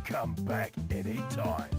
Come back anytime.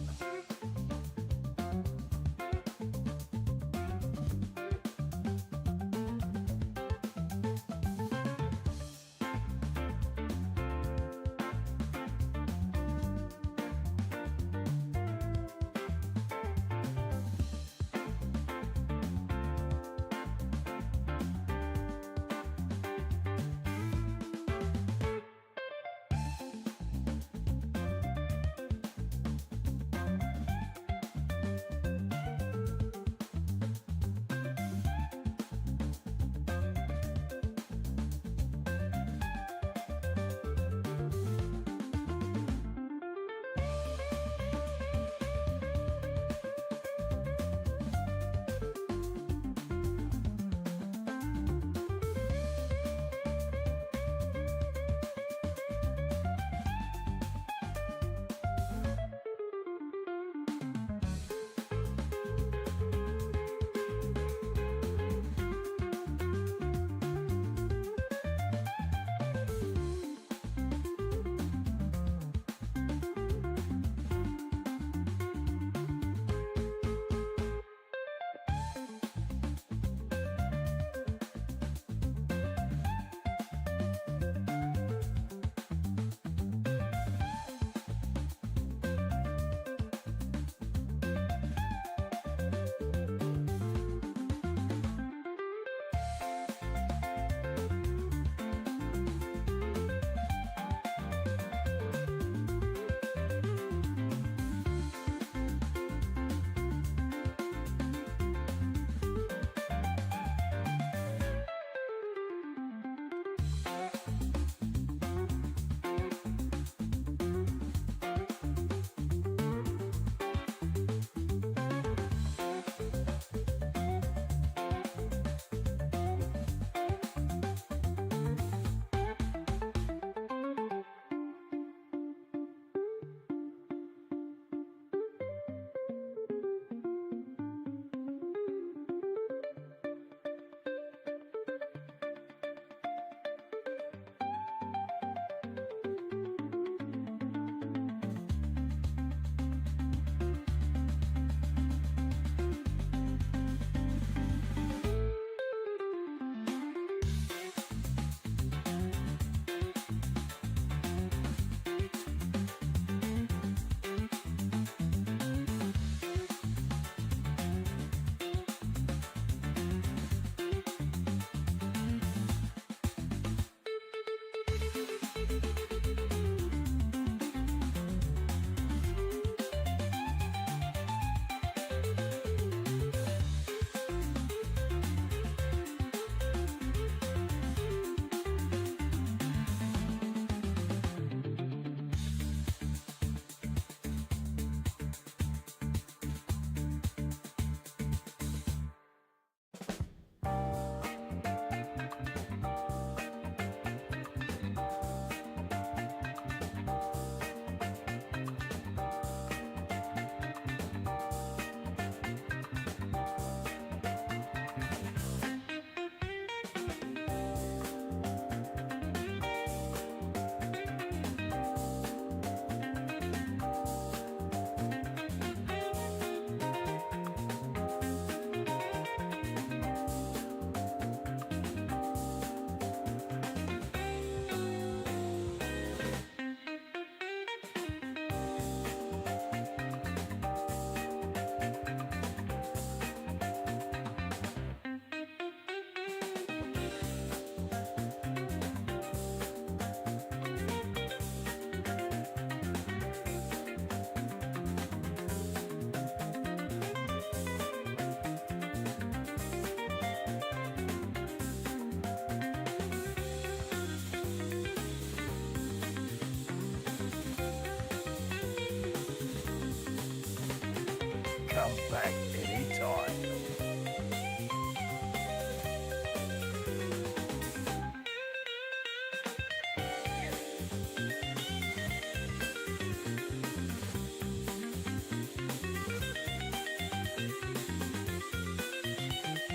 Come back anytime.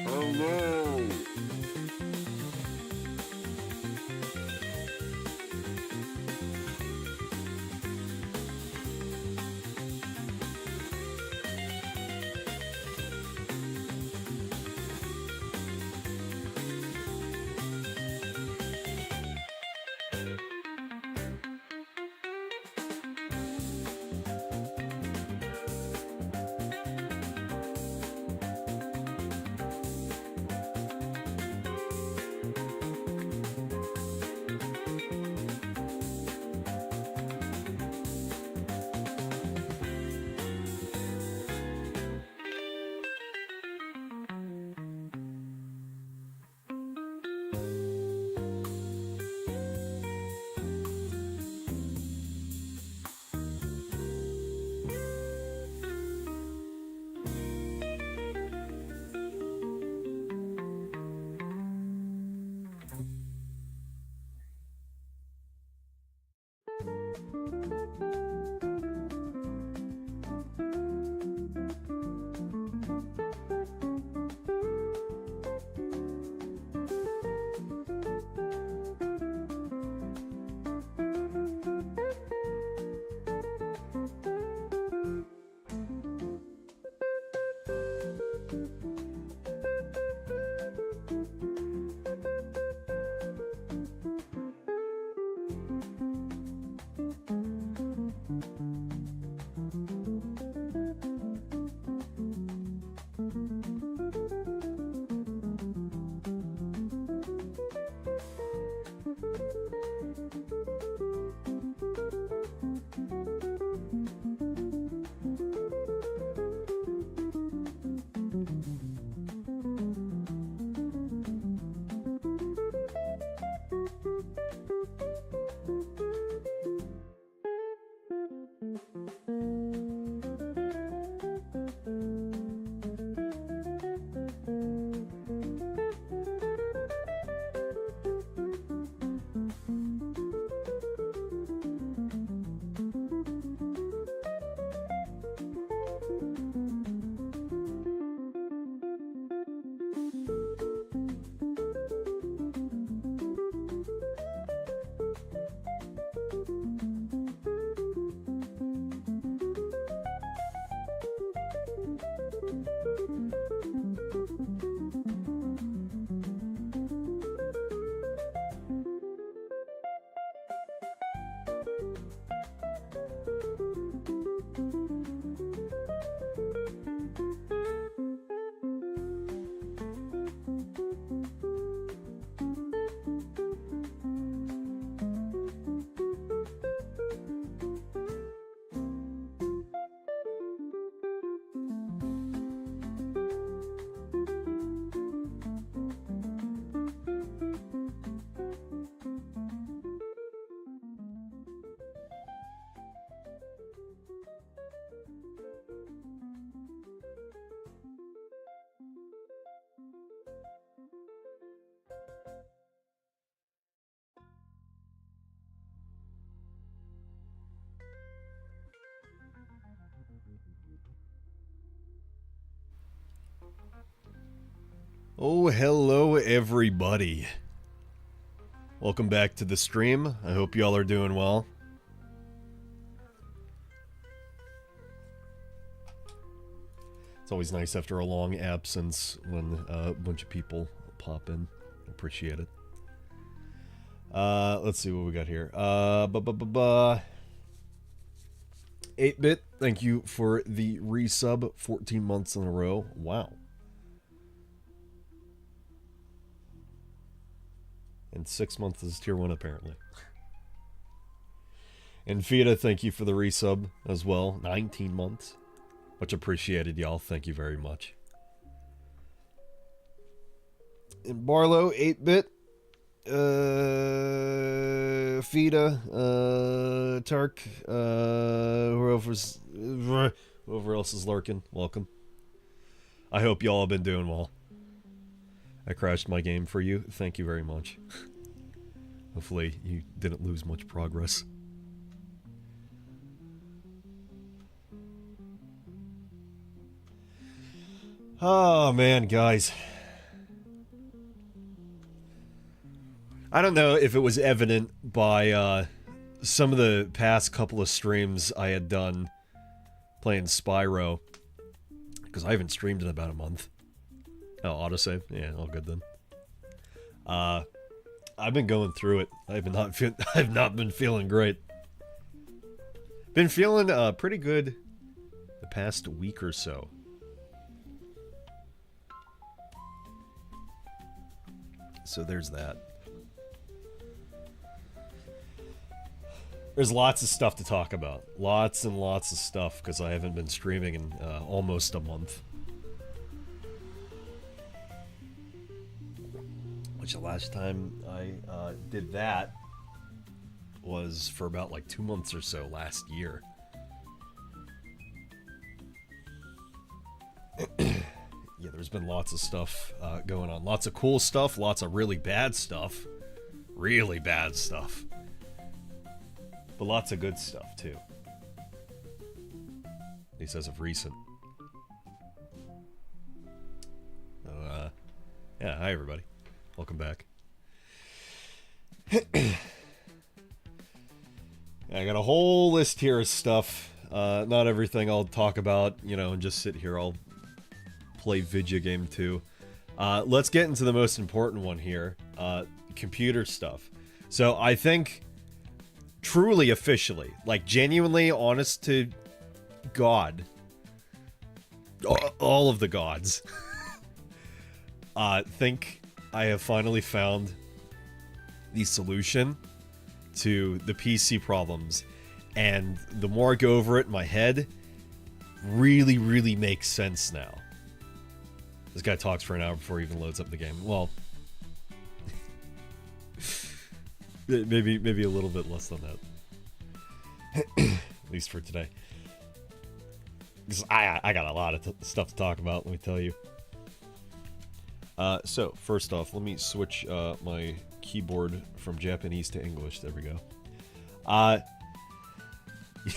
Hello. Oh, hello everybody. Welcome back to the stream. I hope y'all are doing well. It's always nice after a long absence when a bunch of people pop in. Appreciate it. Let's see what we got here. 8-bit, thank you for the resub. 14 months in a row. Wow. And 6 months is tier 1 apparently. And Fida, thank you for the resub as well. 19 months. Much appreciated, y'all. Thank you very much. And Barlow, 8-bit. Fida, Tark, whoever else is lurking, welcome. I hope y'all have been doing well. I crashed my game for you. Thank you very much. Hopefully you didn't lose much progress. Oh man, guys. I don't know if it was evident by some of the past couple of streams I had done playing Spyro, because I haven't streamed in about a month. Oh, autosave? Yeah, all good then. I've been going through it. I've not been feeling great. Been feeling pretty good the past week or so. So there's that. There's lots of stuff to talk about. Lots and lots of stuff, because I haven't been streaming in almost a month. Which the last time I did that was for about like 2 months or so last year. Yeah, there's been lots of stuff going on. Lots of cool stuff, lots of really bad stuff. Really bad stuff. but lots of good stuff too. At least as of recent. So, yeah, hi everybody. Welcome back. I got a whole list here of stuff. Not everything I'll talk about, you know, and just sit here. I'll play video game too. Let's get into the most important one here. Computer stuff. So I think, truly officially, like genuinely honest to God, all of the gods, think I have finally found the solution to the PC problems, and the more I go over it in my head, really makes sense now. This guy talks for an hour before he even loads up the game. Well, maybe a little bit less than that. At least for today. Because I got a lot of stuff to talk about, let me tell you. So, first off, let me switch my keyboard from Japanese to English. There we go.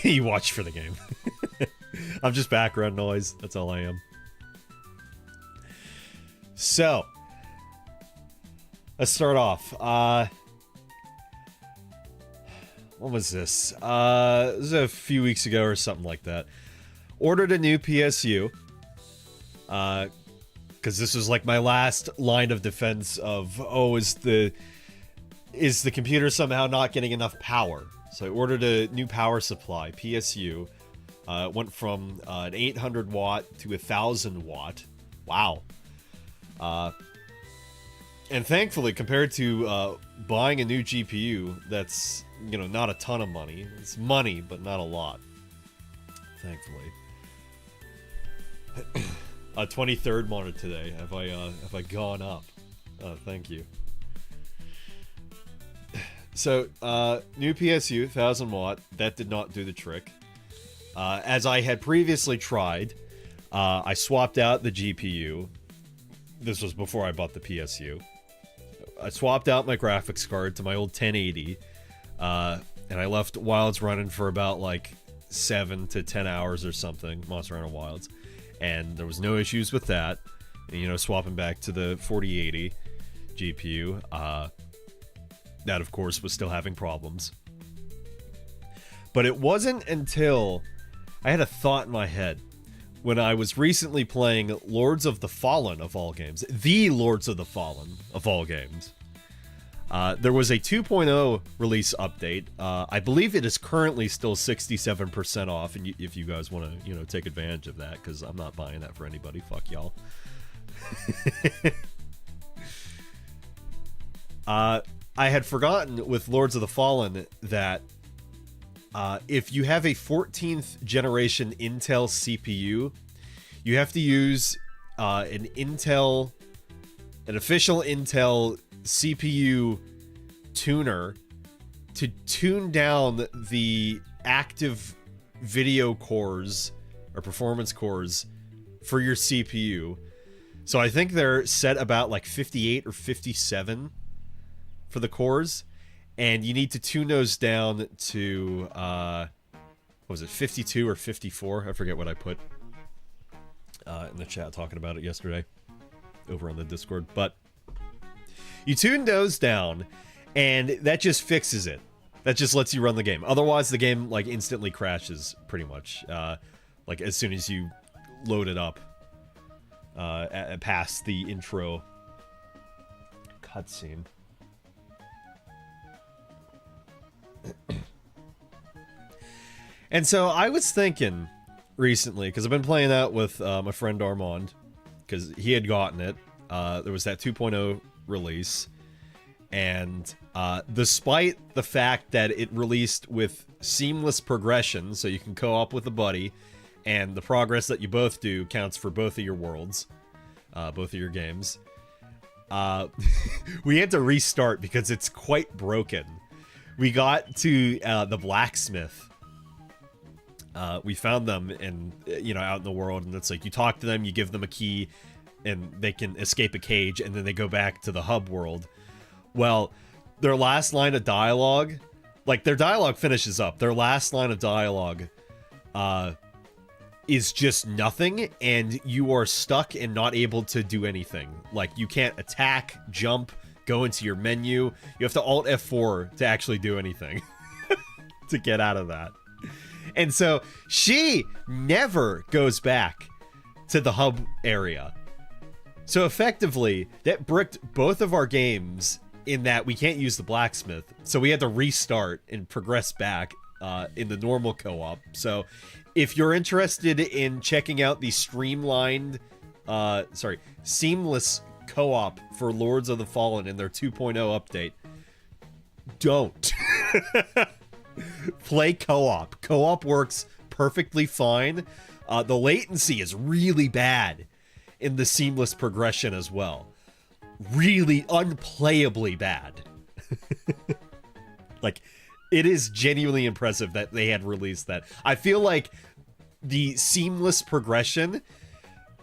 You watch for the game. I'm just background noise. That's all I am. So, let's start off. What was this? This was a few weeks ago or something like that. Ordered a new PSU. Because this was like my last line of defense of, oh, is the computer somehow not getting enough power? So I ordered a new power supply, PSU. Went from an 800 watt to 1,000 watt. Wow. And thankfully, compared to buying a new GPU, that's, you know, not a ton of money. It's money, but not a lot. Thankfully. 23rd monitor today. Have I gone up? Thank you. So, new PSU, 1000 watt. That did not do the trick. As I had previously tried, I swapped out the GPU. This was before I bought the PSU. I swapped out my graphics card to my old 1080. And I left Wilds running for about like 7 to 10 hours or something. Monster Hunter Wilds. And there was no issues with that. And, you know, swapping back to the 4080 GPU. That, of course, was still having problems. But it wasn't until I had a thought in my head when I was recently playing Lords of the Fallen of all games. The Lords of the Fallen of all games. There was a 2.0 release update. I believe it is currently still 67% off, and if you guys want to, you know, take advantage of that, because I'm not buying that for anybody. Fuck y'all. I had forgotten with Lords of the Fallen that if you have a 14th generation Intel CPU, you have to use an official Intel CPU tuner to tune down the active video cores or performance cores for your CPU. So I think they're set about like 58 or 57 for the cores, and you need to tune those down to what was it, 52 or 54? I forget what I put in the chat talking about it yesterday over on the Discord, but you tune those down, and that just fixes it. That just lets you run the game. Otherwise, the game like instantly crashes, pretty much. Like as soon as you load it up, past the intro cutscene. And so I was thinking recently, because I've been playing that with my friend Armand, because he had gotten it. There was that 2.0 release, and despite the fact that it released with seamless progression, so you can co-op with a buddy, and the progress that you both do counts for both of your worlds, both of your games, we had to restart because it's quite broken. We got to the blacksmith. We found them in, you know, out in the world, and it's like you talk to them, you give them a key, and they can escape a cage, and then they go back to the hub world. Well, their last line of dialogue Like, their dialogue finishes up. Their last line of dialogue is just nothing, and you are stuck and not able to do anything. Like, you can't attack, jump, go into your menu. You have to Alt F4 to actually do anything to get out of that. And so she never goes back to the hub area. So effectively, that bricked both of our games in that we can't use the blacksmith. So we had to restart and progress back in the normal co-op. So if you're interested in checking out the seamless co-op for Lords of the Fallen in their 2.0 update, don't. Play co-op. Co-op works perfectly fine. The latency is really bad in the seamless progression as well. Really unplayably bad. Like, it is genuinely impressive that they had released that. I feel like the seamless progression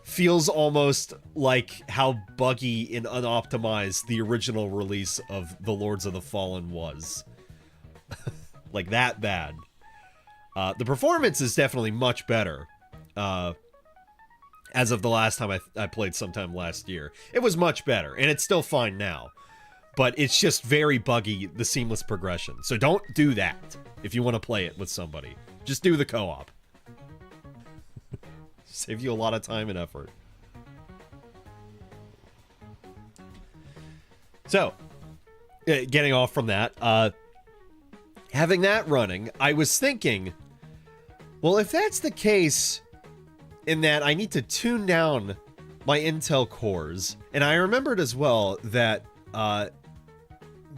feels almost like how buggy and unoptimized the original release of The Lords of the Fallen was. Like, that bad. The performance is definitely much better. As of the last time I played sometime last year. It was much better, and it's still fine now. But it's just very buggy, the seamless progression. So don't do that if you want to play it with somebody. Just do the co-op. Save you a lot of time and effort. So, getting off from that, having that running, I was thinking, well, if that's the case, in that I need to tune down my Intel cores, and I remembered as well that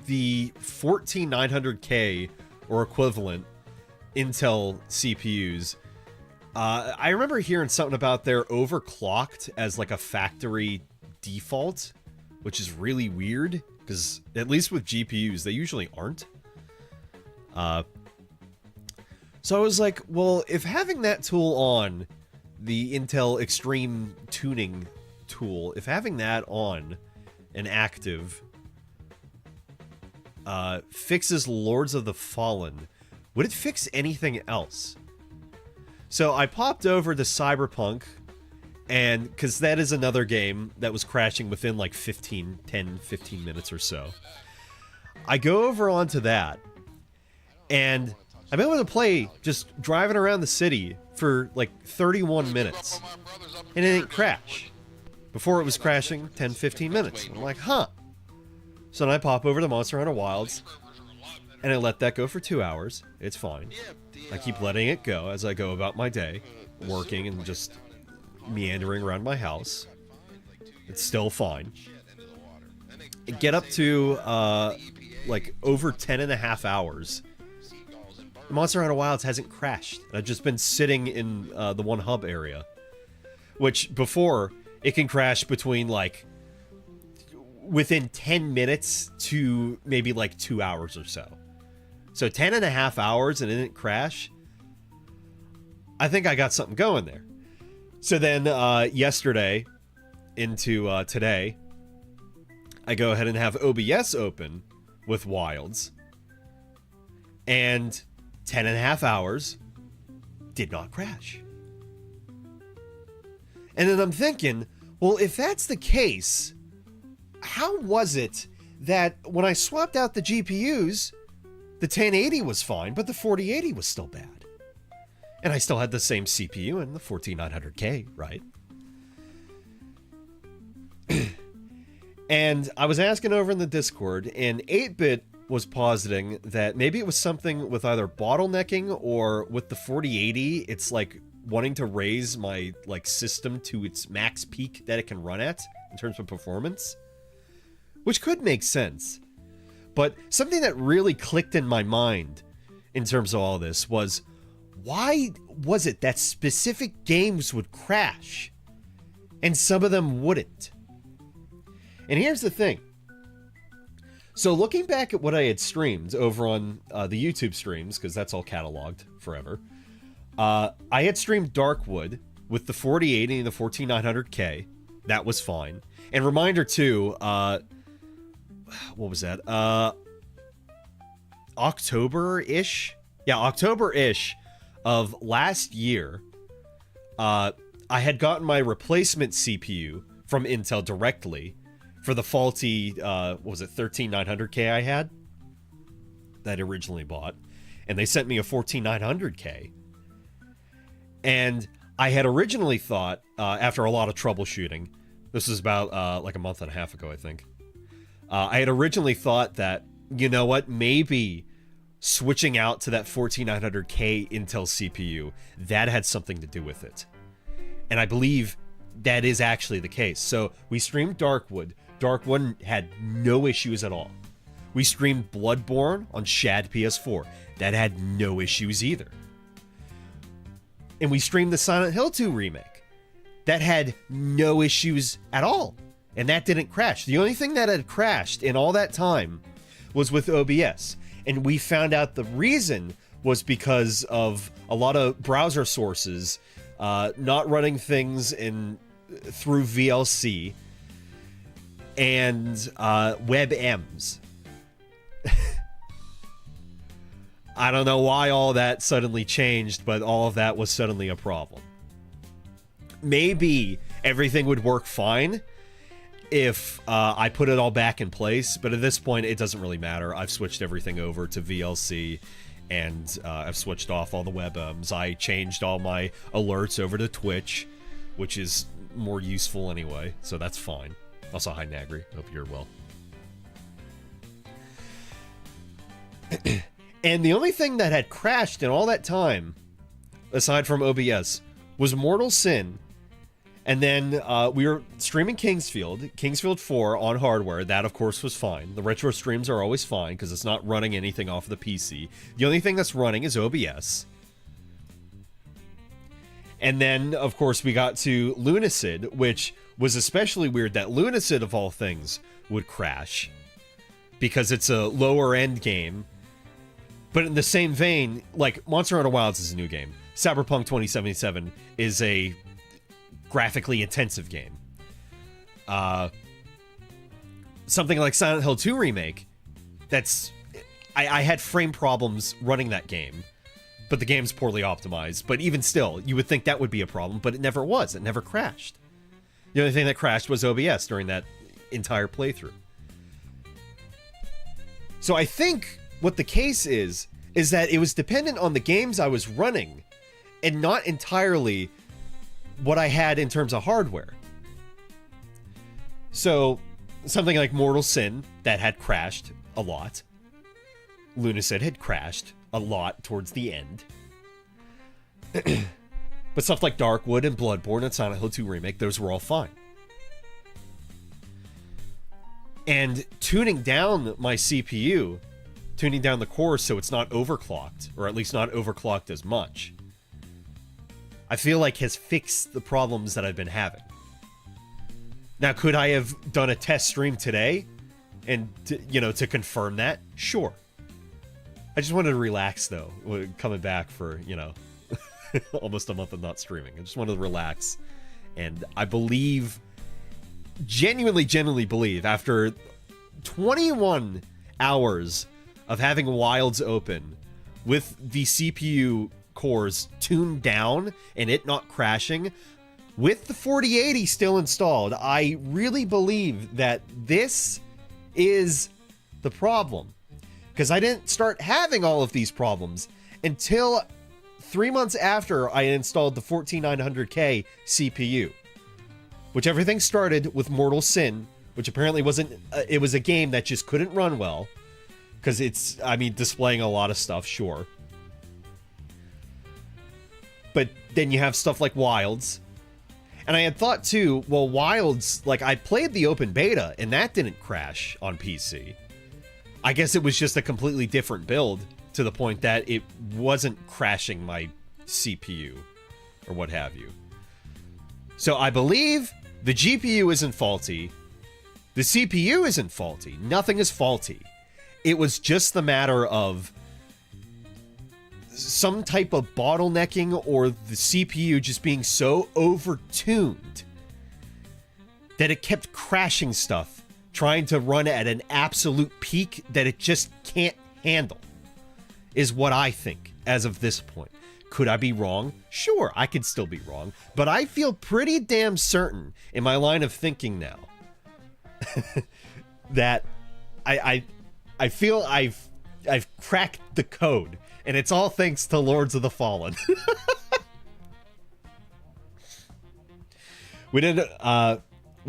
the 14900K or equivalent Intel CPUs, I remember hearing something about they're overclocked as like a factory default, which is really weird, because at least with GPUs, they usually aren't. So I was like, well, if having that tool on, the Intel Extreme Tuning tool, if having that on and active fixes Lords of the Fallen, would it fix anything else? So I popped over to Cyberpunk, and because that is another game that was crashing within like 10, 15 minutes or so. I go over onto that, and I'm able to play just driving around the city for like 31 minutes, and it didn't crash. Before it was crashing 10-15 minutes. I'm like, huh. So then I pop over to Monster Hunter Wilds, and I let that go for 2 hours. It's fine. I keep letting it go as I go about my day, working and just meandering around my house. It's still fine. Get up to like over 10.5 hours. Monster Hunter Wilds hasn't crashed. I've just been sitting in the one hub area, which before it can crash between like within 10 minutes to maybe like 2 hours or so. So 10.5 hours and it didn't crash. I think I got something going there. So then yesterday into today, I go ahead and have OBS open with Wilds, and 10.5 hours did not crash. And then I'm thinking, well, if that's the case, how was it that when I swapped out the GPUs, the 1080 was fine, but the 4080 was still bad? And I still had the same CPU and the 14900K, right? And I was asking over in the Discord, and 8-Bit was positing that maybe it was something with either bottlenecking or with the 4080, it's like wanting to raise my like system to its max peak that it can run at in terms of performance, which could make sense. But something that really clicked in my mind in terms of all this was, why was it that specific games would crash and some of them wouldn't? And here's the thing. So looking back at what I had streamed over on the YouTube streams, because that's all cataloged forever, I had streamed Darkwood with the 4080 and the 14900K. That was fine. And reminder too, what was that? October-ish. Yeah, October-ish of last year. I had gotten my replacement CPU from Intel directly for the faulty, what was it, 13900K I had that I originally bought. And they sent me a 14900K. And I had originally thought, after a lot of troubleshooting, this was about like a month and a half ago, I think. I had originally thought that, you know what, maybe switching out to that 14900K Intel CPU, that had something to do with it. And I believe that is actually the case. So we streamed Darkwood. Darkwood had no issues at all. We streamed Bloodborne on Shad PS4. That had no issues either. And we streamed the Silent Hill 2 remake. That had no issues at all. And that didn't crash. The only thing that had crashed in all that time was with OBS. And we found out the reason was because of a lot of browser sources not running things through VLC and WebMs. I don't know why all that suddenly changed, but all of that was suddenly a problem. Maybe everything would work fine if I put it all back in place, but at this point, it doesn't really matter. I've switched everything over to VLC, and I've switched off all the WebMs. I changed all my alerts over to Twitch, which is more useful anyway, so that's fine. Also, hi, Nagri. Hope you're well. And the only thing that had crashed in all that time, aside from OBS, was Mortal Sin. And then we were streaming Kingsfield 4 on hardware. That, of course, was fine. The retro streams are always fine because it's not running anything off of the PC. The only thing that's running is OBS. And then, of course, we got to Lunacid, which was especially weird that Lunacid, of all things, would crash because it's a lower-end game. But in the same vein, like, Monster Hunter Wilds is a new game. Cyberpunk 2077 is a graphically intensive game. Something like Silent Hill 2 Remake, I had frame problems running that game, but the game's poorly optimized. But even still, you would think that would be a problem, but it never was. It never crashed. The only thing that crashed was OBS during that entire playthrough. So I think what the case is that it was dependent on the games I was running and not entirely what I had in terms of hardware. So something like Mortal Sin, that had crashed a lot. Lunacid had crashed a lot towards the end. But stuff like Darkwood and Bloodborne and Silent Hill 2 Remake, those were all fine. And tuning down my CPU, tuning down the core so it's not overclocked, or at least not overclocked as much, I feel like has fixed the problems that I've been having. Now, could I have done a test stream today and, to confirm that? Sure. I just wanted to relax, though, coming back for, almost a month of not streaming. I just wanted to relax. And I believe, genuinely believe, after 21 hours of having Wilds open with the CPU cores tuned down and it not crashing, with the 4080 still installed, I really believe that this is the problem. Because I didn't start having all of these problems until 3 months after I installed the 14900K CPU. Which everything started with Mortal Sin, which apparently wasn't, it was a game that just couldn't run well. Because it's, displaying a lot of stuff, sure. But then you have stuff like Wilds. And I had thought too, well, Wilds, like, I played the open beta and that didn't crash on PC. I guess it was just a completely different build to the point that it wasn't crashing my CPU or what have you. So I believe the GPU isn't faulty. The CPU isn't faulty. Nothing is faulty. It was just the matter of some type of bottlenecking or the CPU just being so overtuned that it kept crashing stuff, trying to run at an absolute peak that it just can't handle. is what I think as of this point. Could I be wrong? Sure, I could still be wrong, but I feel pretty damn certain in my line of thinking now that I feel I've cracked the code, and it's all thanks to Lords of the Fallen. We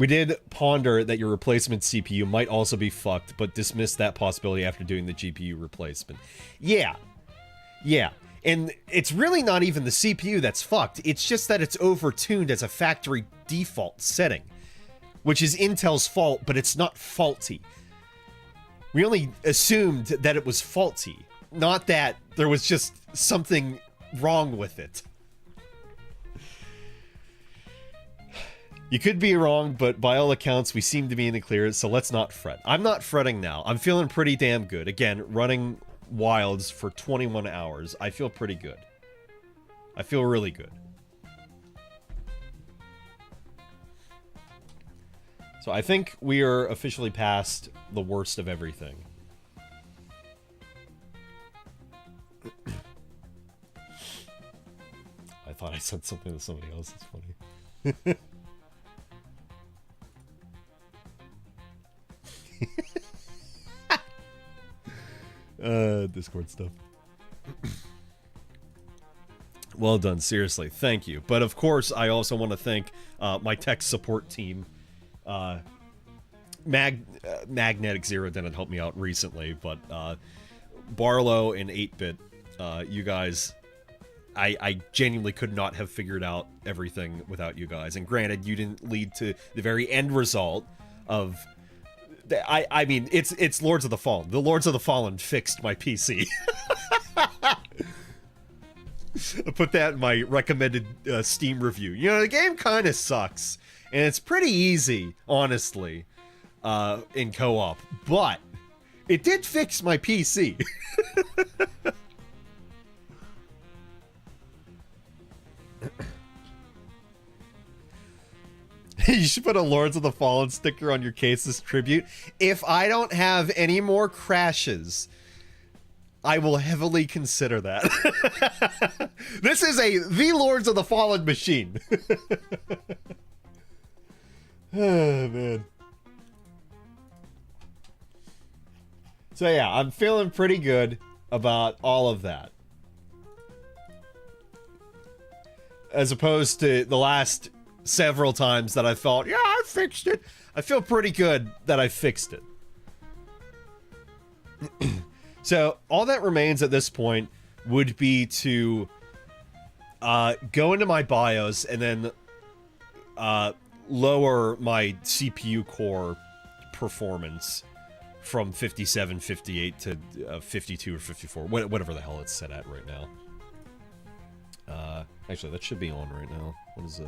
did ponder that your replacement CPU might also be fucked, but dismissed that possibility after doing the GPU replacement. Yeah. And it's really not even the CPU that's fucked, it's just that it's overtuned as a factory default setting, which is Intel's fault, but it's not faulty. We only assumed that it was faulty, not that there was just something wrong with it. You could be wrong, but by all accounts, we seem to be in the clear, so let's not fret. I'm not fretting now. I'm feeling pretty damn good. Again, running Wilds for 21 hours. I feel pretty good. I feel really good. So I think we are officially past the worst of everything. I thought I said something to somebody else. It's funny. Discord stuff. Well done, seriously, thank you. But of course, I also want to thank my tech support team. Magnetic Zero didn't help me out recently, but Barlow and 8-Bit, you guys, I genuinely could not have figured out everything without you guys. And granted, you didn't lead to the very end result of... I mean, it's Lords of the Fallen. The Lords of the Fallen fixed my PC. I put that in my recommended Steam review. You know, the game kind of sucks. And it's pretty easy, honestly, in co-op. But it did fix my PC. You should put a Lords of the Fallen sticker on your case as tribute. If I don't have any more crashes, I will heavily consider that. This is the Lords of the Fallen machine. Oh, man. So yeah, I'm feeling pretty good about all of that. As opposed to the last several times that I felt, yeah, I fixed it. I feel pretty good that I fixed it. So all that remains at this point would be to go into my BIOS and then lower my CPU core performance from 57, 58 to 52 or 54, whatever the hell it's set at right now. Actually, that should be on right now. What is it?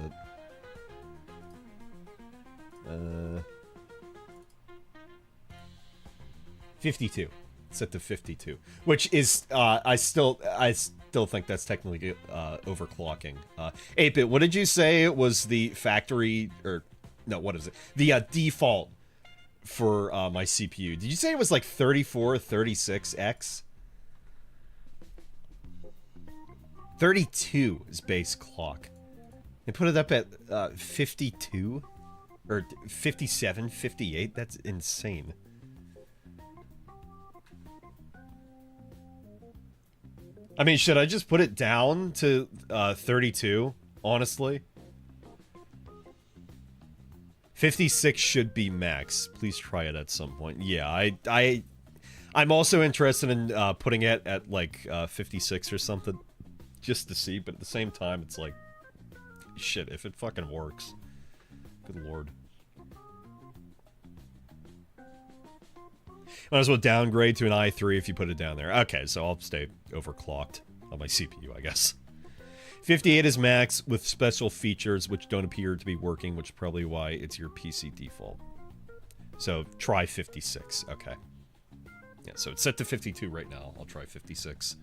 52. Set to 52, which is I still think that's technically overclocking. 8-Bit, what did you say it was the factory, or no, what is it? The default for my CPU. Did you say it was like 34, 36X? 32 is base clock. They put it up at 52? Or 57, 58? That's insane. I mean, should I just put it down to 32? Honestly? 56 should be max. Please try it at some point. Yeah, I'm also interested in putting it at like 56 or something. Just to see, but at the same time, it's like... Shit, if it fucking works. Good lord. Might as well downgrade to an i3 if you put it down there. Okay, so I'll stay overclocked on my CPU, I guess. 58 is max with special features which don't appear to be working, which is probably why it's your PC default. So try 56. Okay. Yeah, so it's set to 52 right now. I'll try 56.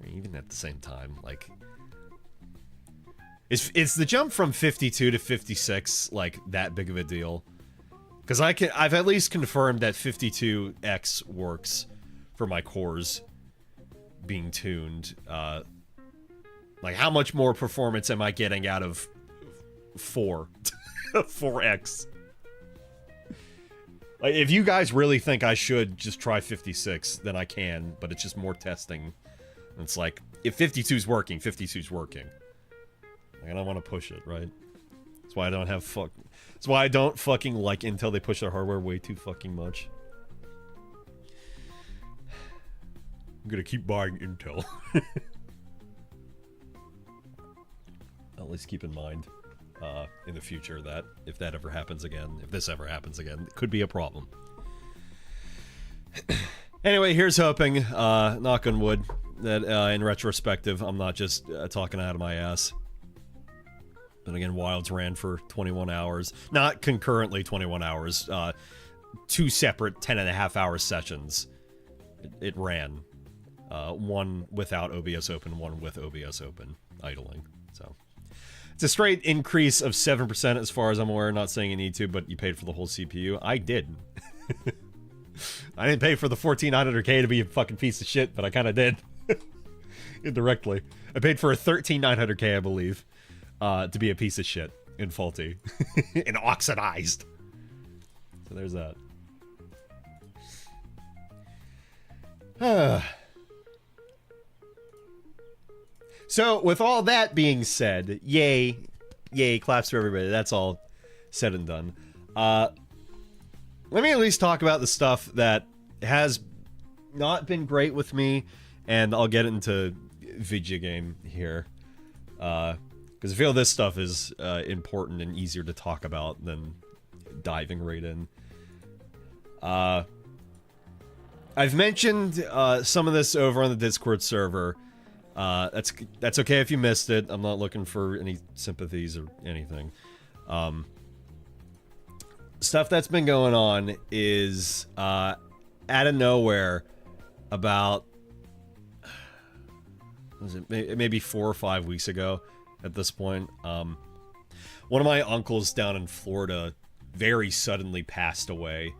Even at the same time, like... Is the jump from 52 to 56, like, that big of a deal? Because I've at least confirmed that 52X works for my cores being tuned. Like, how much more performance am I getting out of 4X? Like, if you guys really think I should just try 56, then I can, but it's just more testing. And it's like, if 52's working, 52's working. Like, I don't want to push it, right? That's why I don't have That's why I don't fucking like Intel. They push their hardware way too fucking much. I'm gonna keep buying Intel. At least keep in mind, in the future, that if that ever happens again, if this ever happens again, it could be a problem. Anyway, here's hoping, knock on wood, that in retrospective, I'm not just talking out of my ass. But again, Wilds ran for 21 hours. Not concurrently 21 hours. 2 separate 10.5-hour sessions. It ran. One without OBS open, one with OBS open, idling. So it's a straight increase of 7% as far as I'm aware. Not saying you need to, but you paid for the whole CPU. I did. I didn't pay for the 14900K to be a fucking piece of shit, but I kind of did. Indirectly. I paid for a 13900K, I believe. To be a piece of shit and faulty and oxidized. So there's that. So with all that being said, yay, claps for everybody. That's all said and done. Let me at least talk about the stuff that has not been great with me, and I'll get into video game here. Because I feel this stuff is important and easier to talk about than diving right in. I've mentioned some of this over on the Discord server. That's okay if you missed it. I'm not looking for any sympathies or anything. Stuff that's been going on is out of nowhere about was it maybe 4 or 5 weeks ago. At this point, one of my uncles down in Florida very suddenly passed away.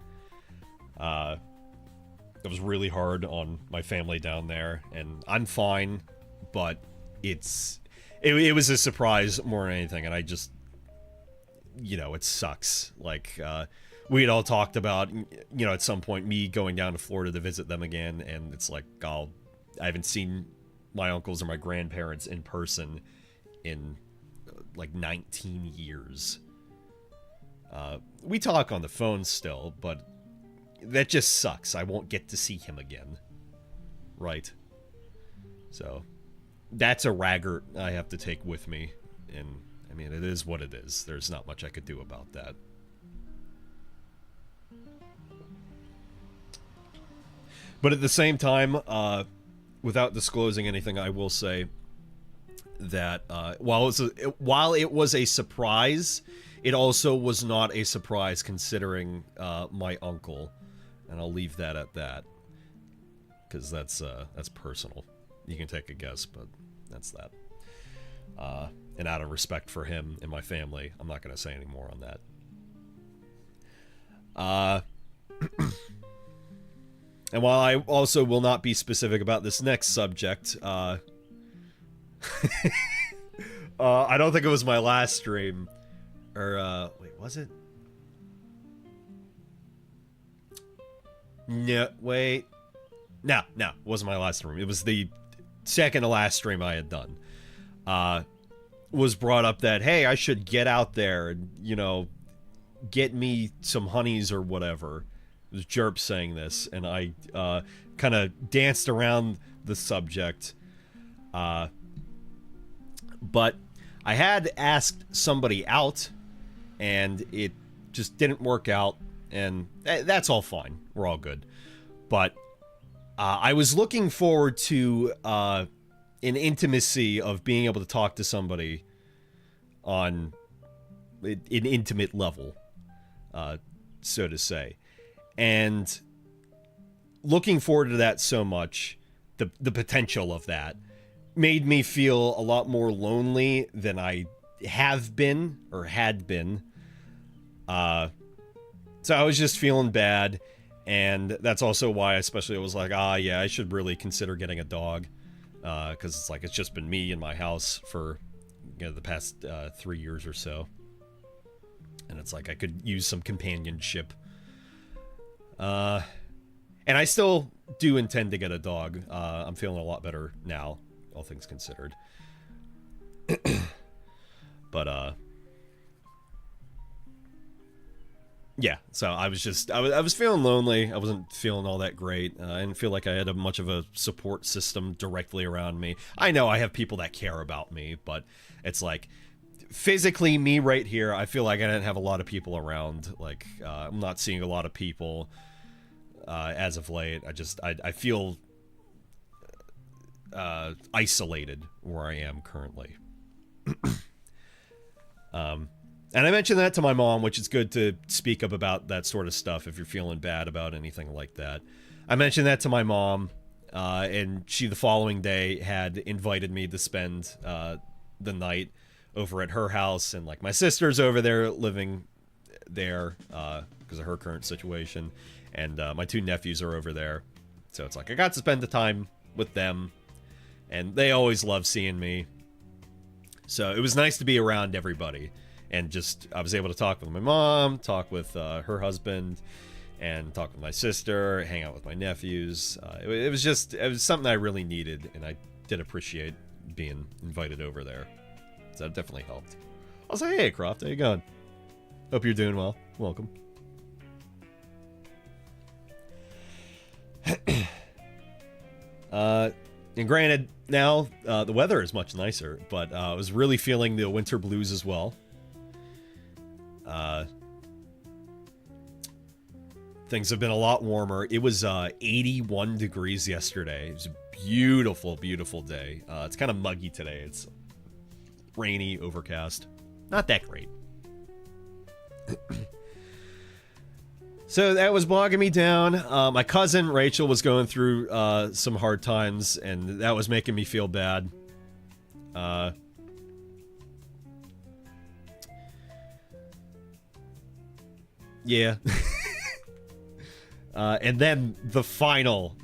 It was really hard on my family down there, and I'm fine, but it was a surprise more than anything, and I just, you know, it sucks. Like, we had all talked about, you know, at some point me going down to Florida to visit them again, and it's like, I haven't seen my uncles or my grandparents in person in like 19 years. We talk on the phone still, but that just sucks. I won't get to see him again. Right? So, that's a raggart I have to take with me. And, I mean, it is what it is. There's not much I could do about that. But at the same time, without disclosing anything, I will say that while it was a surprise, it also was not a surprise considering my uncle, and I'll leave that at that, because that's personal. You can take a guess, but that's that. And out of respect for him and my family, I'm not going to say any more on that. And while I also will not be specific about this next subject, I don't think it was my last stream. Or, wait, was it? No, wait. No, it wasn't my last stream. It was the second to last stream I had done. Was brought up that, hey, I should get out there and, you know, get me some honeys or whatever. It was Jerp saying this, and I, kind of danced around the subject. But I had asked somebody out, and it just didn't work out, and that's all fine. We're all good. But I was looking forward to an intimacy of being able to talk to somebody on an intimate level, so to say. And looking forward to that so much, the potential of that, made me feel a lot more lonely than I have been, or had been. So I was just feeling bad, and that's also why especially I was like, yeah, I should really consider getting a dog, because it's like it's just been me in my house for the past 3 years or so, and it's like I could use some companionship. And I still do intend to get a dog. I'm feeling a lot better now, all things considered. But yeah, so I was feeling lonely. I wasn't feeling all that great. I didn't feel like I had much of a support system directly around me. I know I have people that care about me, but it's like physically me right here, I feel like I didn't have a lot of people around. Like I'm not seeing a lot of people as of late. I feel isolated where I am currently. And I mentioned that to my mom, which is good to speak up about that sort of stuff if you're feeling bad about anything like that. I mentioned that to my mom, and she the following day had invited me to spend the night over at her house, and like my sister's over there living there because of her current situation, and my 2 nephews are over there. So it's like I got to spend the time with them, and they always love seeing me. So it was nice to be around everybody. And just, I was able to talk with my mom, talk with her husband, and talk with my sister, hang out with my nephews. It was something I really needed, and I did appreciate being invited over there. So that definitely helped. I was like, hey, Croft, how you going? Hope you're doing well. Welcome. And granted, now the weather is much nicer, but I was really feeling the winter blues as well. Things have been a lot warmer. It was 81 degrees yesterday. It was a beautiful, beautiful day. It's kind of muggy today. It's rainy, overcast. Not that great. So that was bogging me down. My cousin Rachel was going through some hard times, and that was making me feel bad. Yeah. And then the final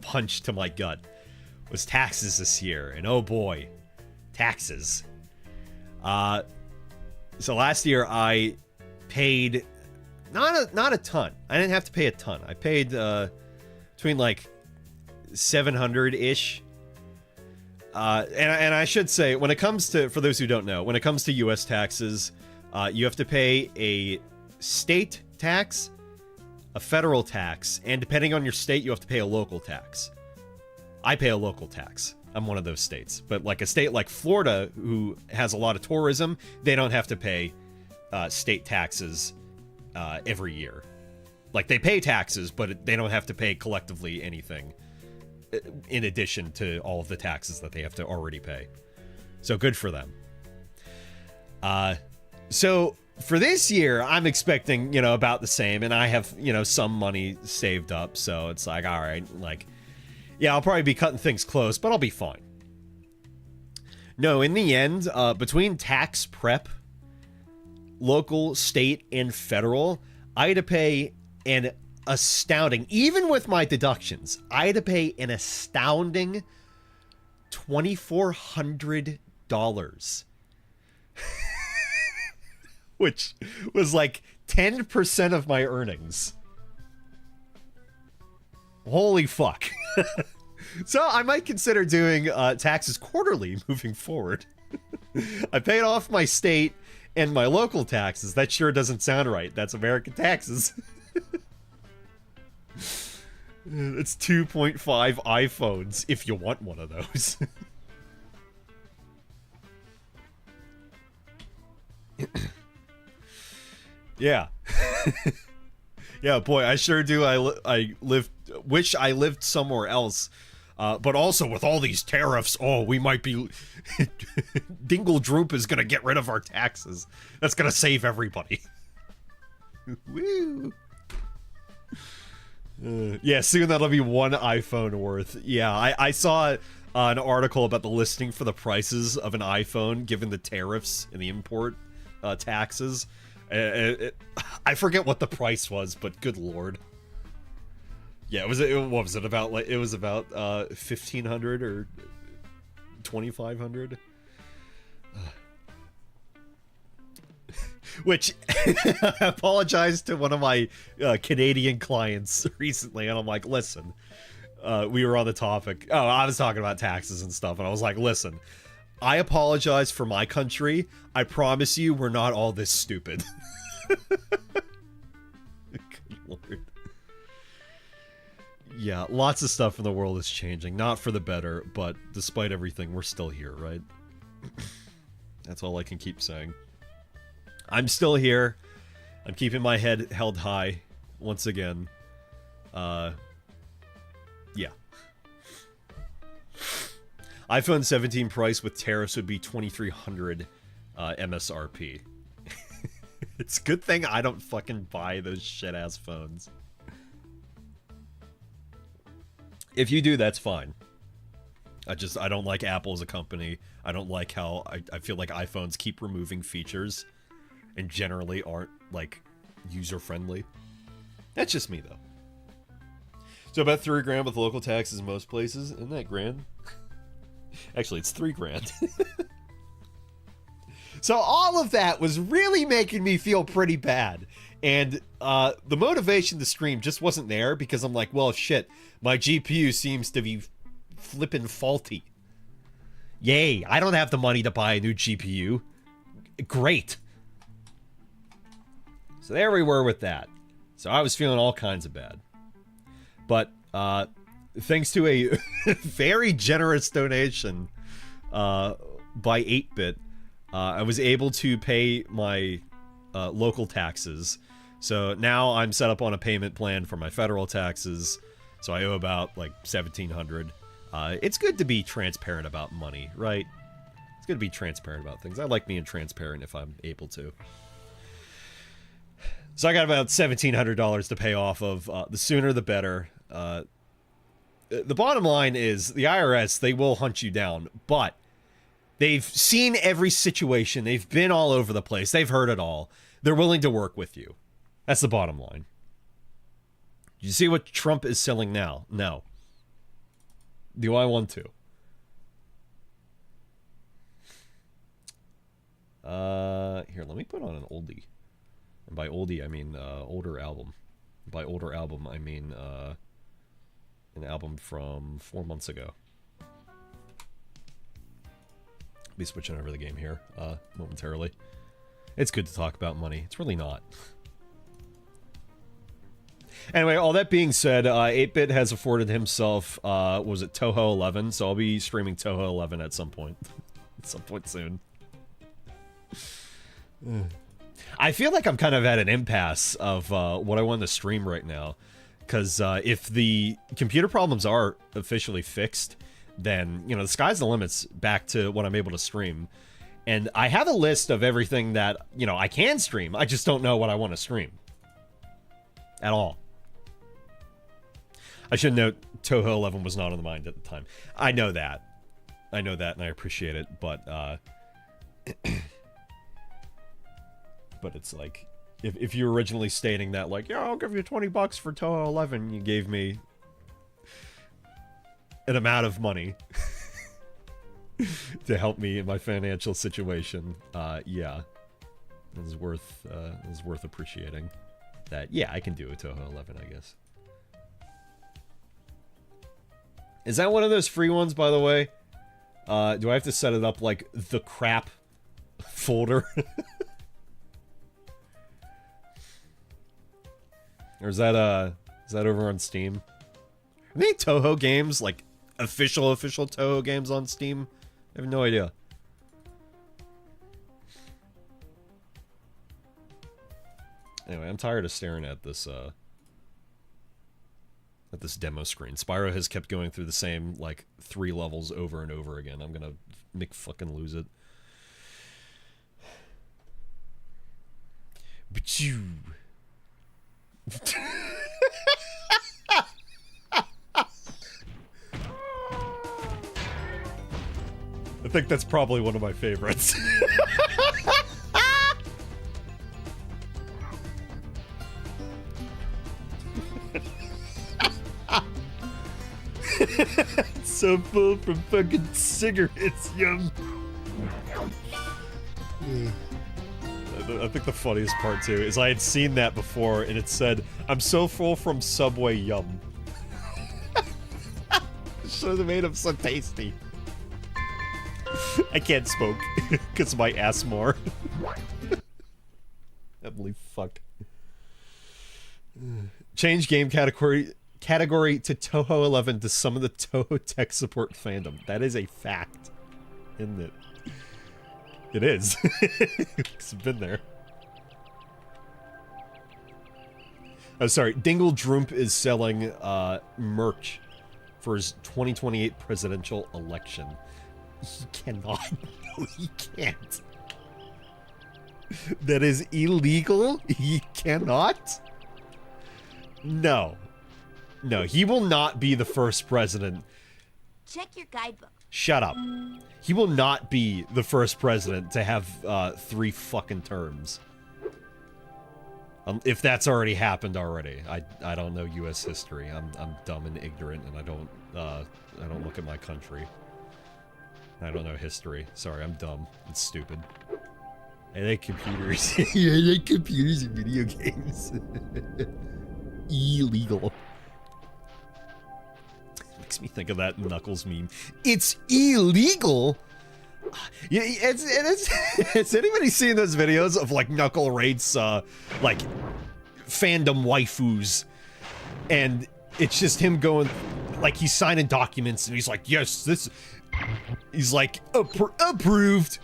punch to my gut was taxes this year, and oh boy, taxes. So last year I paid not a ton. I didn't have to pay a ton. I paid between like 700-ish. And I should say, when it comes to, for those who don't know, when it comes to U.S. taxes, you have to pay a state tax, a federal tax, and depending on your state, you have to pay a local tax. I pay a local tax. I'm one of those states. But like a state like Florida, who has a lot of tourism, they don't have to pay state taxes every year. Like, they pay taxes, but they don't have to pay collectively anything in addition to all of the taxes that they have to already pay. So good for them. So for this year, I'm expecting, about the same, and I have, some money saved up, so it's like, all right, like, yeah, I'll probably be cutting things close, but I'll be fine. No, in the end, between tax prep, local, state, and federal, I had to pay an astounding, even with my deductions, I had to pay an astounding $2,400. Which was like 10% of my earnings. Holy fuck. So I might consider doing taxes quarterly moving forward. I paid off my state and my local taxes. That sure doesn't sound right. That's American taxes. It's 2.5 iPhones if you want one of those. Yeah. Yeah, boy, I sure do. Wish I lived somewhere else. But also with all these tariffs, we might be... Dingle Droop is gonna get rid of our taxes. That's gonna save everybody. Woo! Yeah, soon that'll be one iPhone worth. Yeah, I saw an article about the listing for the prices of an iPhone given the tariffs and the import taxes. I forget what the price was, but good lord. Yeah, what was it about? Like, it was about 1,500 or 2,500. Which I apologized to one of my Canadian clients recently, and I'm like, listen, we were on the topic. Oh, I was talking about taxes and stuff, and I was like, listen, I apologize for my country. I promise you, we're not all this stupid. Good lord. Yeah, lots of stuff in the world is changing. Not for the better, but despite everything, we're still here, right? That's all I can keep saying. I'm still here. I'm keeping my head held high once again. Yeah. iPhone 17 price with tariffs would be $2,300 MSRP. It's a good thing I don't fucking buy those shit-ass phones. If you do, that's fine. I don't like Apple as a company. I don't like how I feel like iPhones keep removing features and generally aren't, like, user-friendly. That's just me, though. So about $3,000 with local taxes in most places. Isn't that grand? Actually, it's $3,000. So all of that was really making me feel pretty bad. And the motivation to stream just wasn't there because I'm like, well, shit, my GPU seems to be flippin' faulty. Yay, I don't have the money to buy a new GPU. Great. So there we were with that. So I was feeling all kinds of bad. But thanks to a very generous donation by 8-Bit, I was able to pay my local taxes. So now I'm set up on a payment plan for my federal taxes. So I owe about like $1,700. It's good to be transparent about money, right? It's good to be transparent about things. I like being transparent if I'm able to. So I got about $1,700 to pay off of. The sooner the better. The bottom line is the IRS, they will hunt you down, but they've seen every situation. They've been all over the place. They've heard it all. They're willing to work with you. That's the bottom line. You see what Trump is selling now? No. Do I want to? Here, let me put on an oldie. And by oldie, I mean older album. By older album, I mean an album from 4 months ago. Be switching over the game here momentarily. It's good to talk about money. It's really not. Anyway, all that being said, 8-Bit has afforded himself, was it Toho 11? So I'll be streaming Toho 11 at some point. At some point soon. I feel like I'm kind of at an impasse of what I want to stream right now. Because if the computer problems are officially fixed, then, you know, the sky's the limits back to what I'm able to stream. And I have a list of everything that, you know, I can stream. I just don't know what I want to stream. At all. I should note, Toho 11 was not on the mind at the time. I know that. I know that, and I appreciate it, but, but it's like, if you're originally stating that, like, yeah, I'll give you $20 for Toho 11, you gave me an amount of money to help me in my financial situation, yeah. It was worth appreciating that, yeah, I can do a Toho 11, I guess. Is that one of those free ones, by the way? Do I have to set it up like the crap folder? Or is that over on Steam? Are any Toho games, like official Toho games on Steam? I have no idea. Anyway, I'm tired of staring at this demo screen. Spyro has kept going through the same, like, 3 levels over and over again. I'm gonna fucking lose it. But you... I think that's probably one of my favorites. It's so full from fucking cigarettes, yum. I think the funniest part too is I had seen that before and it said, "I'm so full from Subway, yum." Should have made them so tasty. I can't smoke because of my asthma. Holy fuck. Change game category to Toho 11 to some of the Toho tech support fandom. That is a fact, isn't it? It is. It's been there. Oh, sorry. Dingle Droomp is selling merch for his 2028 presidential election. He cannot. No, he can't. That is illegal? He cannot? No. No, he will not be the first president. Check your guidebook. Shut up. He will not be the first president to have 3 fucking terms. If that's already happened already. I don't know U.S. history. I'm dumb and ignorant, and I don't look at my country. I don't know history. Sorry, I'm dumb. It's stupid. I like computers. Yeah, I like computers and video games. Illegal. Makes me think of that Knuckles meme. It's illegal. Yeah, has anybody seen those videos of like Knuckle rates, like fandom waifus, and it's just him going, like he's signing documents and he's like, yes, this. He's like approved,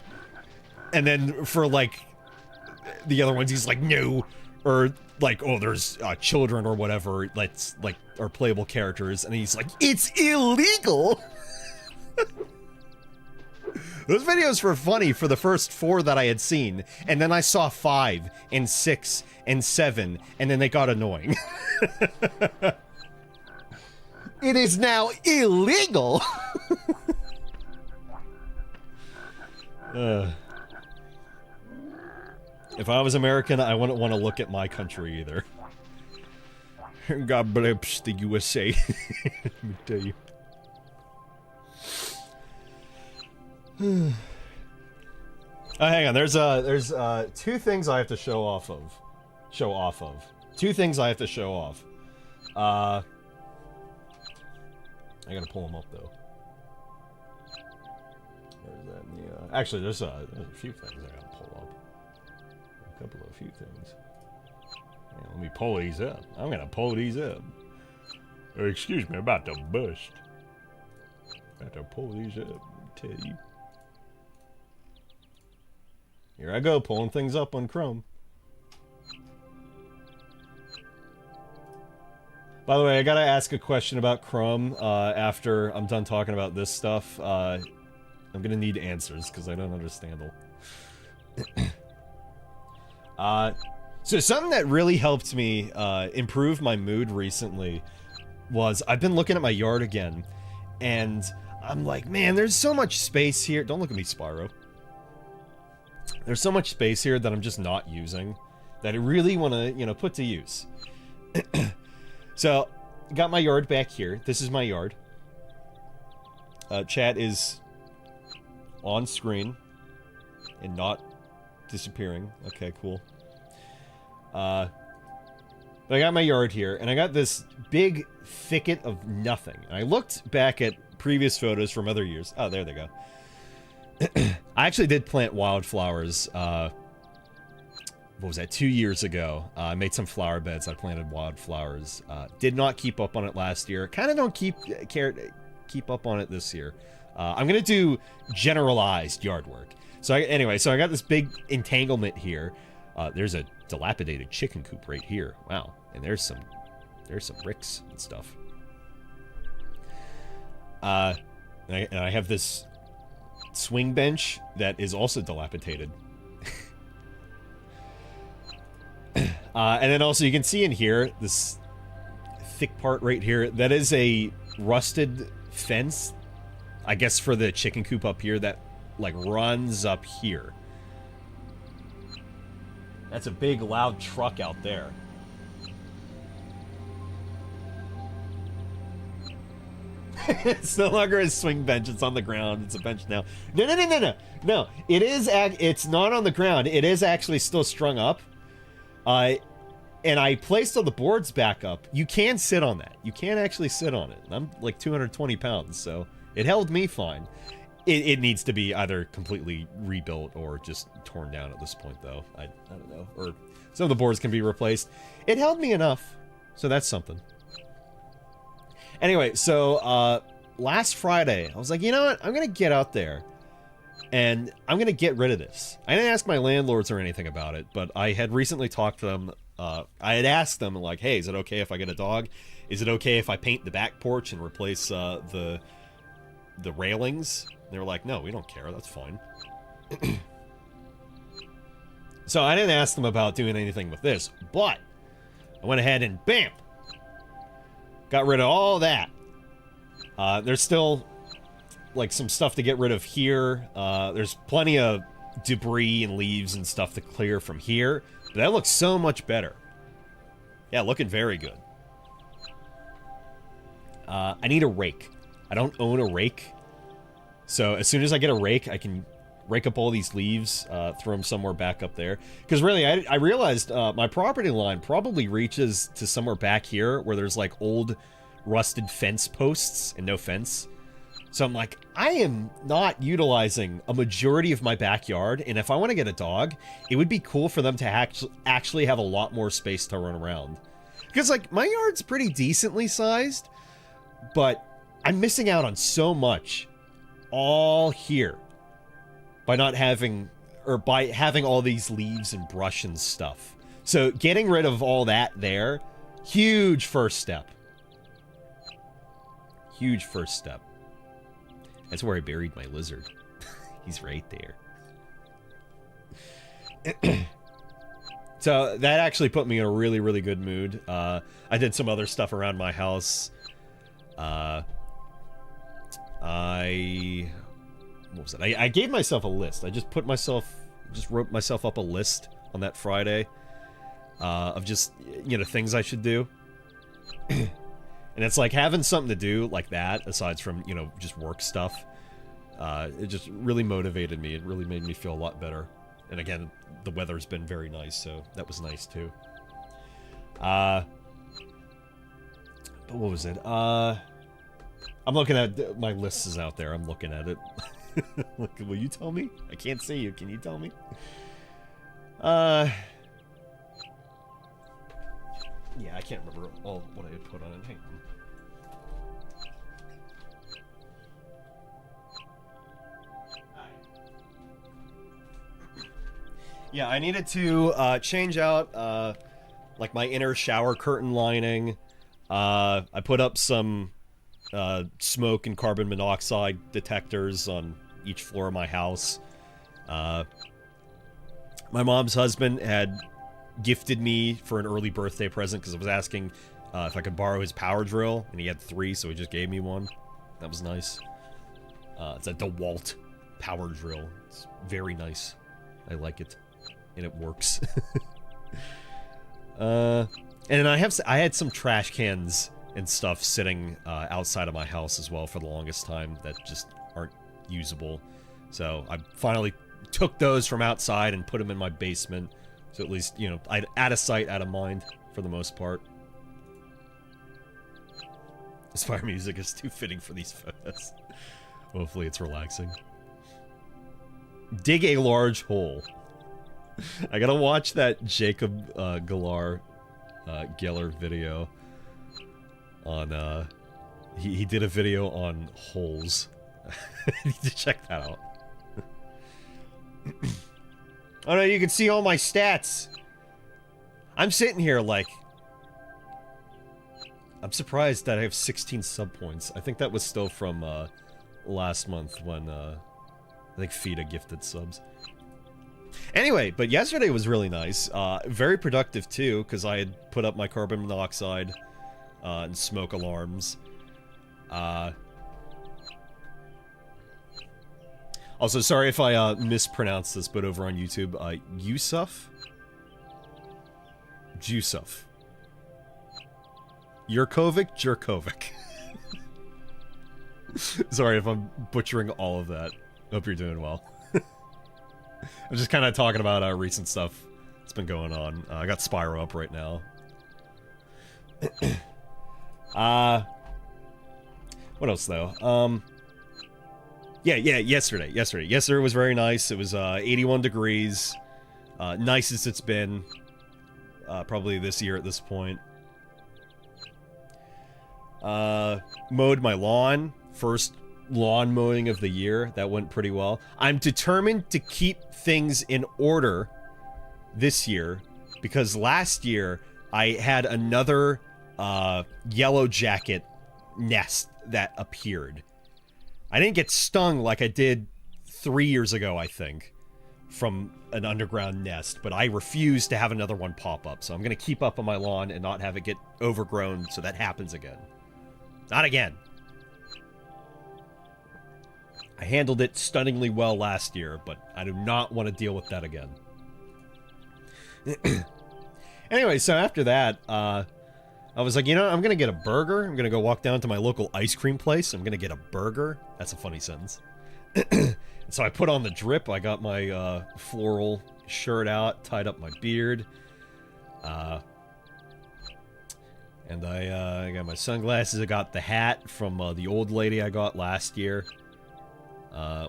and then for like the other ones, he's like no, or like, oh, there's children or whatever. Let's like are playable characters, and he's like, it's illegal. Those videos were funny for the first 4 that I had seen, and then I saw 5 and 6 and 7, and then they got annoying. It is now illegal. If I was American, I wouldn't want to look at my country either. God bless the USA. Let me tell you. Oh, hang on. There's 2 things I have to show off of. 2 things I have to show off. I gotta pull them up though. Where's that in the, actually, there's a few things I gotta pull up. A few things. Yeah, let me pull these up. I'm gonna pull these up. Oh, excuse me, I'm about to bust. About to pull these up, tell you. Here I go, pulling things up on Chrome. By the way, I gotta ask a question about Chrome after I'm done talking about this stuff. I'm gonna need answers, because I don't understand them. So something that really helped me improve my mood recently was I've been looking at my yard again, and I'm like, man, there's so much space here. Don't look at me, Spyro. There's so much space here that I'm just not using that I really want to, you know, put to use. So, got my yard back here. This is my yard. Chat is on screen and not disappearing. Okay, cool. But I got my yard here, and I got this big thicket of nothing. And I looked back at previous photos from other years. Oh, there they go. I actually did plant wildflowers, what was that, 2 years ago. I made some flower beds, I planted wildflowers. Did not keep up on it last year. Kind of don't keep up on it this year. I'm gonna do generalized yard work. So anyway, so I got this big entanglement here. There's a dilapidated chicken coop right here. Wow, and there's some bricks and stuff. And I have this swing bench that is also dilapidated. And then also you can see in here, this thick part right here, that is a rusted fence, I guess for the chicken coop up here, that like runs up here. That's a big loud truck out there. It's no longer a swing bench. It's on the ground. It's a bench now. No. It is. It's not on the ground. It is actually still strung up. And I placed all the boards back up. You can sit on that. You can actually sit on it. I'm like 220 pounds, so it held me fine. It needs to be either completely rebuilt or just torn down at this point, though. I don't know. Or some of the boards can be replaced. It held me enough, so that's something. Anyway, so last Friday, I was like, you know what? I'm going to get out there, and I'm going to get rid of this. I didn't ask my landlords or anything about it, but I had recently talked to them. I had asked them, like, hey, is it okay if I get a dog? Is it okay if I paint the back porch and replace the railings? They were like, no, we don't care. That's fine. So I didn't ask them about doing anything with this, but I went ahead and bam! Got rid of all that. There's still, like, some stuff to get rid of here. There's plenty of debris and leaves and stuff to clear from here. But that looks so much better. Yeah, looking very good. I need a rake. I don't own a rake. So as soon as I get a rake, I can rake up all these leaves, throw them somewhere back up there. Because really, I realized my property line probably reaches to somewhere back here where there's like old rusted fence posts and no fence. So I'm like, I am not utilizing a majority of my backyard, and if I want to get a dog, it would be cool for them to actually have a lot more space to run around. Because, like, my yard's pretty decently sized, but I'm missing out on so much all here by not having, or by having all these leaves and brush and stuff. So getting rid of all that there, huge first step. Huge first step. That's where I buried my lizard. He's right there. So that actually put me in a really, really good mood. I did some other stuff around my house. What was it? I gave myself a list. I just wrote myself up a list on that Friday of just, you know, things I should do. And it's like having something to do like that, aside from, you know, just work stuff. It just really motivated me. It really made me feel a lot better. And again, the weather's been very nice, so that was nice too. But what was it? I'm looking at my list is out there. I'm looking at it. Look, will you tell me? I can't see you. Can you tell me? Yeah, I can't remember all what I had put on it. Hang on. Yeah, I needed to change out like my inner shower curtain lining. I put up some smoke and carbon monoxide detectors on each floor of my house. My mom's husband had gifted me for an early birthday present because I was asking if I could borrow his power drill, and he had 3, so he just gave me one. That was nice. It's a DeWalt power drill. It's very nice. I like it, and it works. And I had some trash cans and stuff sitting outside of my house as well for the longest time that just aren't usable. So I finally took those from outside and put them in my basement. So at least, you know, out of sight, out of mind for the most part. This fire music is too fitting for these photos. Hopefully it's relaxing. Dig a large hole. I gotta watch that Jacob Geller video on, he did a video on holes. I need to check that out. Oh no, you can see all my stats. I'm sitting here like, I'm surprised that I have 16 sub points. I think that was still from last month when I think Fida gifted subs. Anyway, but yesterday was really nice. Very productive too, because I had put up my carbon monoxide and smoke alarms. Also, sorry if I mispronounce this, but over on YouTube, Yusuf? Jusuf. Jurkovic? Jurkovic. Sorry if I'm butchering all of that. Hope you're doing well. I'm just kind of talking about recent stuff that's been going on. I got Spyro up right now. What else though? Yeah, yesterday. Yesterday was very nice. It was 81 degrees. Nicest it's been probably this year at this point. Mowed my lawn. First lawn mowing of the year. That went pretty well. I'm determined to keep things in order this year because last year I had another yellow jacket nest that appeared. I didn't get stung like I did 3 years ago, I think, from an underground nest, but I refuse to have another one pop up, so I'm going to keep up on my lawn and not have it get overgrown so that happens again. Not again. I handled it stunningly well last year, but I do not want to deal with that again. Anyway, so after that, I was like, you know, I'm going to get a burger. I'm going to go walk down to my local ice cream place. I'm going to get a burger. That's a funny sentence. So I put on the drip. I got my floral shirt out, tied up my beard. And I got my sunglasses. I got the hat from the old lady I got last year.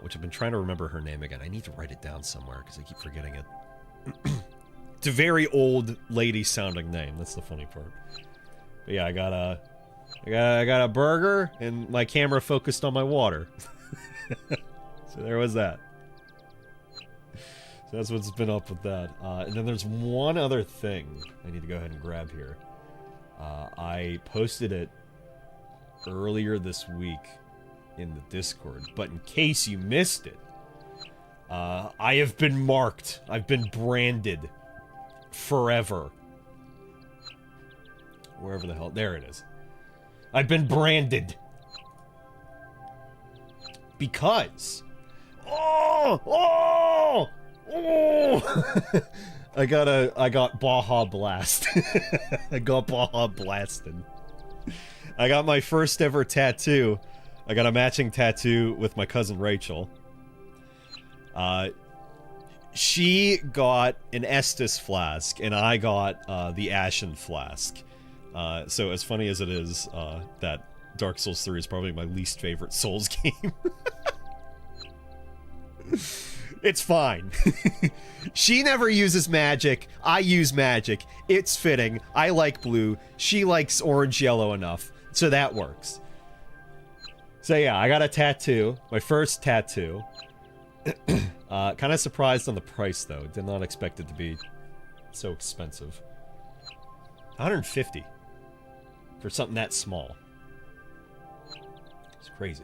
Which I've been trying to remember her name again. I need to write it down somewhere because I keep forgetting it. It's a very old lady sounding name. That's the funny part. But yeah, I got a burger and my camera focused on my water. So there was that. So that's what's been up with that. And then there's one other thing I need to go ahead and grab here. I posted it earlier this week in the Discord, but in case you missed it, I have been marked. I've been branded forever. Wherever the hell... There it is. I've been branded. Because... Oh! I got Baja Blast. I got Baja Blasted. I got my first ever tattoo. I got a matching tattoo with my cousin Rachel. She got an Estus flask, and I got the Ashen flask. So as funny as it is, that Dark Souls 3 is probably my least favorite Souls game. It's fine. She never uses magic. I use magic. It's fitting. I like blue. She likes orange yellow enough. So that works. So yeah, I got a tattoo. My first tattoo. Kind of surprised on the price though. Did not expect it to be so expensive. $150 for something that small. It's crazy.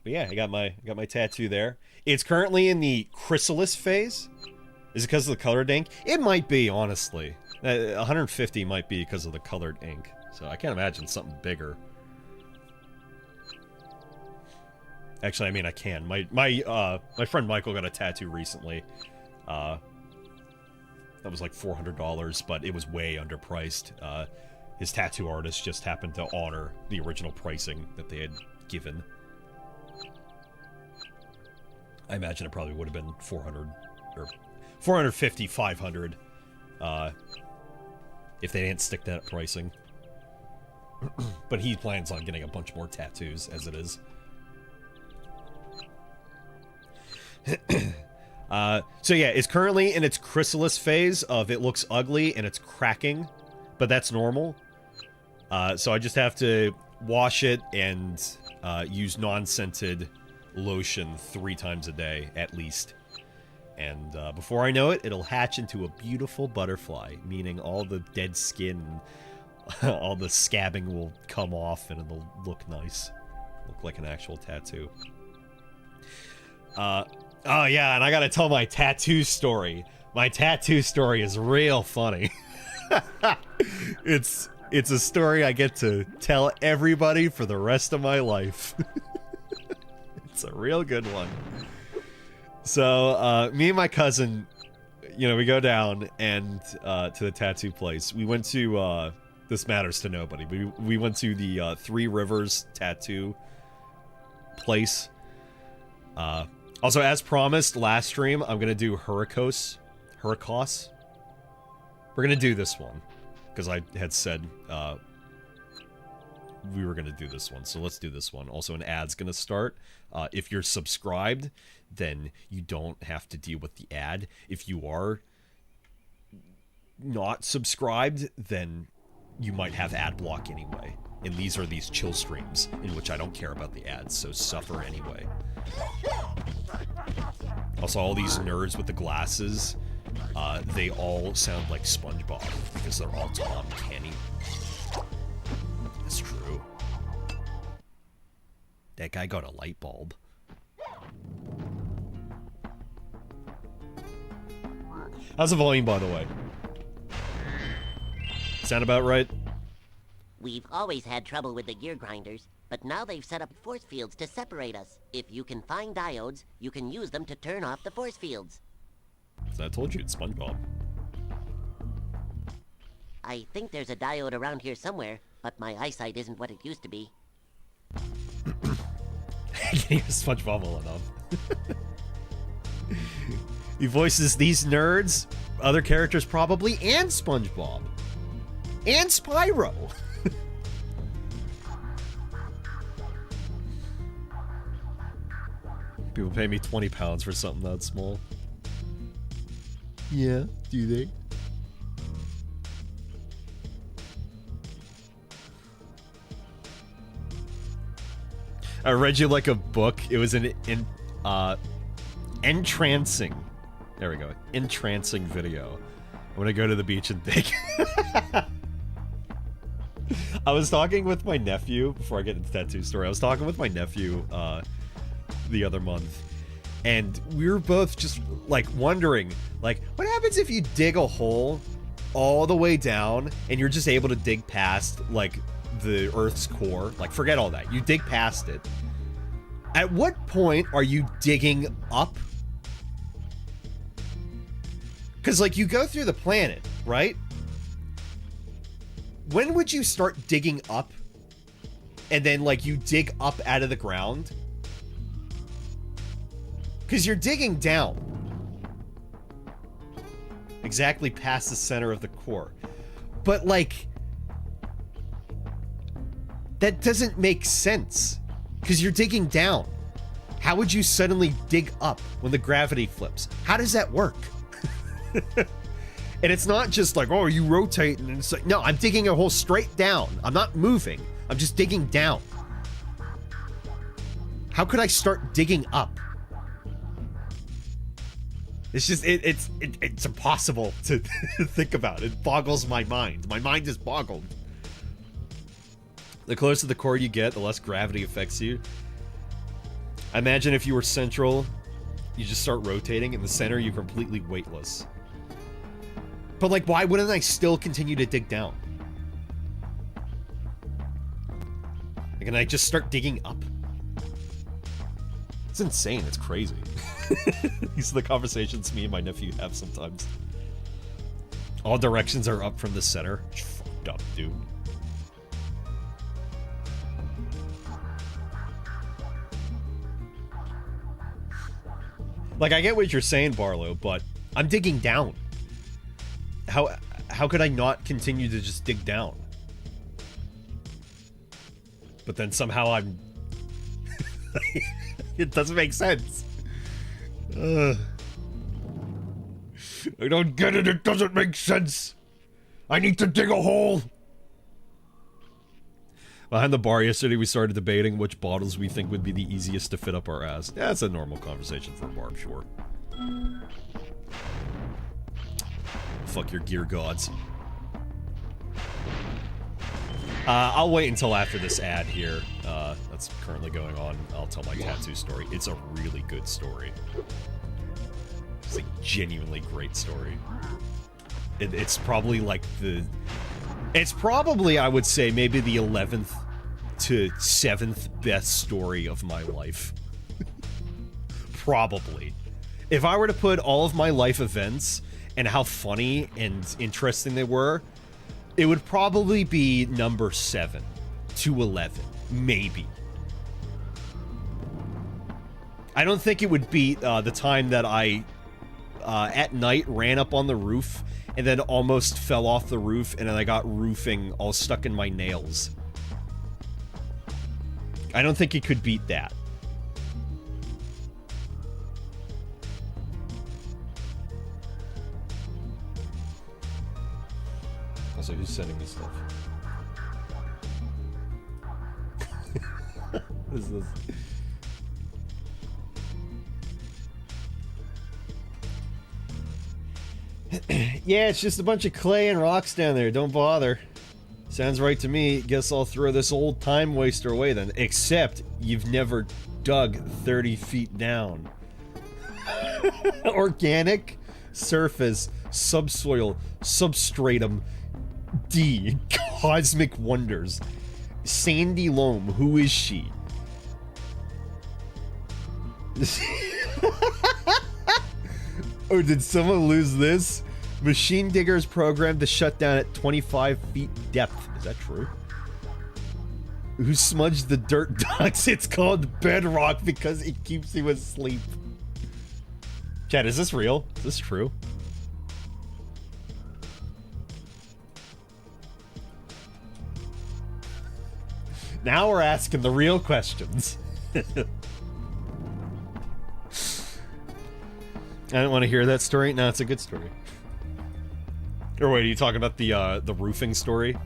But yeah, I got my tattoo there. It's currently in the chrysalis phase. Is it because of the colored ink? It might be, honestly. 150 might be because of the colored ink. So I can't imagine something bigger. Actually, I mean, I can. My friend Michael got a tattoo recently. That was like $400, but it was way underpriced. His tattoo artist just happened to honor the original pricing that they had given. I imagine it probably would have been 400 or 450, 500 if they didn't stick that pricing. But he plans on getting a bunch more tattoos as it is. So yeah, it's currently in its chrysalis phase of it looks ugly and it's cracking, but that's normal. So I just have to wash it and use non-scented lotion 3 times a day at least. And before I know it, it'll hatch into a beautiful butterfly, meaning all the dead skin, all the scabbing will come off and it'll look nice. Look like an actual tattoo. Oh yeah, and I gotta tell my tattoo story. My tattoo story is real funny. It's a story I get to tell everybody for the rest of my life. It's a real good one. So, me and my cousin, you know, we go down and to the tattoo place. We went to this matters to nobody. We went to the Three Rivers tattoo place. Also, as promised, last stream, I'm gonna do Hurricos. We're gonna do this one. Because I had said, we were gonna do this one. So let's do this one. Also, an ad's gonna start. If you're subscribed, then you don't have to deal with the ad. If you are not subscribed, then you might have ad block anyway. And these are these chill streams in which I don't care about the ads, so suffer anyway. Also, all these nerds with the glasses, they all sound like SpongeBob because they're all Tom Kenny. That's true. That guy got a light bulb. How's the volume, by the way? Sound about right? We've always had trouble with the gear grinders, but now they've set up force fields to separate us. If you can find diodes, you can use them to turn off the force fields. So I told you it's SpongeBob. I think there's a diode around here somewhere, but my eyesight isn't what it used to be. Can you SpongeBob enough? He voices these nerds, other characters probably, and SpongeBob. And Spyro. People pay me £20 for something that small. Yeah, do they? I read you like a book. It was an entrancing. There we go. Entrancing video. I'm gonna go to the beach and think. I was talking with my nephew before I get into the tattoo story. I was talking with my nephew the other month, and we were both just like wondering, like, what happens if you dig a hole all the way down and you're just able to dig past like the Earth's core? Like, forget all that. You dig past it. At what point are you digging up? Because, like, you go through the planet, right? When would you start digging up? And then, like, you dig up out of the ground? Because you're digging down. Exactly past the center of the core. But, like, that doesn't make sense. Because you're digging down. How would you suddenly dig up when the gravity flips? How does that work? And it's not just like, oh, you rotate, and it's like, no, I'm digging a hole straight down. I'm not moving. I'm just digging down. How could I start digging up? It's just, it's impossible to think about. It boggles my mind. My mind is boggled. The closer to the core you get, the less gravity affects you. I imagine if you were central, you just start rotating. In the center, you're completely weightless. But, like, why wouldn't I still continue to dig down? Like, can I just start digging up? It's insane. It's crazy. These are the conversations me and my nephew have sometimes. All directions are up from the center. Fucked up, dude. Like, I get what you're saying, Barlow, but I'm digging down. How could I not continue to just dig down? But then somehow I'm... It doesn't make sense. I don't get it. It doesn't make sense. I need to dig a hole. Behind the bar yesterday, we started debating which bottles we think would be the easiest to fit up our ass. Yeah, that's a normal conversation for a bar, I'm sure. Fuck your gear gods. I'll wait until after this ad here. That's currently going on. I'll tell my tattoo story. It's a really good story. It's a genuinely great story. It's probably like the... It's probably, I would say, maybe the 11th to 7th best story of my life. Probably. If I were to put all of my life events and how funny and interesting they were It would probably be number 7 to 11, maybe. I don't think it would beat the time that I, at night, ran up on the roof and then almost fell off the roof, and then I got roofing all stuck in my nails. I don't think it could beat that. Also, who's sending me stuff? What is this? Yeah, it's just a bunch of clay and rocks down there. Don't bother. Sounds right to me. Guess I'll throw this old time waster away then. Except you've never dug 30 feet down. Organic, surface, subsoil, substratum, D, cosmic wonders. Sandy Loam, who is she? Oh, did someone lose this? Machine Digger is programmed to shut down at 25 feet depth. Is that true? Who smudged the dirt ducts? It's called bedrock because it keeps you asleep. Chat, is this real? Is this true? Now we're asking the real questions. I didn't want to hear that story. No, it's a good story. Or wait, are you talking about the roofing story?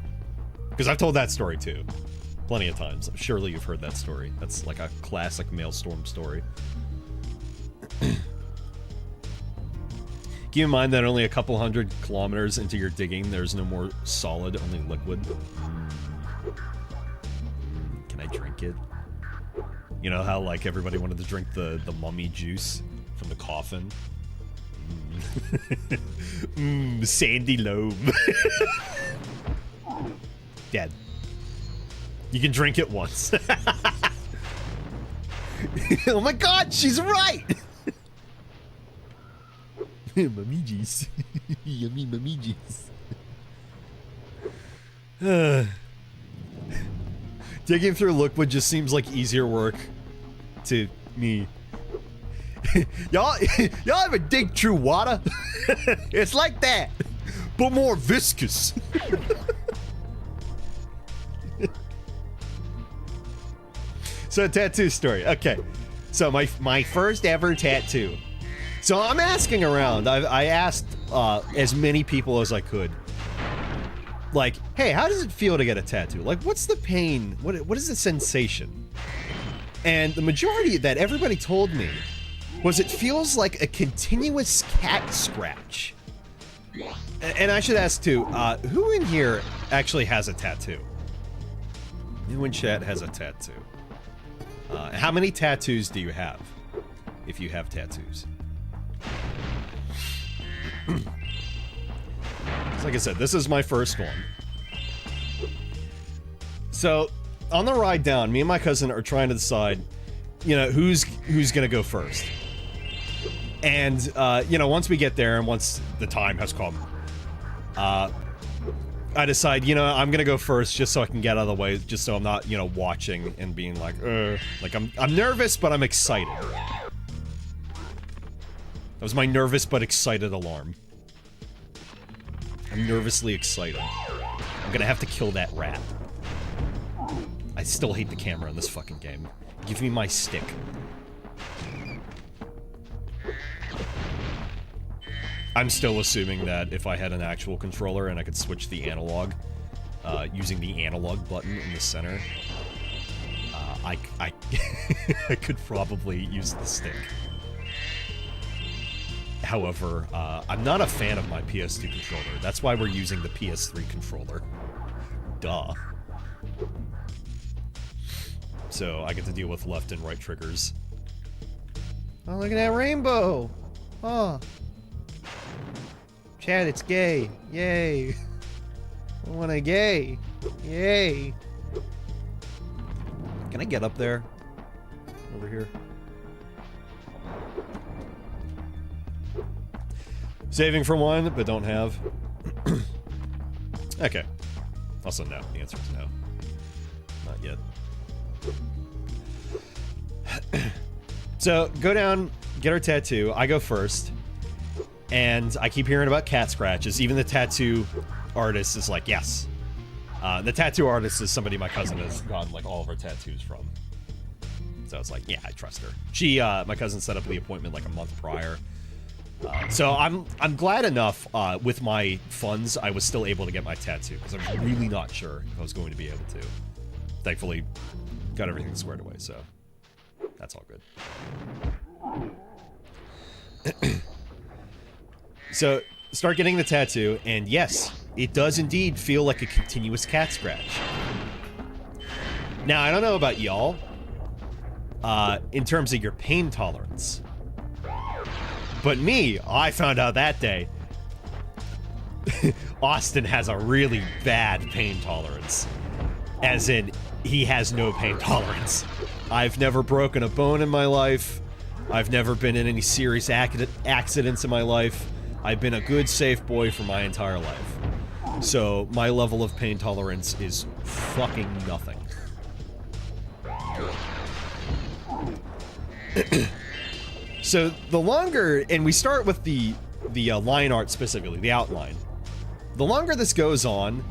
Because I've told that story too. Plenty of times. Surely you've heard that story. That's like a classic Maelstrom story. Keep in mind that only a couple 100 kilometers into your digging, there's no more solid, only liquid. Can I drink it? You know how, like, everybody wanted to drink the mummy juice from the coffin? Sandy Loam. Dead. You can drink it once. Oh my god, she's right! Mummy juice. Yummy mummy juice. Digging through liquid just seems like easier work to me. y'all ever dig through water? It's like that, but more viscous. So, tattoo story. Okay, so my first ever tattoo. So I'm asking around. I asked as many people as I could. Like, hey, how does it feel to get a tattoo? Like, what's the pain? What is the sensation? And the majority that everybody told me was it feels like a continuous cat scratch. And I should ask too, who in here actually has a tattoo? Who in chat has a tattoo? How many tattoos do you have? If you have tattoos. Like I said, this is my first one. So, on the ride down, me and my cousin are trying to decide, you know, who's gonna go first. And, you know, once we get there and once the time has come, I decide, you know, I'm gonna go first just so I can get out of the way, just so I'm not, you know, watching and being like, I'm nervous, but I'm excited. That was my nervous but excited alarm. I'm nervously excited. I'm gonna have to kill that rat. I still hate the camera in this fucking game. Give me my stick. I'm still assuming that if I had an actual controller and I could switch the analog, using the analog button in the center, I could probably use the stick. However, I'm not a fan of my PS2 controller. That's why we're using the PS3 controller. Duh. So I get to deal with left and right triggers. Oh, look at that rainbow! Oh. Chad, it's gay. Yay. I want a gay. Yay. Can I get up there? Over here? Saving for one, but don't have. Okay. Also, no. The answer is no. Not yet. So, go down, get our tattoo. I go first. And I keep hearing about cat scratches. Even the tattoo artist is like, yes. The tattoo artist is somebody my cousin has gotten, like, all of her tattoos from. So it's like, yeah, I trust her. She, my cousin set up the appointment, like, a month prior. So I'm glad enough, with my funds, I was still able to get my tattoo, because I was really not sure if I was going to be able to. Thankfully, got everything squared away, so that's all good. So, start getting the tattoo, and yes, it does indeed feel like a continuous cat scratch. Now, I don't know about y'all, in terms of your pain tolerance. But me, I found out that day, Austin has a really bad pain tolerance. As in, he has no pain tolerance. I've never broken a bone in my life. I've never been in any serious accidents in my life. I've been a good, safe boy for my entire life. So, my level of pain tolerance is fucking nothing. So, the longer, and we start with the line art specifically, the outline. The longer this goes on,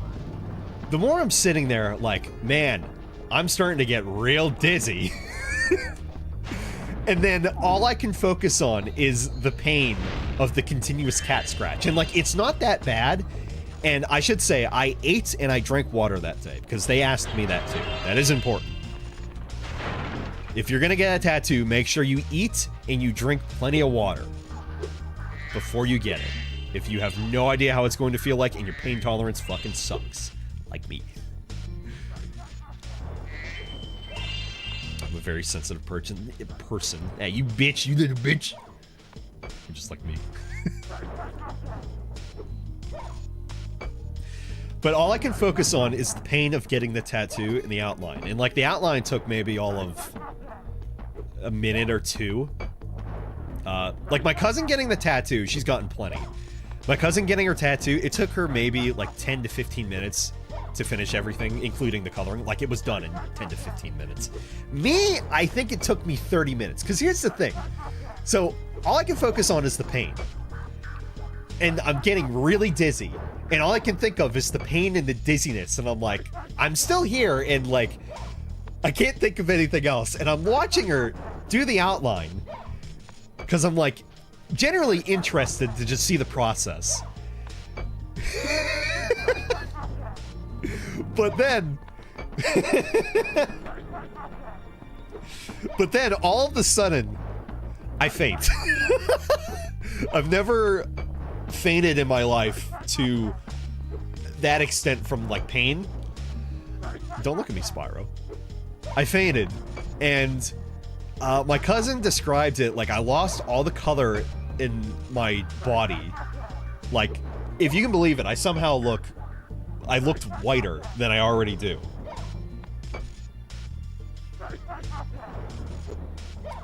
the more I'm sitting there like, man, I'm starting to get real dizzy. And then all I can focus on is the pain of the continuous cat scratch. And like, it's not that bad. And I should say, I ate and I drank water that day, because they asked me that too. That is important. If you're gonna get a tattoo, make sure you eat and you drink plenty of water before you get it. If you have no idea how it's going to feel like and your pain tolerance fucking sucks, like me. I'm a very sensitive person. Hey, you bitch, you little bitch. You're just like me. But all I can focus on is the pain of getting the tattoo and the outline. And like, the outline took maybe all of a minute or two. Like, my cousin getting the tattoo, she's gotten plenty. My cousin getting her tattoo, it took her maybe like 10 to 15 minutes to finish everything, including the coloring. Like, it was done in 10 to 15 minutes. Me, I think it took me 30 minutes. Because here's the thing. So, all I can focus on is the pain. And I'm getting really dizzy. And all I can think of is the pain and the dizziness. And I'm like, I'm still here, and like, I can't think of anything else. And I'm watching her do the outline, because I'm like, generally interested to just see the process. But then... but then, all of a sudden, I faint. I've never fainted in my life to that extent from, like, pain. Don't look at me, Spyro. I fainted, and my cousin described it like I lost all the color in my body. Like, if you can believe it, I looked whiter than I already do.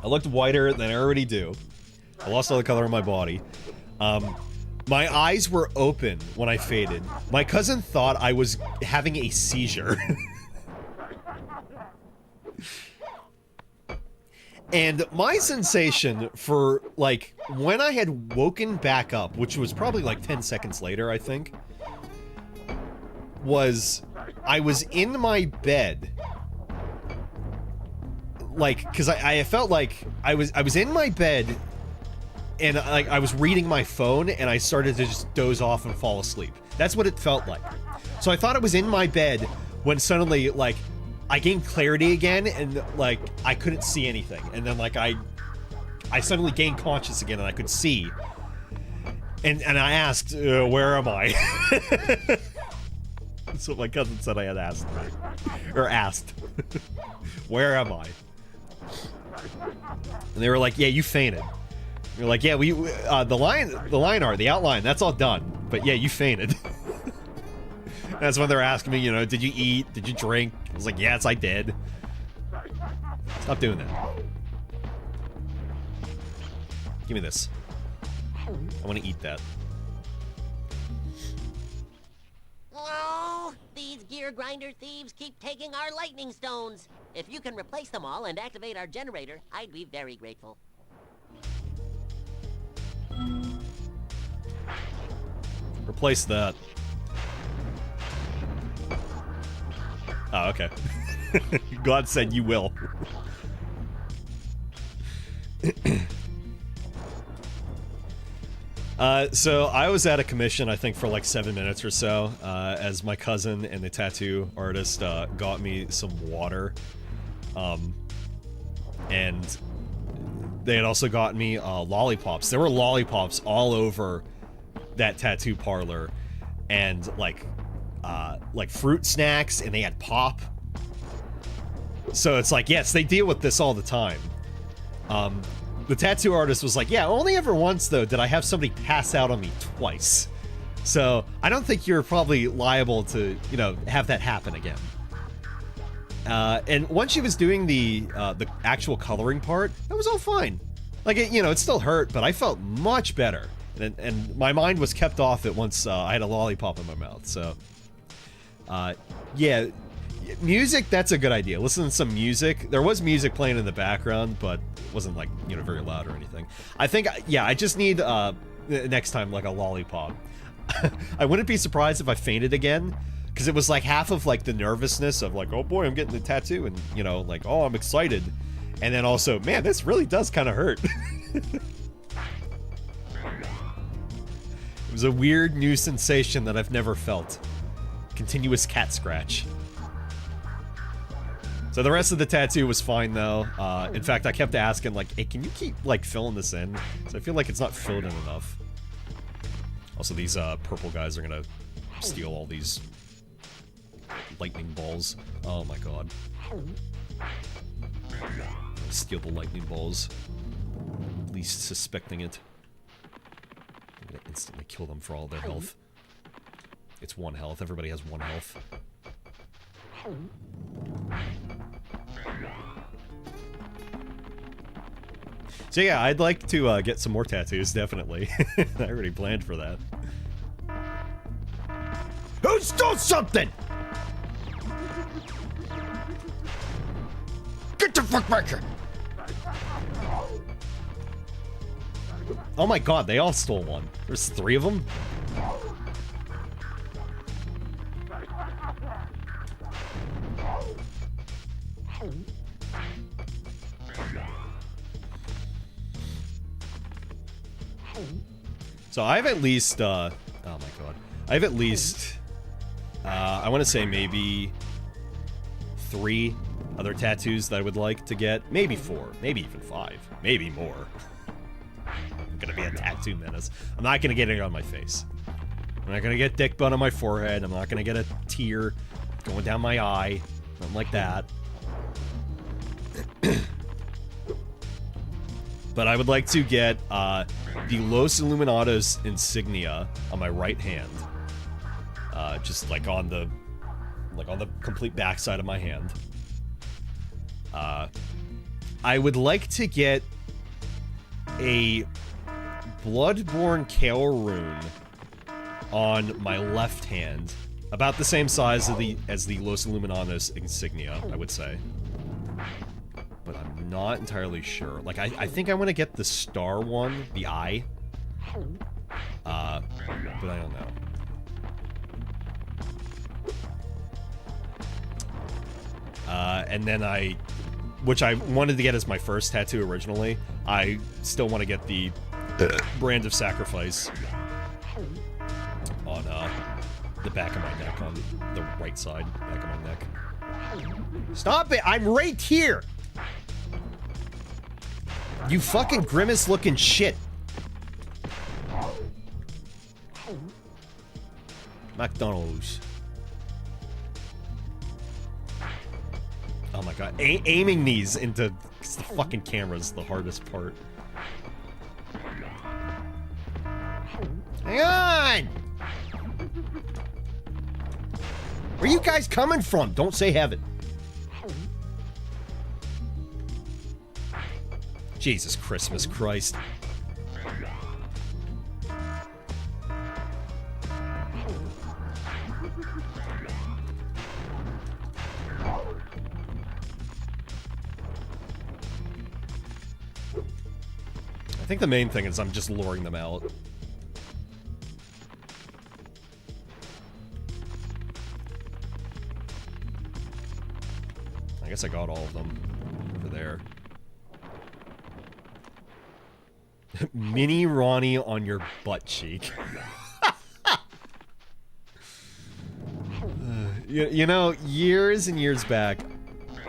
I looked whiter than I already do. I lost all the color in my body. My eyes were open when I faded. My cousin thought I was having a seizure. And my sensation for, like, when I had woken back up, which was probably like 10 seconds later, I think, was I was in my bed. Like, because I felt like I was in my bed, and like I was reading my phone, and I started to just doze off and fall asleep. That's what it felt like. So I thought I was in my bed when suddenly, like, I gained clarity again, and like I couldn't see anything, and then like I suddenly gained conscious again, and I could see. And I asked, where am I? That's what my cousin said I had asked. Or asked. Where am I? And they were like, yeah, you fainted. You're like, yeah, the line art, the outline, that's all done. But yeah, you fainted. That's when they're asking me, you know, did you eat? Did you drink? I was like, yes, I did. Stop doing that. Give me this. I want to eat that. Oh, these gear gear grinder thieves keep taking our lightning stones. If you can replace them all and activate our generator, I'd be very grateful. Replace that. Oh, okay. God said you will. So I was at a commission, I think, for like 7 minutes or so, as my cousin and the tattoo artist got me some water. And they had also got me lollipops. There were lollipops all over that tattoo parlor, and like fruit snacks, and they had pop. So it's like, yes, they deal with this all the time. The tattoo artist was like, yeah, only ever once, though, did I have somebody pass out on me twice. So I don't think you're probably liable to, you know, have that happen again. And once she was doing the actual coloring part, that was all fine. Like, it still hurt, but I felt much better. And my mind was kept off it once I had a lollipop in my mouth. So, yeah, music, that's a good idea. Listen to some music. There was music playing in the background, but it wasn't, like, very loud or anything. I think, yeah, I just need, next time, like, a lollipop. I wouldn't be surprised if I fainted again, because it was, like, half of, like, the nervousness of, like, oh boy, I'm getting the tattoo, and, like, oh, I'm excited. And then also, man, this really does kind of hurt. It was a weird new sensation that I've never felt. Continuous cat scratch. So the rest of the tattoo was fine, though. In fact, I kept asking, like, hey, can you keep, like, filling this in? So I feel like it's not filled in enough. Also, these purple guys are gonna steal all these lightning balls. Oh my god. Steal the lightning balls. Least suspecting it. I'm gonna instantly kill them for all their health. It's 1 health. Everybody has 1 health. So yeah, I'd like to get some more tattoos, definitely. I already planned for that. Who stole something? Get the fuck back here! Oh my god, they all stole one. There's 3 of them? So I've at least, oh my god. I've at least, I want to say maybe 3 other tattoos that I would like to get. Maybe 4, maybe even 5, maybe more. I'm gonna be a tattoo menace. I'm not gonna get it on my face. I'm not gonna get dick butt on my forehead. I'm not gonna get a tear going down my eye. Nothing like that. But I would like to get the Los Illuminados insignia on my right hand, just like on the complete backside of my hand. I would like to get a Bloodborne Kale rune on my left hand, about the same size as the Los Illuminados insignia, I would say. But I'm not entirely sure. Like, I think I want to get the star one, the eye. But I don't know. And then which I wanted to get as my first tattoo originally, I still want to get the Brand of Sacrifice on the back of my neck, on the right side, back of my neck. Stop it! I'm right here! You fucking grimace-looking shit. McDonald's. Oh my god. Aiming these into the fucking cameras the hardest part. Hang on! Where you guys coming from? Don't say heaven. Jesus Christmas Christ. think the main thing is I'm just luring them out. I guess I got all of them over there. Mini Ronnie on your butt cheek. You know, years and years back,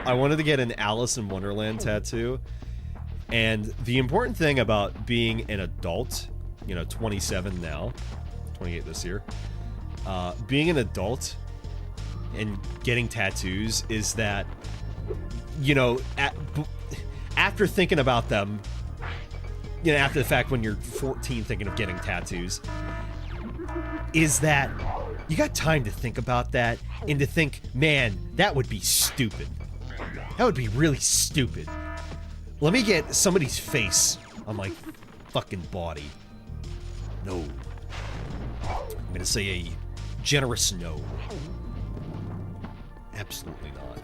I wanted to get an Alice in Wonderland tattoo. And the important thing about being an adult, you know, 27 now, 28 this year, being an adult and getting tattoos is that, you know, after thinking about them, you know, after the fact when you're 14 thinking of getting tattoos, is that you got time to think about that and to think, man, that would be stupid. That would be really stupid. Let me get somebody's face on my fucking body. No. I'm gonna say a generous no. Absolutely not.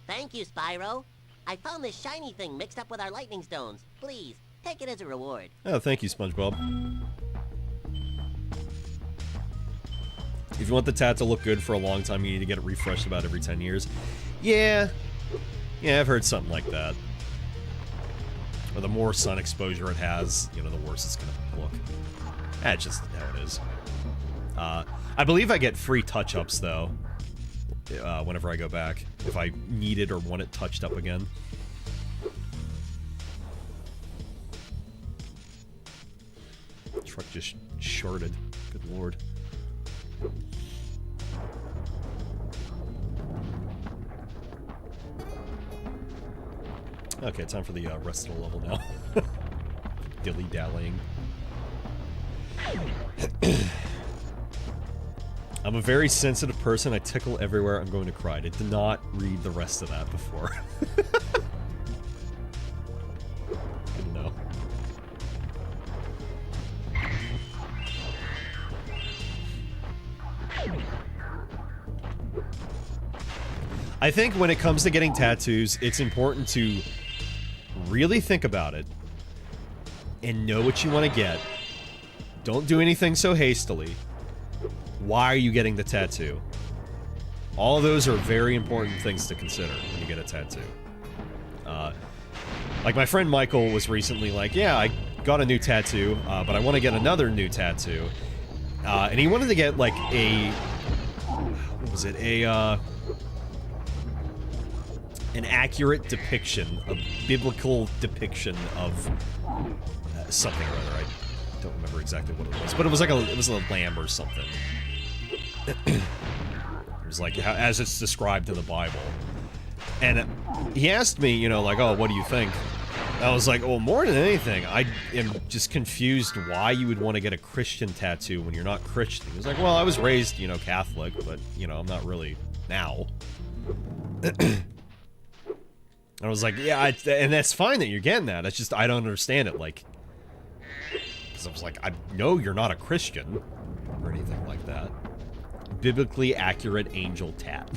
Thank you, Spyro. I found this shiny thing mixed up with our lightning stones. Please, take it as a reward. Oh, thank you, SpongeBob. If you want the tat to look good for a long time, you need to get it refreshed about every 10 years. Yeah. Yeah, I've heard something like that. Or the more sun exposure it has, you know, the worse it's gonna look. That's just how it is. I believe I get free touch-ups, though, whenever I go back, if I need it or want it touched up again. Truck just shorted. Good lord. Okay, time for the rest of the level now. Dilly-dallying. I'm a very sensitive person. I tickle everywhere. I'm going to cry. I did not read the rest of that before. Good to know. I think when it comes to getting tattoos, it's important to really think about it and know what you want to get. Don't do anything so hastily. Why are you getting the tattoo? All of those are very important things to consider when you get a tattoo. Like my friend Michael was recently like, yeah, I got a new tattoo, but I want to get another new tattoo. And he wanted to get like a... What was it? An accurate depiction, a biblical depiction of something or other. I don't remember exactly what it was, but it was like it was a lamb or something. It was like as it's described in the Bible. And he asked me, you know, like, oh, what do you think? And I was like, well, more than anything, I am just confused why you would want to get a Christian tattoo when you're not Christian. He was like, well, I was raised, you know, Catholic, but, you know, I'm not really now. And I was like, yeah, and that's fine that you're getting that. It's just, I don't understand it, like... Because I was like, I know you're not a Christian, or anything like that. Biblically accurate angel tat.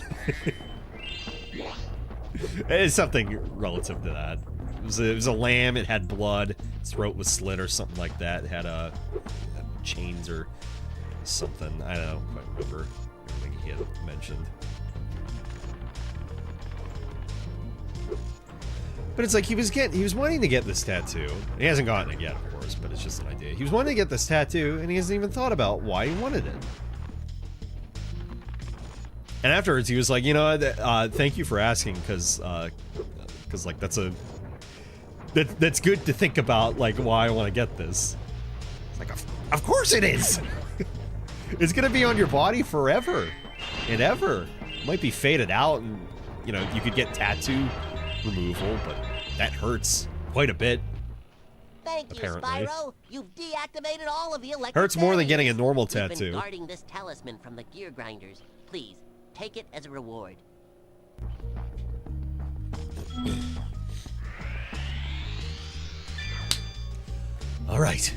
It's something relative to that. It was a lamb, it had blood, its throat was slit or something like that. It had chains or something. I don't quite remember everything he had mentioned. But it's like he was wanting to get this tattoo. He hasn't gotten it yet, of course, but it's just an idea. He was wanting to get this tattoo, and he hasn't even thought about why he wanted it. And afterwards, he was like, you know, thank you for asking, because like that's good to think about, like why I want to get this. It's like, of course it is. It's gonna be on your body forever and ever. It might be faded out, and you know you could get tattoo removal, but that hurts quite a bit. Thank you, apparently. Spyro. You've deactivated all of the electric Hurts more than barriers. getting a normal We've tattoo. been guarding this talisman from the gear grinders. Please, take it as a reward. All right.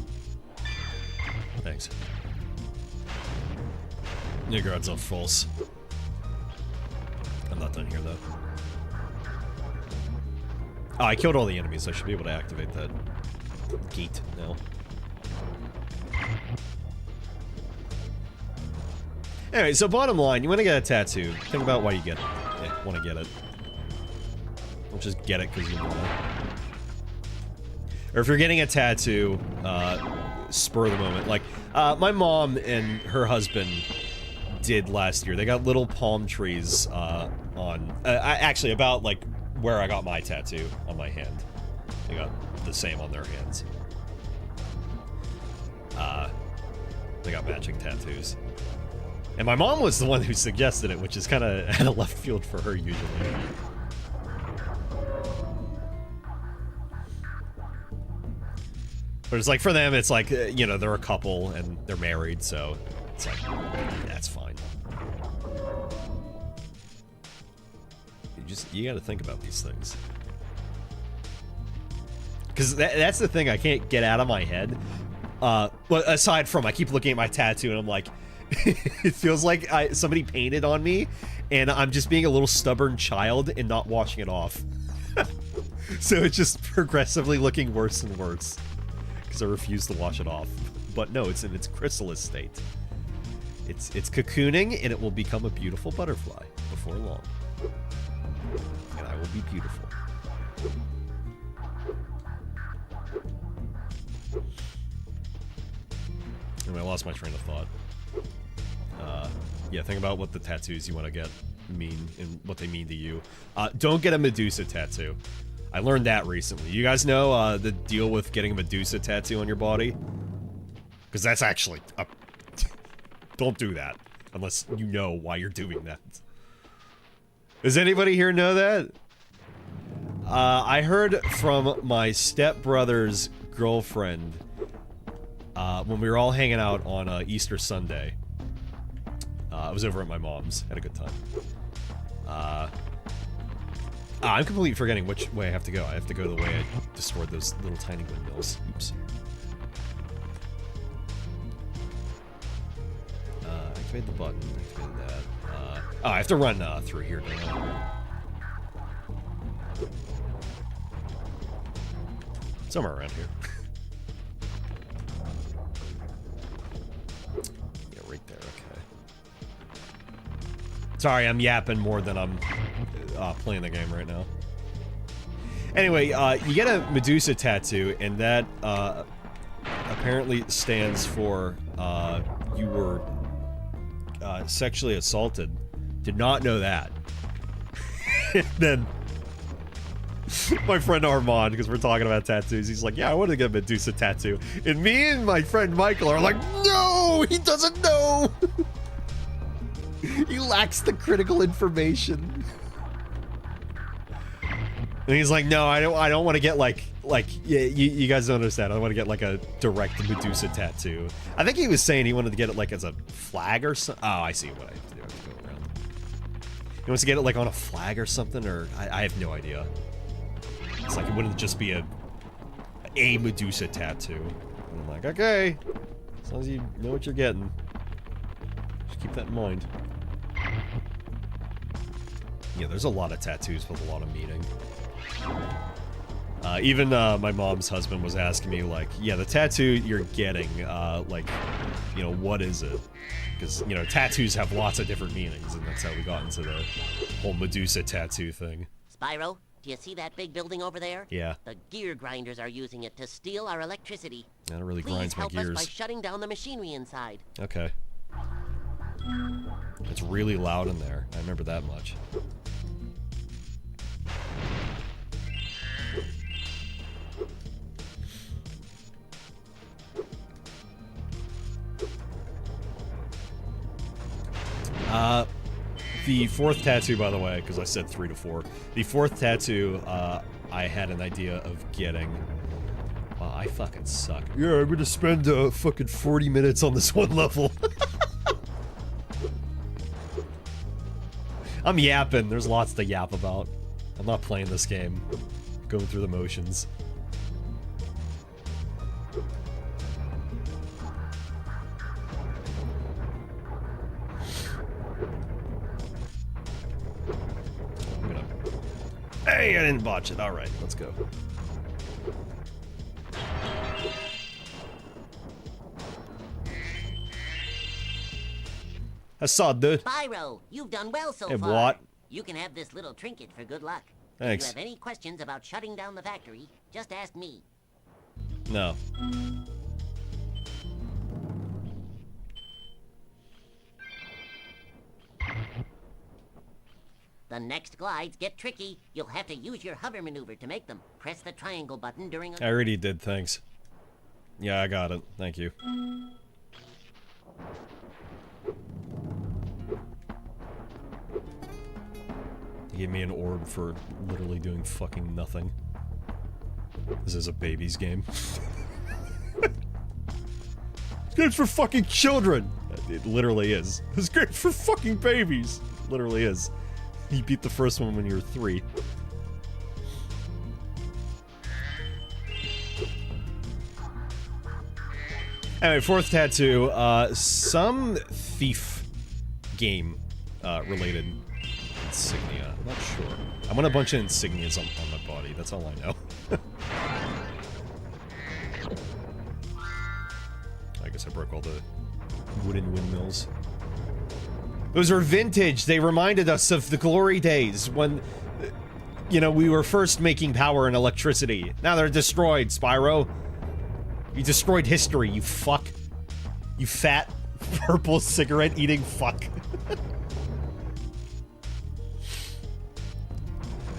Thanks. Your guard's not false. I'm not done here, though. Oh, I killed all the enemies, so I should be able to activate that gate now. Anyway, so bottom line, you want to get a tattoo. Think about why you get it. Yeah, want to get it. Don't just get it because you want it. Or if you're getting a tattoo, spur of the moment. Like, my mom and her husband did last year. They got little palm trees, actually, about, like, where I got my tattoo on my hand. They got the same on their hands. They got matching tattoos. And my mom was the one who suggested it, which is kind of out of left field for her usually. But it's like, for them, it's like, you know, they're a couple and they're married, so it's like, that's fine. You gotta think about these things. Because that's the thing I can't get out of my head. But aside from, I keep looking at my tattoo and I'm like, it feels like somebody painted on me and I'm just being a little stubborn child and not washing it off. So it's just progressively looking worse and worse. Because I refuse to wash it off. But no, it's in its chrysalis state. It's cocooning and it will become a beautiful butterfly before long. And I will be beautiful. Anyway, I lost my train of thought. Yeah, think about what the tattoos you want to get mean and what they mean to you. Don't get a Medusa tattoo. I learned that recently. You guys know the deal with getting a Medusa tattoo on your body? Because that's actually a... Don't do that. Unless you know why you're doing that. Does anybody here know that? I heard from my stepbrother's girlfriend when we were all hanging out on Easter Sunday. I was over at my mom's. Had a good time. I'm completely forgetting which way I have to go. I have to go the way I destroyed those little tiny windmills. Oops. Activate the button. Activate that. Oh, I have to run through here, don't I? Somewhere around here. Yeah, right there, okay. Sorry, I'm yapping more than I'm playing the game right now. Anyway, you get a Medusa tattoo, and that apparently stands for you were sexually assaulted. Did not know that. And then my friend Armand, because we're talking about tattoos, he's like, yeah, I want to get a Medusa tattoo. And me and my friend Michael are like, no, he doesn't know. He lacks the critical information. And he's like, no, I don't want to get like yeah, you guys don't understand. I want to get like a direct Medusa tattoo. I think he was saying he wanted to get it like as a flag or something. Oh, I see what I have to do. I have to go around. He wants to get it like on a flag or something, or I have no idea. It's like it wouldn't just be a Medusa tattoo. And I'm like, okay, as long as you know what you're getting, just keep that in mind. Yeah, there's a lot of tattoos with a lot of meaning. Even my mom's husband was asking me, like, yeah, the tattoo you're getting, like, you know, what is it? Because, you know, tattoos have lots of different meanings, and that's how we got into the whole Medusa tattoo thing. Spyro, do you see that big building over there? Yeah. The gear grinders are using it to steal our electricity. That really Please grinds my help gears. us by shutting down the machinery inside. Okay. It's really loud in there. I remember that much. The fourth tattoo, by the way, because I said 3 to 4. The fourth tattoo, I had an idea of getting. Wow, I fucking suck. Yeah, I'm gonna spend fucking 40 minutes on this one level. I'm yapping. There's lots to yap about. I'm not playing this game. Going through the motions. Hey, I didn't botch it. All right, let's go. Assad, dude. Spyro, you've done well so Hey, far. what? You can have this little trinket for good luck. Thanks. If you have any questions about shutting down the factory, just ask me. No. The next glides get tricky. You'll have to use your hover maneuver to make them. Press the triangle button during a... I already did, thanks. Yeah, I got it. Thank you. He gave me an orb for literally doing fucking nothing. This is a baby's game. It's good for fucking children! It literally is. It's good for fucking babies! It literally is. You beat the first one when you were 3. Anyway, 4th tattoo, some thief game, related insignia. I'm not sure. I want a bunch of insignias on my body, that's all I know. I guess I broke all the wooden windmills. Those are vintage. They reminded us of the glory days when, you know, we were first making power and electricity. Now they're destroyed, Spyro. You destroyed history, you fuck. You fat, purple cigarette-eating fuck.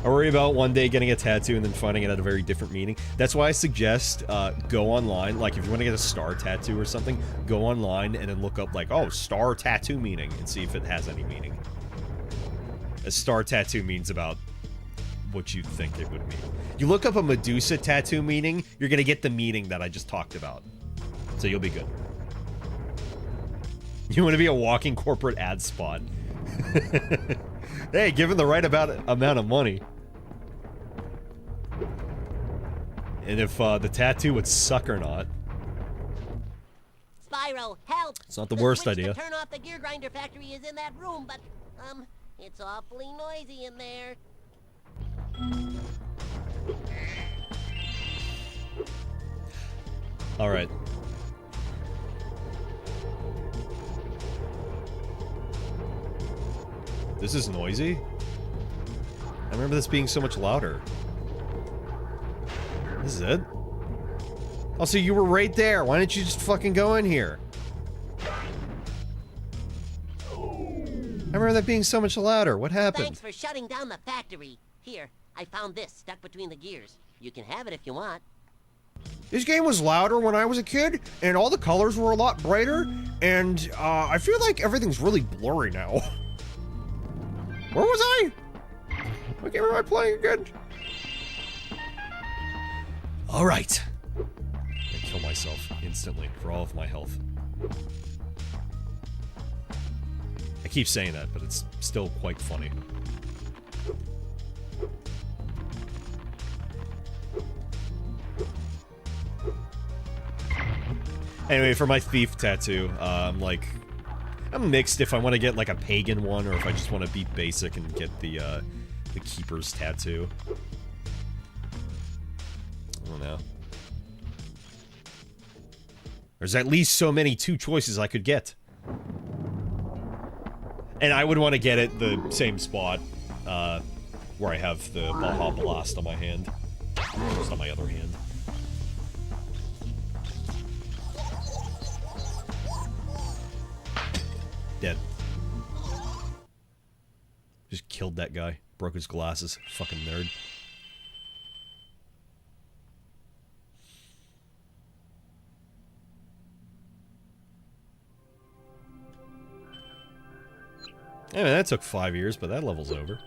I worry about one day getting a tattoo and then finding it had a very different meaning. That's why I suggest, go online, like if you want to get a star tattoo or something, go online and then look up like, oh, star tattoo meaning, and see if it has any meaning. A star tattoo means about what you think it would mean. You look up a Medusa tattoo meaning, you're gonna get the meaning that I just talked about. So you'll be good. You want to be a walking corporate ad spot. Hey, given the right amount of money. And if the tattoo would suck or not. Spyro, help! It's not the worst switch idea. To turn off the gear grinder factory is in that room, but, it's awfully noisy in there. Alright. This is noisy? I remember this being so much louder. This is it? Oh, so you were right there. Why didn't you just fucking go in here? I remember that being so much louder. What happened? Thanks for shutting down the factory. Here, I found this stuck between the gears. You can have it if you want. This game was louder when I was a kid, and all the colors were a lot brighter, and I feel like everything's really blurry now. Where was I? What game am I playing again? Alright. I kill myself instantly for all of my health. I keep saying that, but it's still quite funny. Anyway, for my thief tattoo, I'm mixed if I want to get like a pagan one or if I just want to be basic and get the keeper's tattoo. I don't know. There's at least so many 2 choices I could get. And I would want to get it the same spot, where I have the Baja Blast on my hand. Just on my other hand. Dead. Just killed that guy. Broke his glasses. Fucking nerd. Anyway, that took 5 years, but that level's over.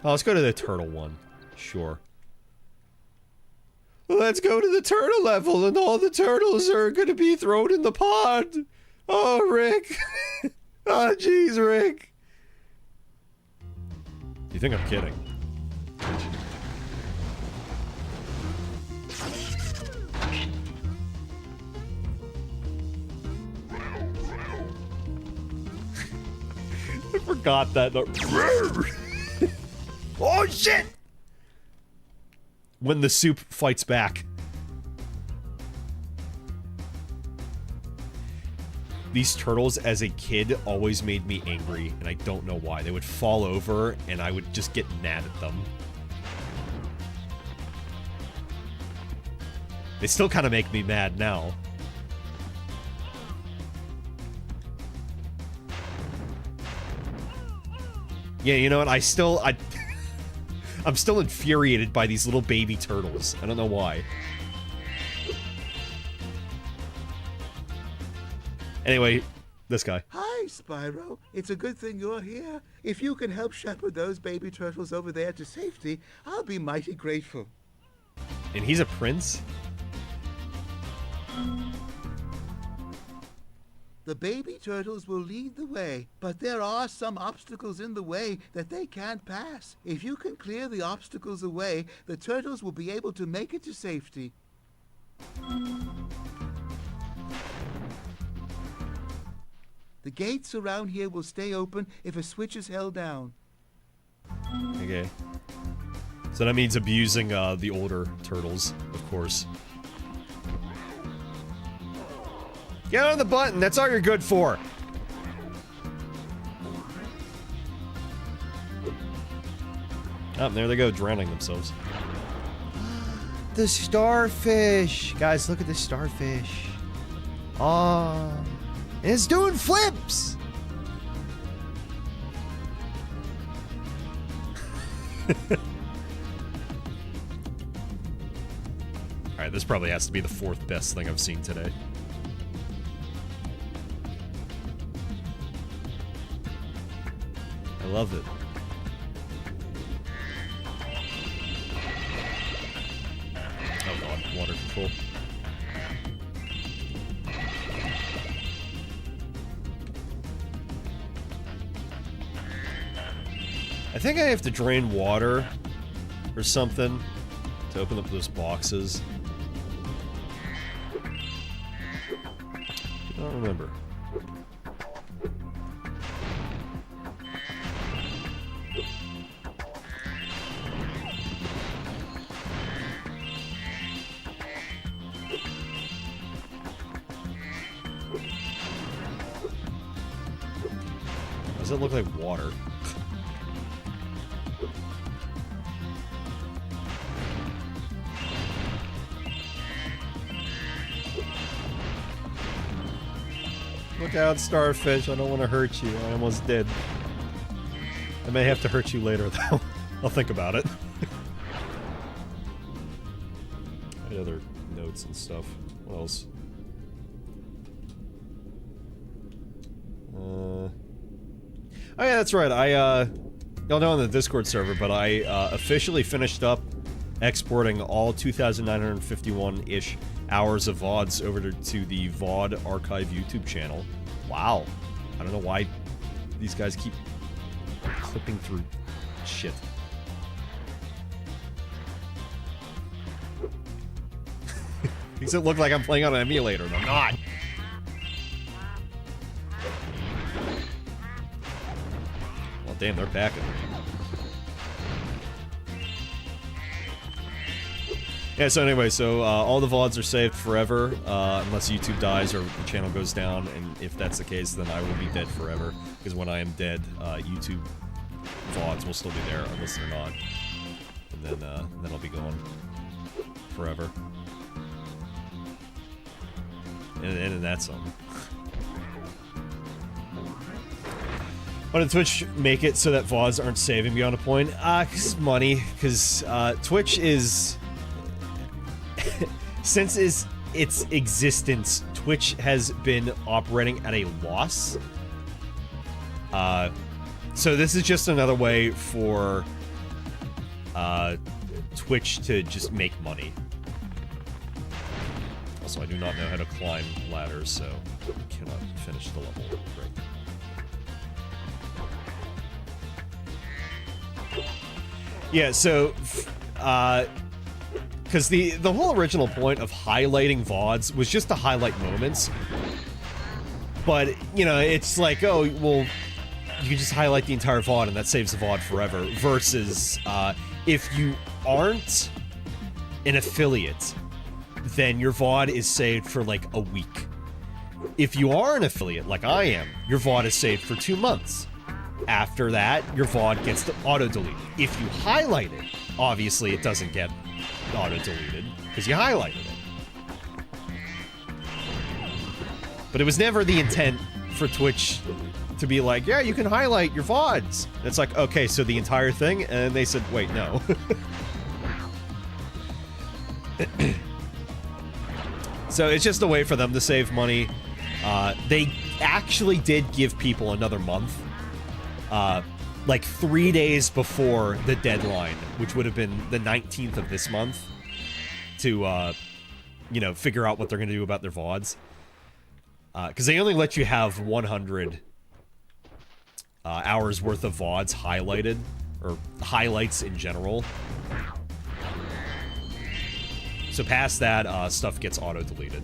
Oh, let's go to the turtle one. Sure. Let's go to the turtle level, and all the turtles are gonna be thrown in the pond. Oh, Rick. Oh, jeez, Rick. You think I'm kidding? forgot that. Oh, shit! When the soup fights back. These turtles, as a kid, always made me angry, and I don't know why. They would fall over, and I would just get mad at them. They still kind of make me mad now. Yeah, you know what? I'm still infuriated by these little baby turtles. I don't know why. Anyway, this guy. Hi, Spyro. It's a good thing you're here. If you can help shepherd those baby turtles over there to safety, I'll be mighty grateful. And he's a prince? The baby turtles will lead the way, but there are some obstacles in the way that they can't pass. If you can clear the obstacles away, the turtles will be able to make it to safety. The gates around here will stay open if a switch is held down. Okay. So that means abusing the older turtles, of course. Get on the button, that's all you're good for. Oh, there they go, drowning themselves. The starfish! Guys, look at the starfish. Aw. It's doing flips! Alright, this probably has to be the fourth best thing I've seen today. I love it. Oh god, water control. I think I have to drain water or something to open up those boxes. I don't remember. Does it look like water? Look out, starfish. I don't want to hurt you. I almost did. I may have to hurt you later, though. I'll think about it. Any other notes and stuff? What else? Oh yeah, that's right. Y'all know on the Discord server, but I officially finished up exporting all 2,951-ish hours of VODs over to the VOD Archive YouTube channel. Wow. I don't know why these guys keep clipping through shit. Makes it look like I'm playing on an emulator, and I'm not. Well, damn, they're packing. Yeah, so anyway, all the VODs are saved forever, unless YouTube dies or the channel goes down, and if that's the case, then I will be dead forever, because when I am dead, YouTube VODs will still be there, unless they're not, and then I'll be gone forever. And that's something. Why did Twitch make it so that VODs aren't saving beyond a point? Cause money, because Twitch is... Since its existence, Twitch has been operating at a loss. So this is just another way for Twitch to just make money. Also, I do not know how to climb ladders, so I cannot finish the level right. Yeah, so because the whole original point of highlighting VODs was just to highlight moments. But, you know, it's like, oh, well, you can just highlight the entire VOD and that saves the VOD forever. Versus, if you aren't an affiliate, then your VOD is saved for like a week. If you are an affiliate, like I am, your VOD is saved for 2 months. After that, your VOD gets auto-deleted. If you highlight it, obviously it doesn't get auto-deleted, because you highlighted it. But it was never the intent for Twitch to be like, yeah, you can highlight your VODs. And it's like, okay, so the entire thing? And they said, wait, no. So it's just a way for them to save money. They actually did give people another month. Like 3 days before the deadline, which would have been the 19th of this month, to, you know, figure out what they're going to do about their VODs. Because they only let you have 100 hours worth of VODs highlighted, or highlights in general. So past that, stuff gets auto-deleted.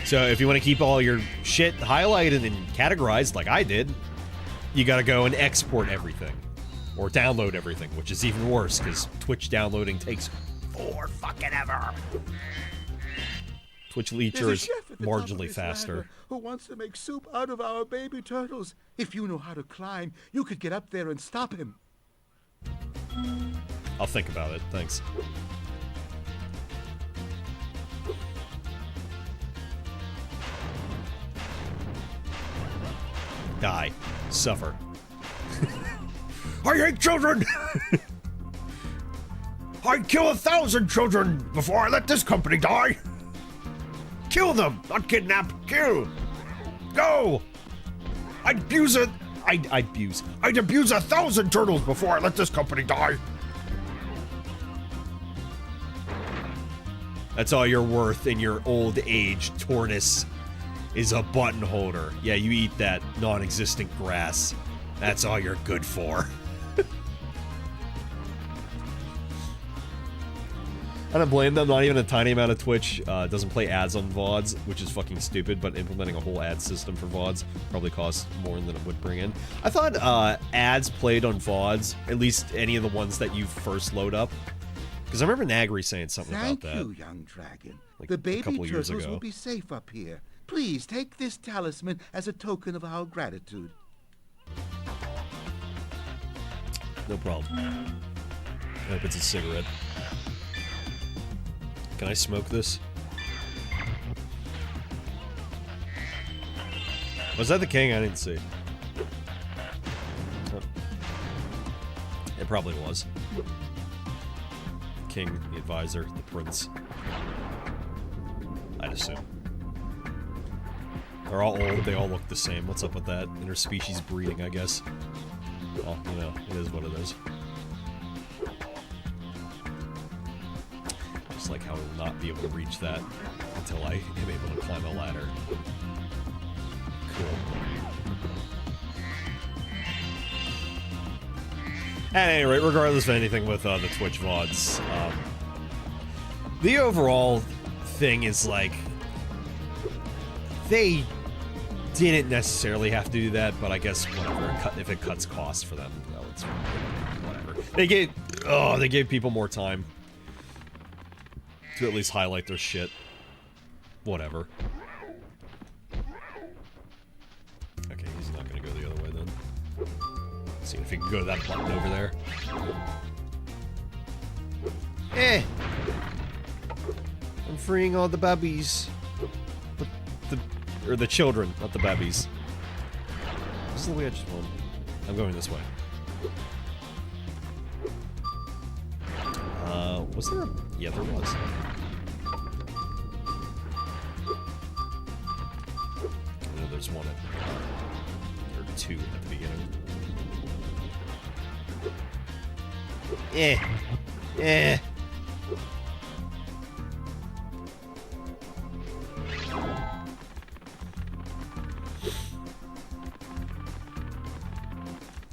So if you want to keep all your shit highlighted and categorized like I did, you gotta go and export everything. Or download everything, which is even worse, because Twitch downloading takes forever. Twitch Leecher is marginally faster. Who wants to make soup out of our baby turtles? If you know how to climb, you could get up there and stop him. I'll think about it, thanks. Die. Suffer. I hate children! I'd kill 1,000 children before I let this company die! Kill them! Not kidnap, kill! Go! I'd abuse 1,000 turtles before I let this company die! That's all you're worth in your old age, tortoise. Is a button holder. Yeah, you eat that non-existent grass. That's all you're good for. I don't blame them. Not even a tiny amount of Twitch doesn't play ads on VODs, which is fucking stupid, but implementing a whole ad system for VODs probably costs more than it would bring in. I thought ads played on VODs, at least any of the ones that you first load up. Because I remember Nagri saying something about that. Thank you, young dragon. Like the baby a couple years turtles ago. will be safe up here. Please take this talisman as a token of our gratitude. No problem. I hope it's a cigarette. Can I smoke this? Was that the king? I didn't see. Oh. It probably was. The king, the advisor, the prince. I'd assume. They're all old, they all look the same. What's up with that? Interspecies breeding, I guess. Well, you know, it is what it is. Just like how I will not be able to reach that until I am able to climb a ladder. Cool. At any rate, regardless of anything with the Twitch VODs, the overall thing is like, they didn't necessarily have to do that, but I guess whatever. If it cuts costs for them, well, it's whatever. They gave people more time to at least highlight their shit. Whatever. Okay, he's not gonna go the other way then. See if he can go to that button over there. I'm freeing all the babies. Or the children, not the babies. This is the way I just want. I'm going this way. Was there a... Yeah, there was. I know there's one at... or two at the beginning.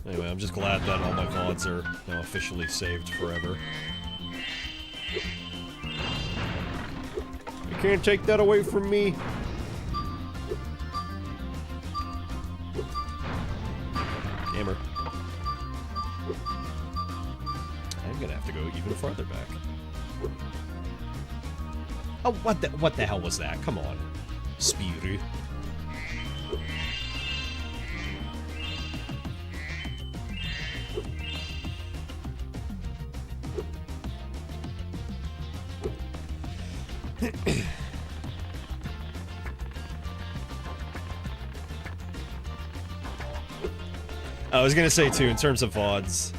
Anyway, I'm just glad that all my VODs are now officially saved forever. You can't take that away from me. have to go even farther back. Oh, what the hell was that? Come on. Spyro. I was gonna say too, in terms of VODs,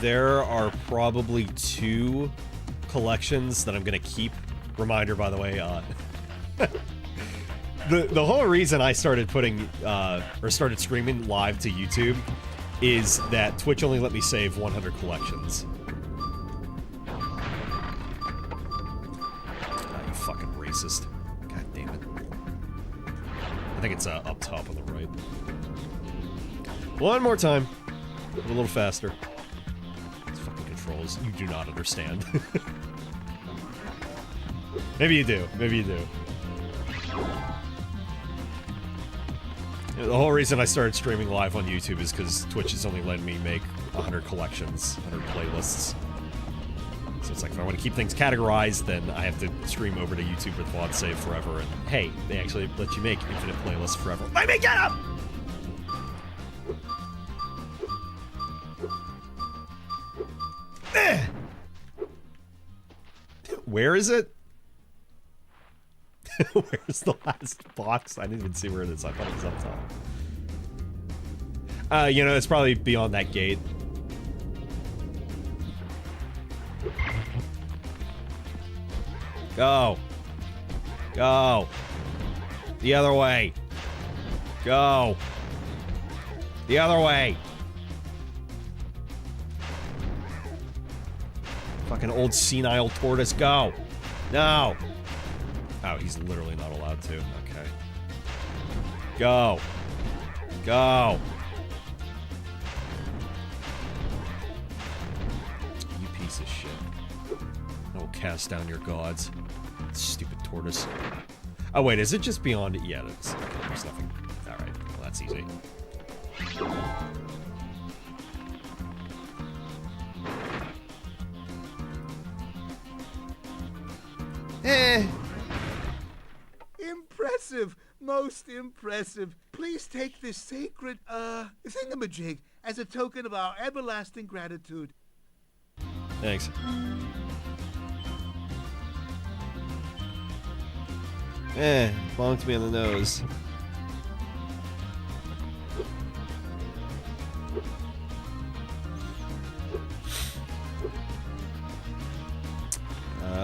there are probably 2 collections that I'm gonna keep. Reminder, by the way, the whole reason I started putting or started streaming live to YouTube is that Twitch only let me save 100 collections. You fucking racist. God damn it. I think it's up top on the right. One more time. A little faster. These fucking controls, you do not understand. Maybe you do. Maybe you do. The whole reason I started streaming live on YouTube is because Twitch is only letting me make 100 collections, 100 playlists. So it's like, if I want to keep things categorized, then I have to stream over to YouTube with VOD save forever, and hey, they actually let you make infinite playlists forever. Let me get up! Where is it? Where's the last box? I didn't even see where it is. I thought it was up top. You know, it's probably beyond that gate. Go. Go. The other way. Go. The other way. Fucking old senile tortoise, go! No! Oh, he's literally not allowed to. Okay. Go! Go! You piece of shit. I will cast down your gods. Stupid tortoise. Oh wait, is it just beyond it? Yeah, it's, okay, there's nothing. Alright, well that's easy. Impressive! Most impressive. Please take this sacred, thingamajig as a token of our everlasting gratitude. Thanks. Bonked me on the nose.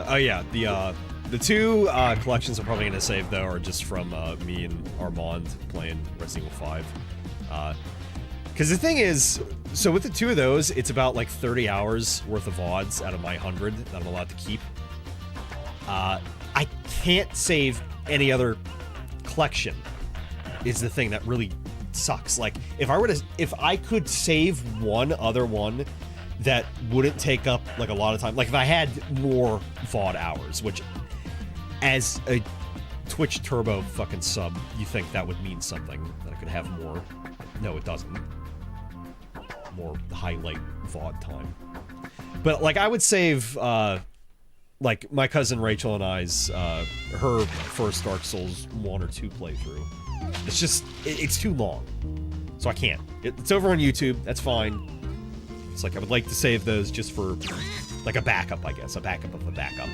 Oh yeah, the 2 collections I'm probably gonna save though are just from me and Armand playing Resident Evil 5. Because the thing is, so with the 2 of those, it's about like 30 hours worth of VODs out of my 100 that I'm allowed to keep. I can't save any other collection. Is the thing that really sucks. Like if I could save one other one that wouldn't take up like a lot of time. Like if I had more VOD hours, which as a Twitch Turbo fucking sub, you think that would mean something, that I could have more. No, it doesn't. More highlight VOD time. But like I would save like my cousin Rachel and I's her first Dark Souls 1 or 2 playthrough. It's just it's too long. So I can't. It's over on YouTube, that's fine. It's like I would like to save those just for, like, a backup, I guess. A backup of a backup.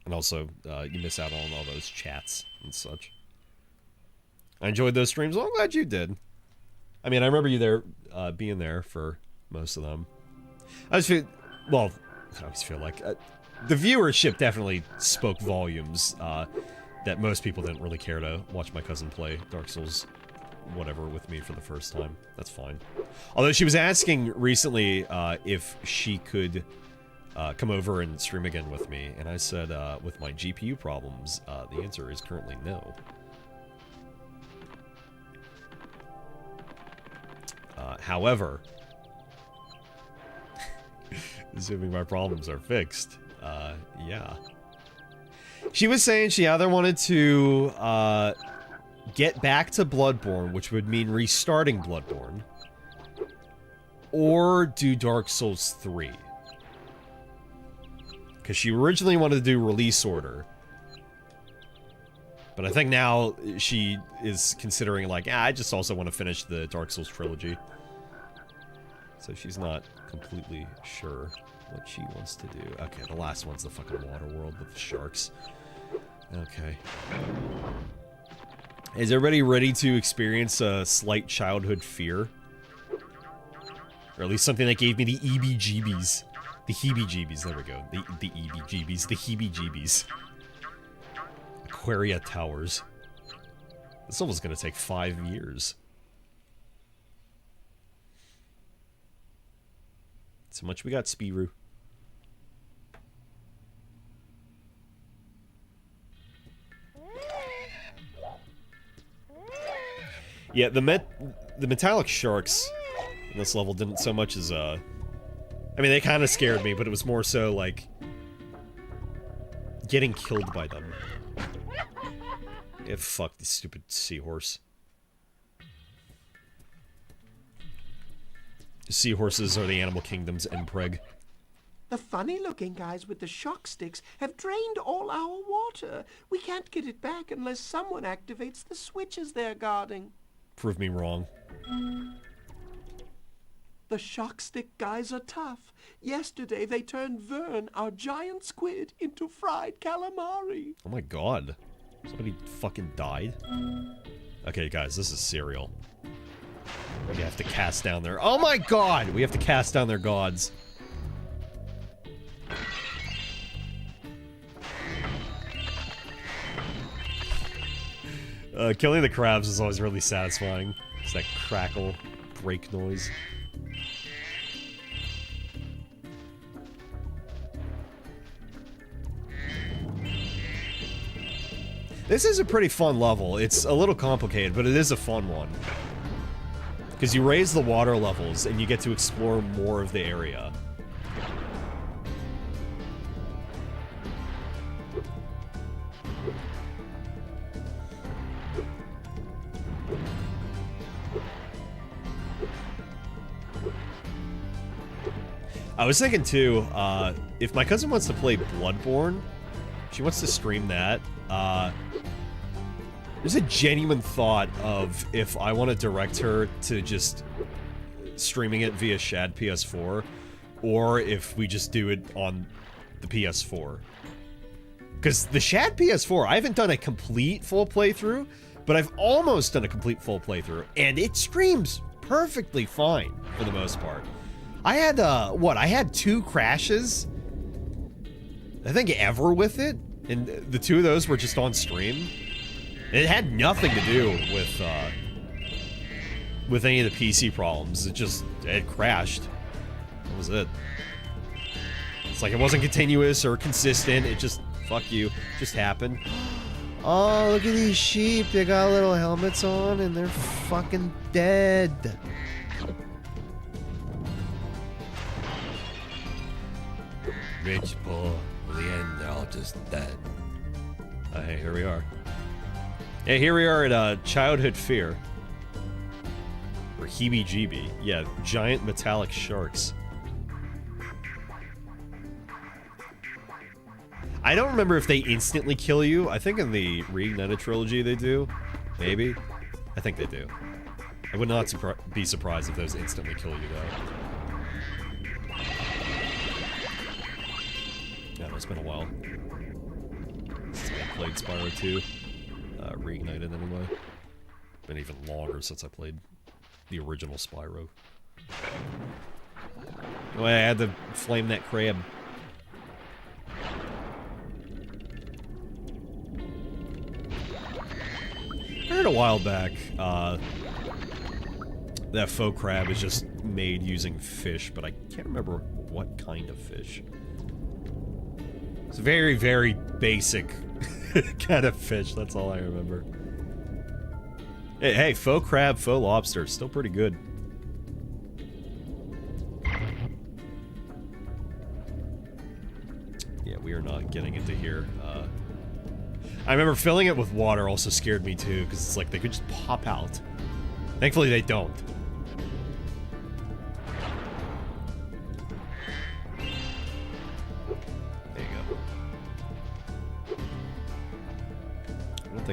And also, you miss out on all those chats and such. I enjoyed those streams. Well, I'm glad you did. I mean, I remember you there, being there for most of them. I just feel, well, I always feel like, the viewership definitely spoke volumes, that most people didn't really care to watch my cousin play Dark Souls whatever with me for the first time. That's fine. Although she was asking recently if she could come over and stream again with me, and I said with my GPU problems, the answer is currently no. However, assuming my problems are fixed, yeah. She was saying she either wanted to get back to Bloodborne, which would mean restarting Bloodborne, or do Dark Souls 3. Because she originally wanted to do Release Order. But I think now she is considering, like, I just also want to finish the Dark Souls trilogy. So she's not completely sure what she wants to do. Okay, the last one's the fucking water world with the sharks. Okay. Is everybody ready to experience a slight childhood fear? Or at least something that gave me the EBGBs. The heebie-jeebies, there we go. The EBGBs, the heebie-jeebies. Aquaria Towers. This level's gonna take 5 years. So much we got, Spyro. Yeah, the metallic sharks in this level didn't so much as, I mean, they kind of scared me, but it was more so, like, getting killed by them. Yeah, fuck this stupid seahorse. Seahorses are the animal kingdom's impreg. The funny-looking guys with the shock sticks have drained all our water. We can't get it back unless someone activates the switches they're guarding. Prove me wrong. The shock stick guys are tough. Yesterday they turned Vern, our giant squid, into fried calamari. Oh my god. Somebody fucking died? Okay, guys, this is serial. We have to cast down their... Oh my god! We have to cast down their gods. Killing the crabs is always really satisfying. It's that crackle, break noise. This is a pretty fun level. It's a little complicated, but it is a fun one. Because you raise the water levels, and you get to explore more of the area. I was thinking, too, if my cousin wants to play Bloodborne, she wants to stream that, there's a genuine thought of if I want to direct her to just streaming it via Shad PS4, or if we just do it on the PS4. Because the Shad PS4, I haven't done a complete full playthrough, but I've almost done a complete full playthrough, and it streams perfectly fine for the most part. I had, I had 2 crashes, I think, ever with it, and the 2 of those were just on stream. It had nothing to do with any of the PC problems. It crashed. That was it. It's like it wasn't continuous or consistent. It just, fuck you, just happened. Oh, look at these sheep. They got little helmets on and they're fucking dead. Rich, poor, in the end, they're all just dead. Hey, here we are. Hey, here we are at Childhood Fear. Or heebie-jeebie. Yeah, giant metallic sharks. I don't remember if they instantly kill you. I think in the Reignited trilogy they do. Maybe. I think they do. I would not be surprised if those instantly kill you, though. Yeah, it's been a while since I played Spyro 2. Reignited, anyway. Been even longer since I played the original Spyro. Oh, I had to flame that crab. I heard a while back, that faux crab is just made using fish, but I can't remember what kind of fish. It's a very, very basic kind of fish, that's all I remember. Hey, faux crab, faux lobster, still pretty good. Yeah, we are not getting into here. I remember filling it with water also scared me too, because it's like they could just pop out. Thankfully they don't.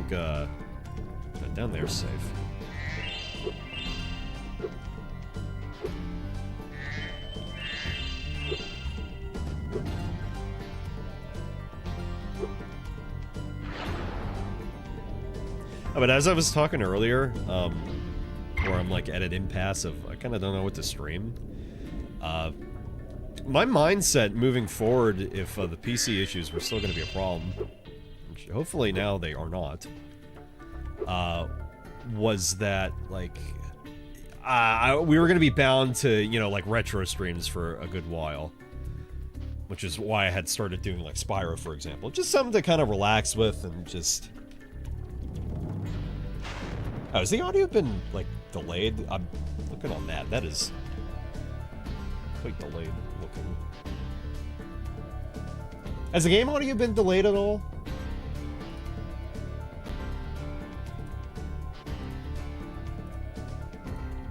think, down there's safe. Oh, but as I was talking earlier, where I'm like at an impasse of I kind of don't know what to stream. My mindset moving forward, if the PC issues were still going to be a problem, which hopefully now they are not, was that like we were going to be bound to, you know, like retro streams for a good while. Which is why I had started doing like Spyro, for example. Just something to kind of relax with and just... Oh, has the audio been, like, delayed? I'm looking on that. That is quite delayed looking. Has the game audio been delayed at all?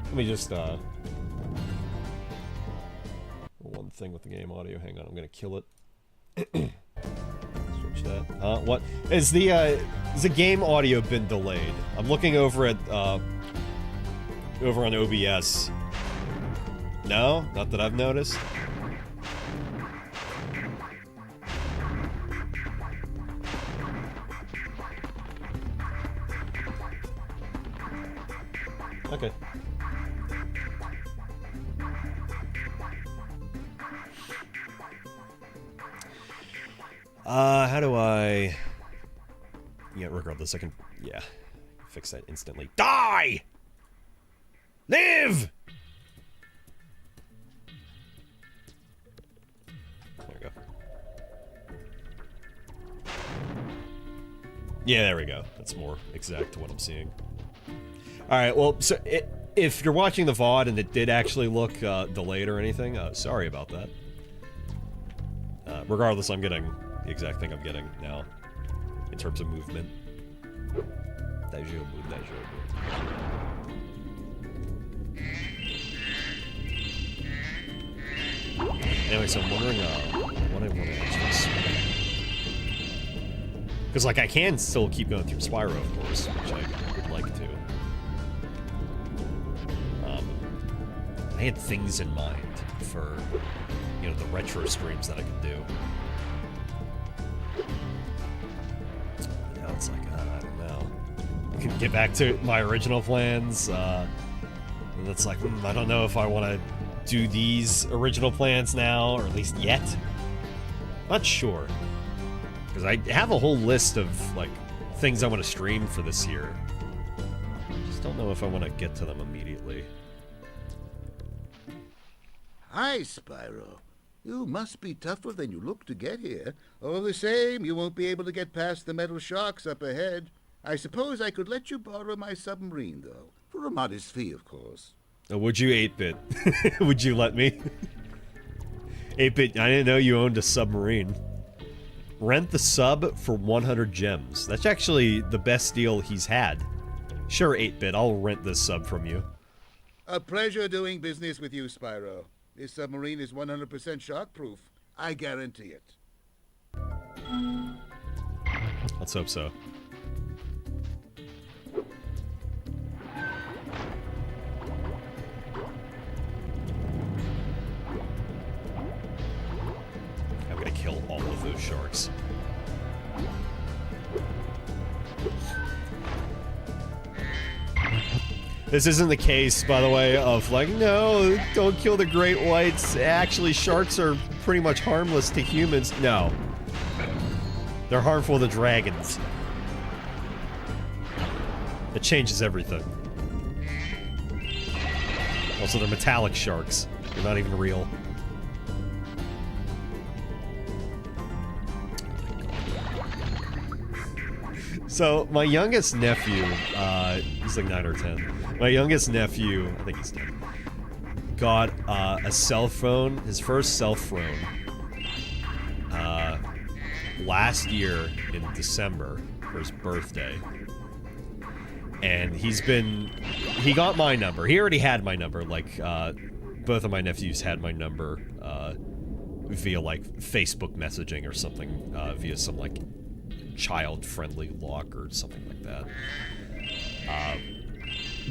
Let me just, one thing with the game audio. Hang on, I'm gonna kill it. Switch that. What? Has the game audio been delayed? I'm looking over at, over on OBS. No? Not that I've noticed. Okay. How do I... Yeah, regardless, I can... Yeah. Fix that instantly. Die! Live! There we go. Yeah, there we go. That's more exact to what I'm seeing. Alright, well, so if you're watching the VOD and it did actually look delayed or anything, sorry about that. Regardless, I'm getting the exact thing I'm getting now, in terms of movement. Anyway, so I'm wondering what I want to actually swing. Because, like, I can still keep going through Spyro, of course, which I would like to. I had things in mind for, you know, the retro streams that I could do. Now it's like, I don't know. I can get back to my original plans, and it's like, I don't know if I want to do these original plans now, or at least yet. Not sure. Because I have a whole list of, like, things I want to stream for this year. Just don't know if I want to get to them immediately. Hi, Spyro. You must be tougher than you look to get here. All the same, you won't be able to get past the metal sharks up ahead. I suppose I could let you borrow my submarine, though. For a modest fee, of course. Oh, would you, 8-Bit? Would you let me? 8-Bit, I didn't know you owned a submarine. Rent the sub for 100 gems. That's actually the best deal he's had. Sure, 8-Bit, I'll rent this sub from you. A pleasure doing business with you, Spyro. This submarine is 100% shockproof. I guarantee it. Let's hope so. I'm gonna kill all of those sharks. This isn't the case, by the way, of like, no, don't kill the great whites. Actually, sharks are pretty much harmless to humans. No. They're harmful to dragons. It changes everything. Also, they're metallic sharks. They're not even real. So, my youngest nephew, he's like 9 or 10. My youngest nephew, I think he's 10, got a cell phone, his first cell phone, last year in December for his birthday. And he got my number. He already had my number, like, both of my nephews had my number, via, like, Facebook messaging or something, via some, like, child-friendly lock or something like that.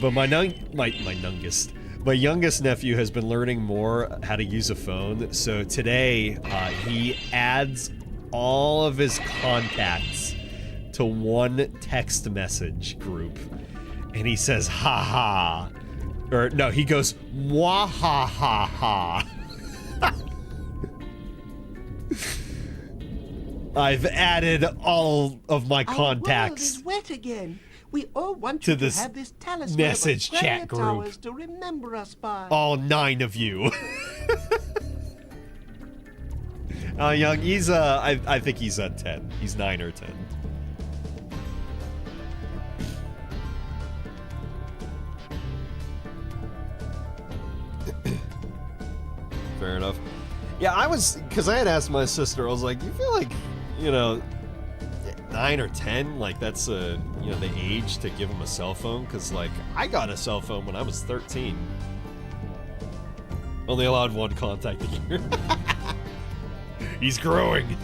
But my youngest nephew has been learning more how to use a phone. So today, he adds all of his contacts to one text message group, and he says, "Ha ha," or no, he goes, "Wah ha ha ha." I've added all of my contacts Our world is wet again. We all want to you to this have this talisman message of prayer chat group. towers to remember us by. All 9 of you. Young, he's I think he's at 10. He's 9 or 10. Fair enough. Yeah, because I had asked my sister, I was like, you feel like, 9 or 10, like that's the age to give him a cell phone? Because like I got a cell phone when I was 13. Only allowed 1 contact a year. He's growing.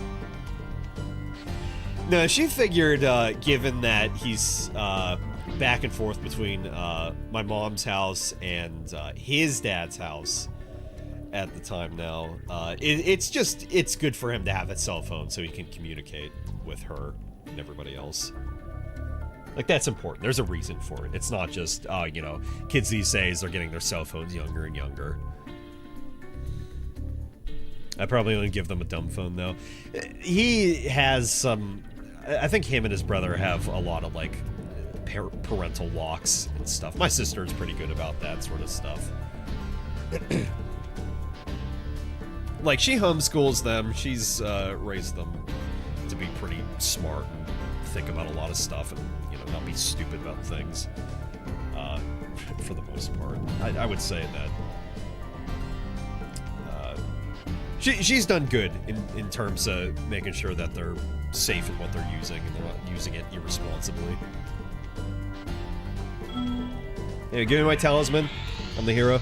No, she figured, given that he's back and forth between my mom's house and his dad's house at the time now, it's good for him to have a cell phone so he can communicate with her and everybody else. Like, that's important. There's a reason for it. It's not just, kids these days are getting their cell phones younger and younger. I probably only give them a dumb phone, though. He has some... I think him and his brother have a lot of, like, parental locks and stuff. My sister is pretty good about that sort of stuff. Like, she homeschools them. She's raised them to be pretty smart and think about a lot of stuff and, not be stupid about things. For the most part. I would say that she's done good in terms of making sure that they're safe in what they're using and they're not using it irresponsibly. Hey, give me my talisman. I'm the hero.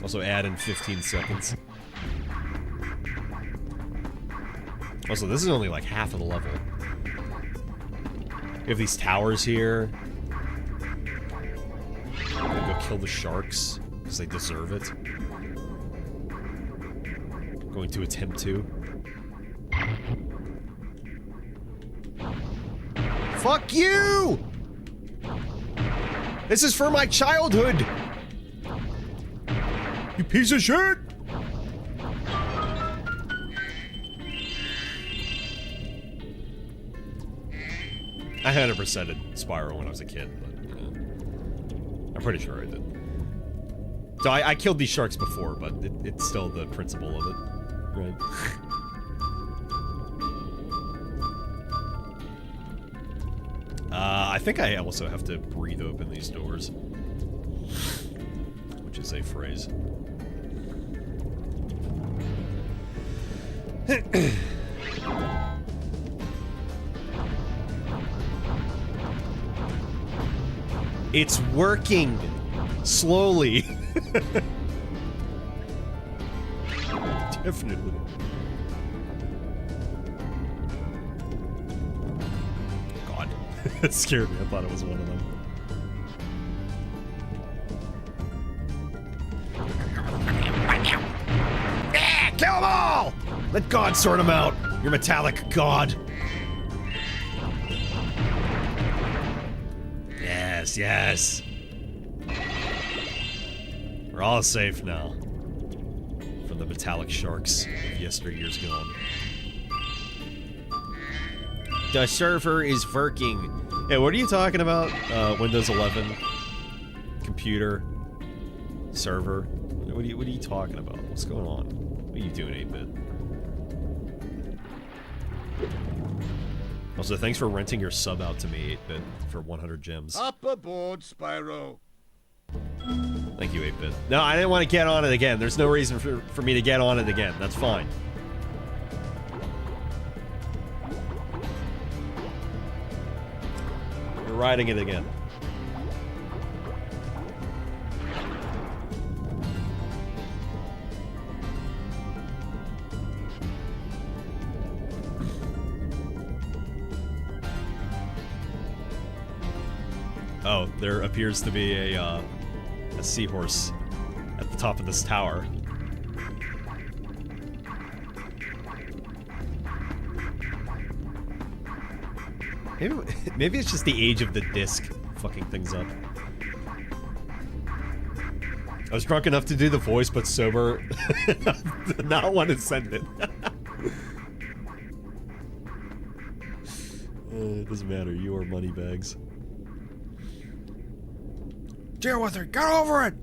Also add in 15 seconds. Also, this is only like half of the level. We have these towers here. I'm gonna go kill the sharks, because they deserve it. Going to attempt to. Fuck you! This is for my childhood! You piece of shit! I 100%ed Spyro when I was a kid, but, I'm pretty sure I did. So I killed these sharks before, but it's still the principle of it, right? I think I also have to breathe open these doors. Which is a phrase. It's working! Slowly. Definitely. God. That scared me. I thought it was one of them. Yeah, kill them all! Let God sort them out. Your metallic God. Yes, yes. We're all safe now. From the metallic sharks of yesteryears gone. The server is working. Hey, what are you talking about? Windows 11? Computer? Server? What are you talking about? What's going on? What are you doing, 8-bit? Also, thanks for renting your sub out to me, 8-bit, for 100 gems. Up aboard, Spyro. Thank you, 8-bit. No, I didn't want to get on it again. There's no reason for me to get on it again. That's fine. You're riding it again. Oh, there appears to be a seahorse at the top of this tower. Maybe it's just the age of the disc fucking things up. I was drunk enough to do the voice, but sober did not want to send it. It doesn't matter, you are moneybags. Deal with it, get over it!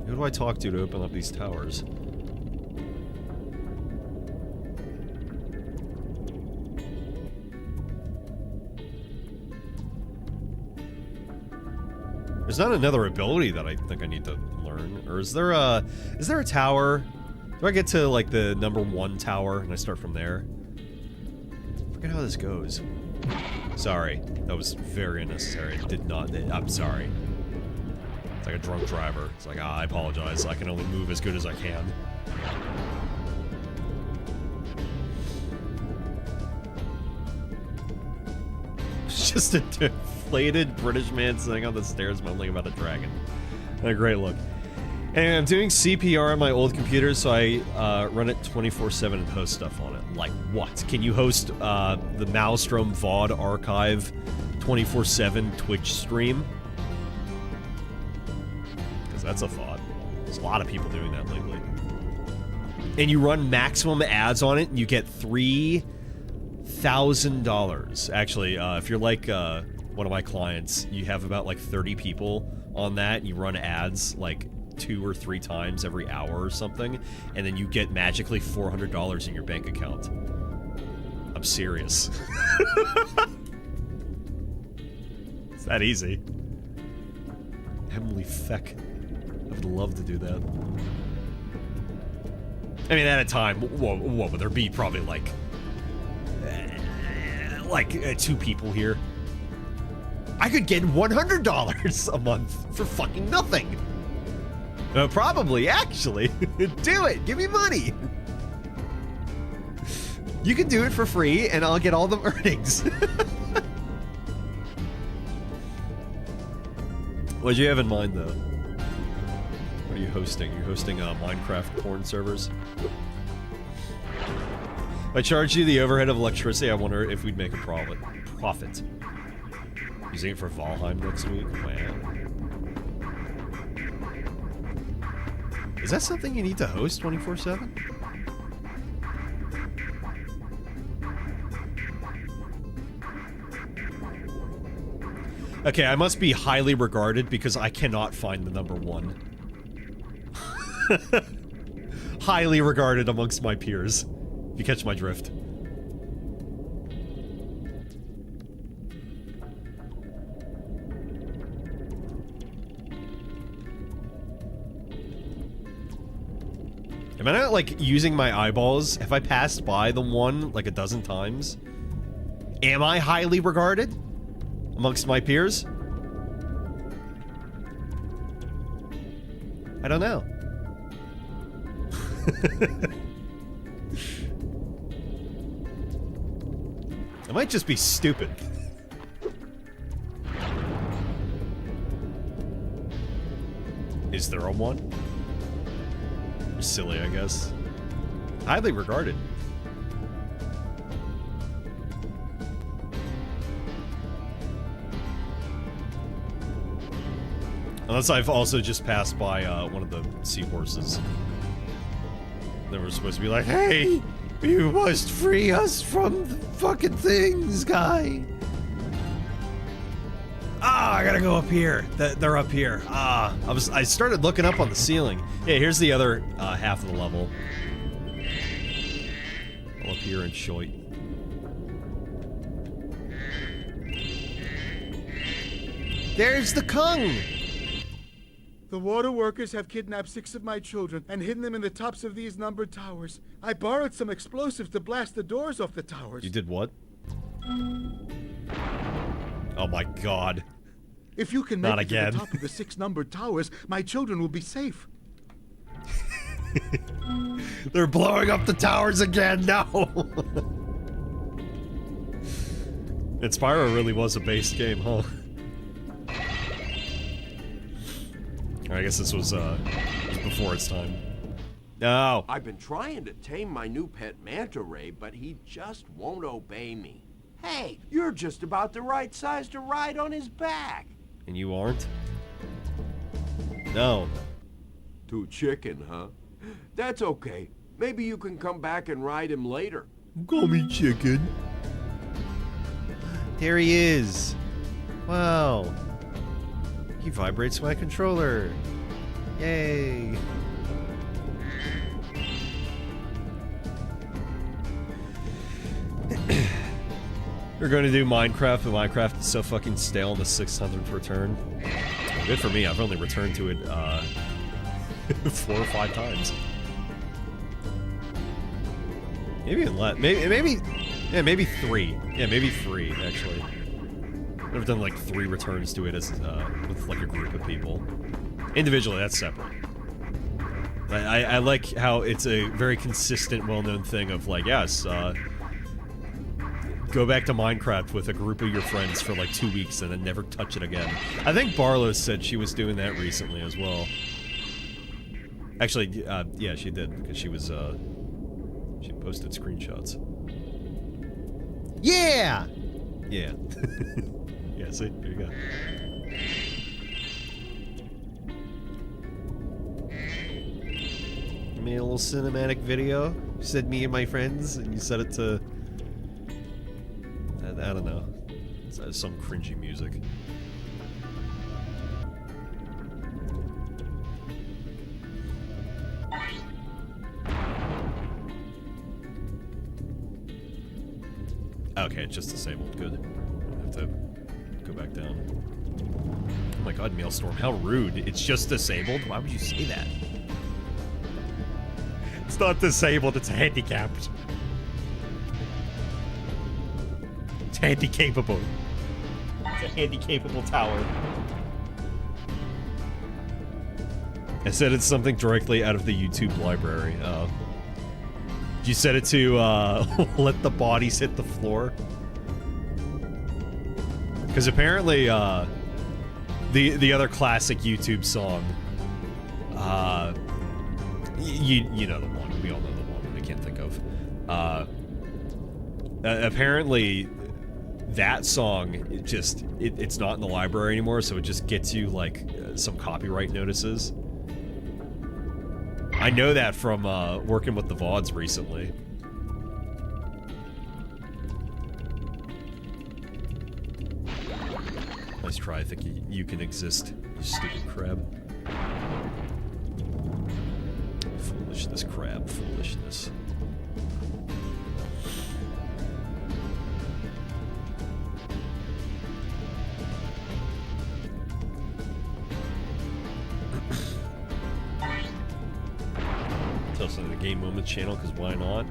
Who do I talk to open up these towers? There's not another ability that I think I need to learn, or is there a tower? Do I get to like the #1 tower and I start from there? I forget how this goes. Sorry, that was very unnecessary. Did not. I'm sorry. It's like a drunk driver. It's like, I apologize. I can only move as good as I can. It's just a deflated British man sitting on the stairs mumbling about a dragon. A great look. Anyway, I'm doing CPR on my old computer, so I run it 24/7 and host stuff on it. Like what? Can you host the Maelstrom VOD archive 24/7 Twitch stream? Because that's a thought. There's a lot of people doing that lately. And you run maximum ads on it, and you get $3,000. Actually, if you're like one of my clients, you have about like 30 people on that, and you run ads like 2 or 3 times every hour or something, and then you get magically $400 in your bank account. I'm serious. It's that easy. Emily Feck. I would love to do that. I mean, at a time, what would there be? Probably like 2 people here. I could get $100 a month for fucking nothing. Probably, actually. Do it! Give me money! You can do it for free, and I'll get all the earnings. What do you have in mind, though? What are you hosting? You're hosting Minecraft porn servers? If I charge you the overhead of electricity, I wonder if we'd make a profit. Using it for Valheim next week? Man. Is that something you need to host 24/7? Okay, I must be highly regarded because I cannot find the #1. Highly regarded amongst my peers. If you catch my drift. Am I not, like, using my eyeballs? Have I passed by the one, like, a dozen times? Am I highly regarded amongst my peers? I don't know. I might just be stupid. Is there a one? Silly, I guess. Highly regarded. Unless I've also just passed by one of the seahorses. They were supposed to be like, hey, you must free us from the fucking things, guy. Ah, I gotta go up here. They're up here. Ah, I started looking up on the ceiling. Yeah, here's the other half of the level. All up here in Shoit. There's the Kung! The water workers have kidnapped 6 of my children and hidden them in the tops of these numbered towers. I borrowed some explosives to blast the doors off the towers. You did what? Oh my god. If you can make Not it again. to the top of the 6 numbered towers, my children will be safe. They're blowing up the towers again, no! And Spyro really was a based game, huh? I guess this was before its time. No! I've been trying to tame my new pet manta ray, but he just won't obey me. Hey, you're just about the right size to ride on his back. And you aren't? No. Too chicken, huh? That's okay. Maybe you can come back and ride him later. Call me chicken. There he is. Wow. He vibrates my controller. Yay. We're going to do Minecraft, but Minecraft is so fucking stale on the 600th return. Good for me, I've only returned to it, 4 or 5 times. Maybe even less. Maybe 3. Yeah, maybe 3, actually. I've done like 3 returns to it as, with like a group of people. Individually, that's separate. I like how it's a very consistent, well-known thing of like, yes, go back to Minecraft with a group of your friends for like 2 weeks and then never touch it again. I think Barlow said she was doing that recently as well. Actually, yeah, she did, because she was, she posted screenshots. Yeah! Yeah. Yeah, see? There you go. You made a little cinematic video. You said me and my friends, and you set it to... I don't know. It's some cringy music. Okay, it's just disabled. Good. I have to go back down. Oh my god, Maelstrom, how rude. It's just disabled? Why would you say that? It's not disabled, it's handicapped. It's handy-capable. It's a handy-capable tower. I said it's something directly out of the YouTube library. You set it to, let the bodies hit the floor? Because apparently, the other classic YouTube song, you know the one, we all know the one, we can't think of. Apparently, that song, it's not in the library anymore, so it just gets you, like, some copyright notices. I know that from, working with the VODs recently. Nice try, I think you can exist, you stupid crab. Foolishness, crab, foolishness. Tell us on the Game Moment channel, because why not?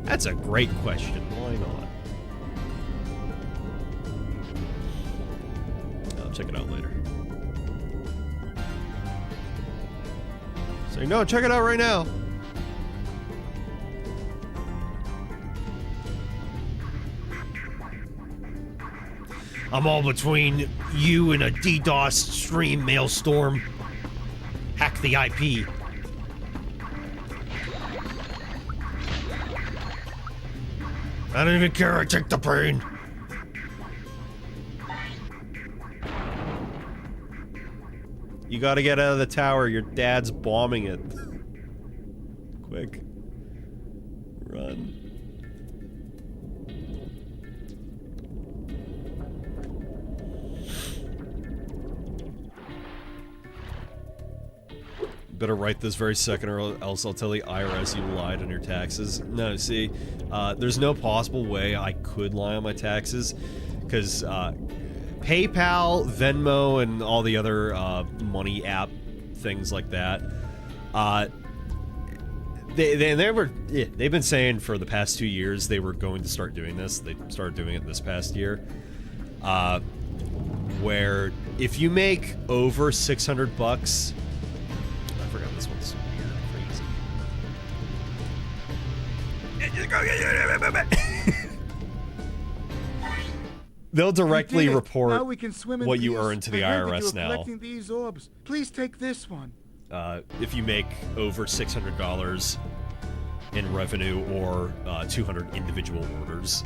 That's a great question, why not? I'll check it out later. So no, check it out right now. I'm all between you and a DDoS stream, Maelstrom. Hack the IP. I don't even care, I take the pain. You gotta get out of the tower, your dad's bombing it. Quick. Run. Better write this very second or else I'll tell the IRS you lied on your taxes. No, see, there's no possible way I could lie on my taxes, because PayPal, Venmo, and all the other money app things like that, they've been saying for the past 2 years they were going to start doing this. They started doing it this past year, where if you make over $600, I forgot this one's weird, They'll directly We did it. report Now we can swim in what you peace. earn to the I heard that IRS you were now. collecting these orbs. Please take this one. If you make over $600 in revenue or 200 individual orders.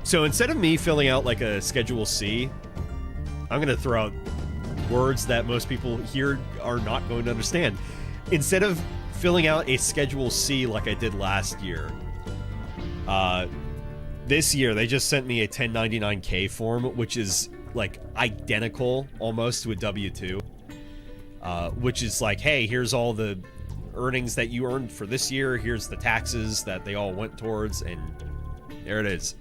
So instead of me filling out like a Schedule C, I'm going to throw out words that most people here are not going to understand. Instead of filling out a Schedule C like I did last year, this year they just sent me a 1099K form, which is like identical almost to a W-2, which is like, hey, here's all the earnings that you earned for this year, here's the taxes that they all went towards, and there it is.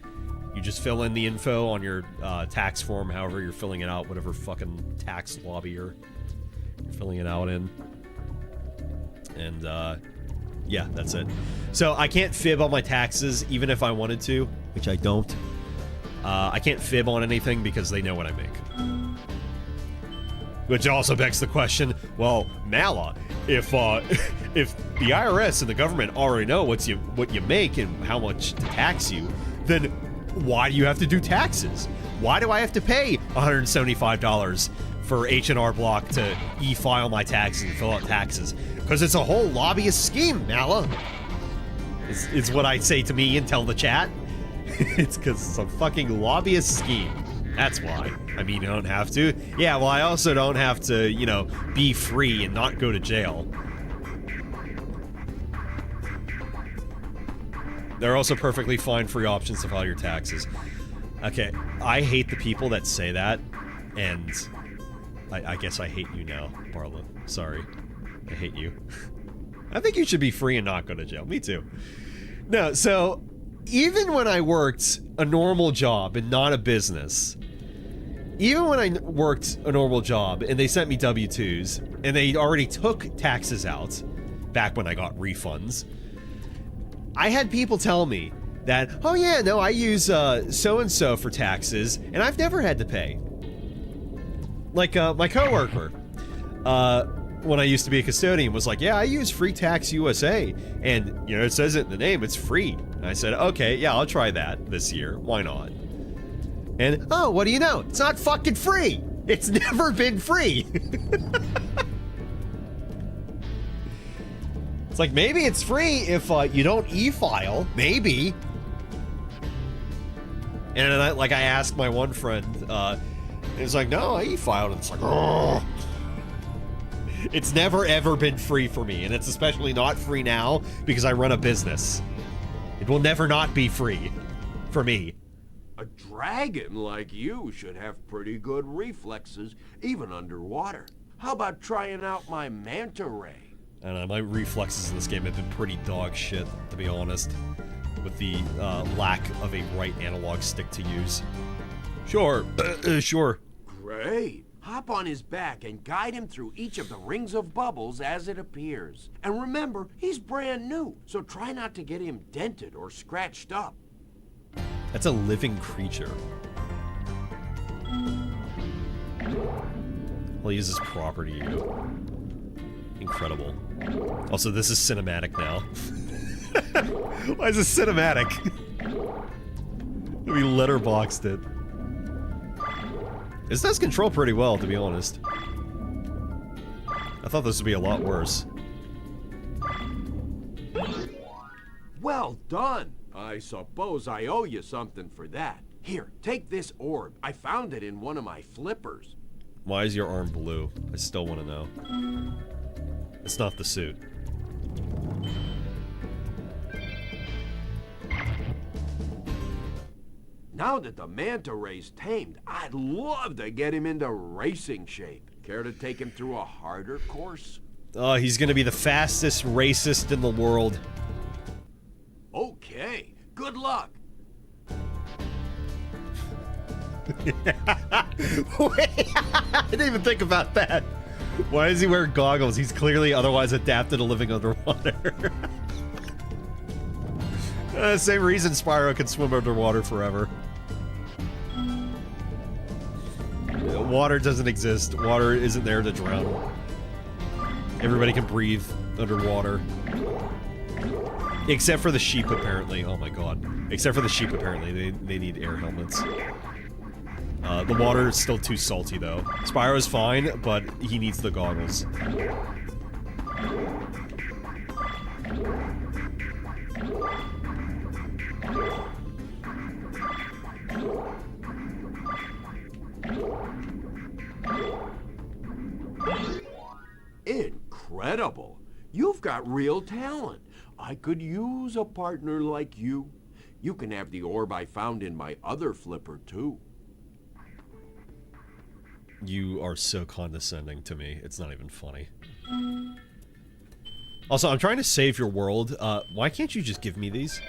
You just fill in the info on your tax form, however you're filling it out, whatever fucking tax lobby you're filling it out in. And, yeah, that's it. So I can't fib on my taxes, even if I wanted to, which I don't. I can't fib on anything because they know what I make. Which also begs the question, well, Mala, if if the IRS and the government already know what you make and how much to tax you, then why do you have to do taxes? Why do I have to pay $175 for H&R Block to e-file my taxes and fill out taxes? Because it's a whole lobbyist scheme, Mala. It's what I say to me and tell the chat. It's because it's a fucking lobbyist scheme. That's why. I mean, you don't have to. Yeah, well, I also don't have to, you know, be free and not go to jail. There are also perfectly fine free options to file your taxes. Okay, I hate the people that say that, and I guess I hate you now, Barla. Sorry. I hate you. I think you should be free and not go to jail. Me too. No, so even when I worked a normal job and not a business, even when I worked a normal job and they sent me W-2s and they already took taxes out back when I got refunds, I had people tell me that, oh yeah, no, I use so-and-so for taxes and I've never had to pay. Like my coworker, when I used to be a custodian, was like, yeah, I use Free Tax USA, and, you know, it says it in the name, it's free. And I said, okay, yeah, I'll try that this year. Why not? And, oh, what do you know? It's not fucking free! It's never been free! It's like, maybe it's free if you don't e-file. Maybe. And I asked my one friend, it's like, no, I e-filed. And it's like, oh. It's never ever been free for me, and it's especially not free now because I run a business. It will never not be free for me. A dragon like you should have pretty good reflexes, even underwater. How about trying out my manta ray? I don't know, my reflexes in this game have been pretty dog shit, to be honest, with the lack of a right analog stick to use. Sure, sure. Great. Hop on his back and guide him through each of the rings of bubbles as it appears. And remember, he's brand new, so try not to get him dented or scratched up. That's a living creature. I'll use his property. Incredible. Also, this is cinematic now. Why is this cinematic? We letterboxed it. This does control pretty well, to be honest. I thought this would be a lot worse. Well done. I suppose I owe you something for that. Here, take this orb. I found it in one of my flippers. Why is your arm blue? I still want to know. It's not the suit. Now that the manta ray's tamed, I'd love to get him into racing shape. Care to take him through a harder course? Oh, he's gonna be the fastest racist in the world. Okay, good luck. Wait, I didn't even think about that. Why does he wear goggles? He's clearly otherwise adapted to living underwater. Same reason Spyro can swim underwater forever. Water doesn't exist. Water isn't there to drown. Everybody can breathe underwater. Except for the sheep, apparently. Oh my god. Except for the sheep, apparently. They need air helmets. The water is still too salty, though. Spyro's fine, but he needs the goggles. Incredible. You've got real talent. I could use a partner like you. You can have the orb I found in my other flipper, too. You are so condescending to me. It's not even funny. Also, I'm trying to save your world. Why can't you just give me these?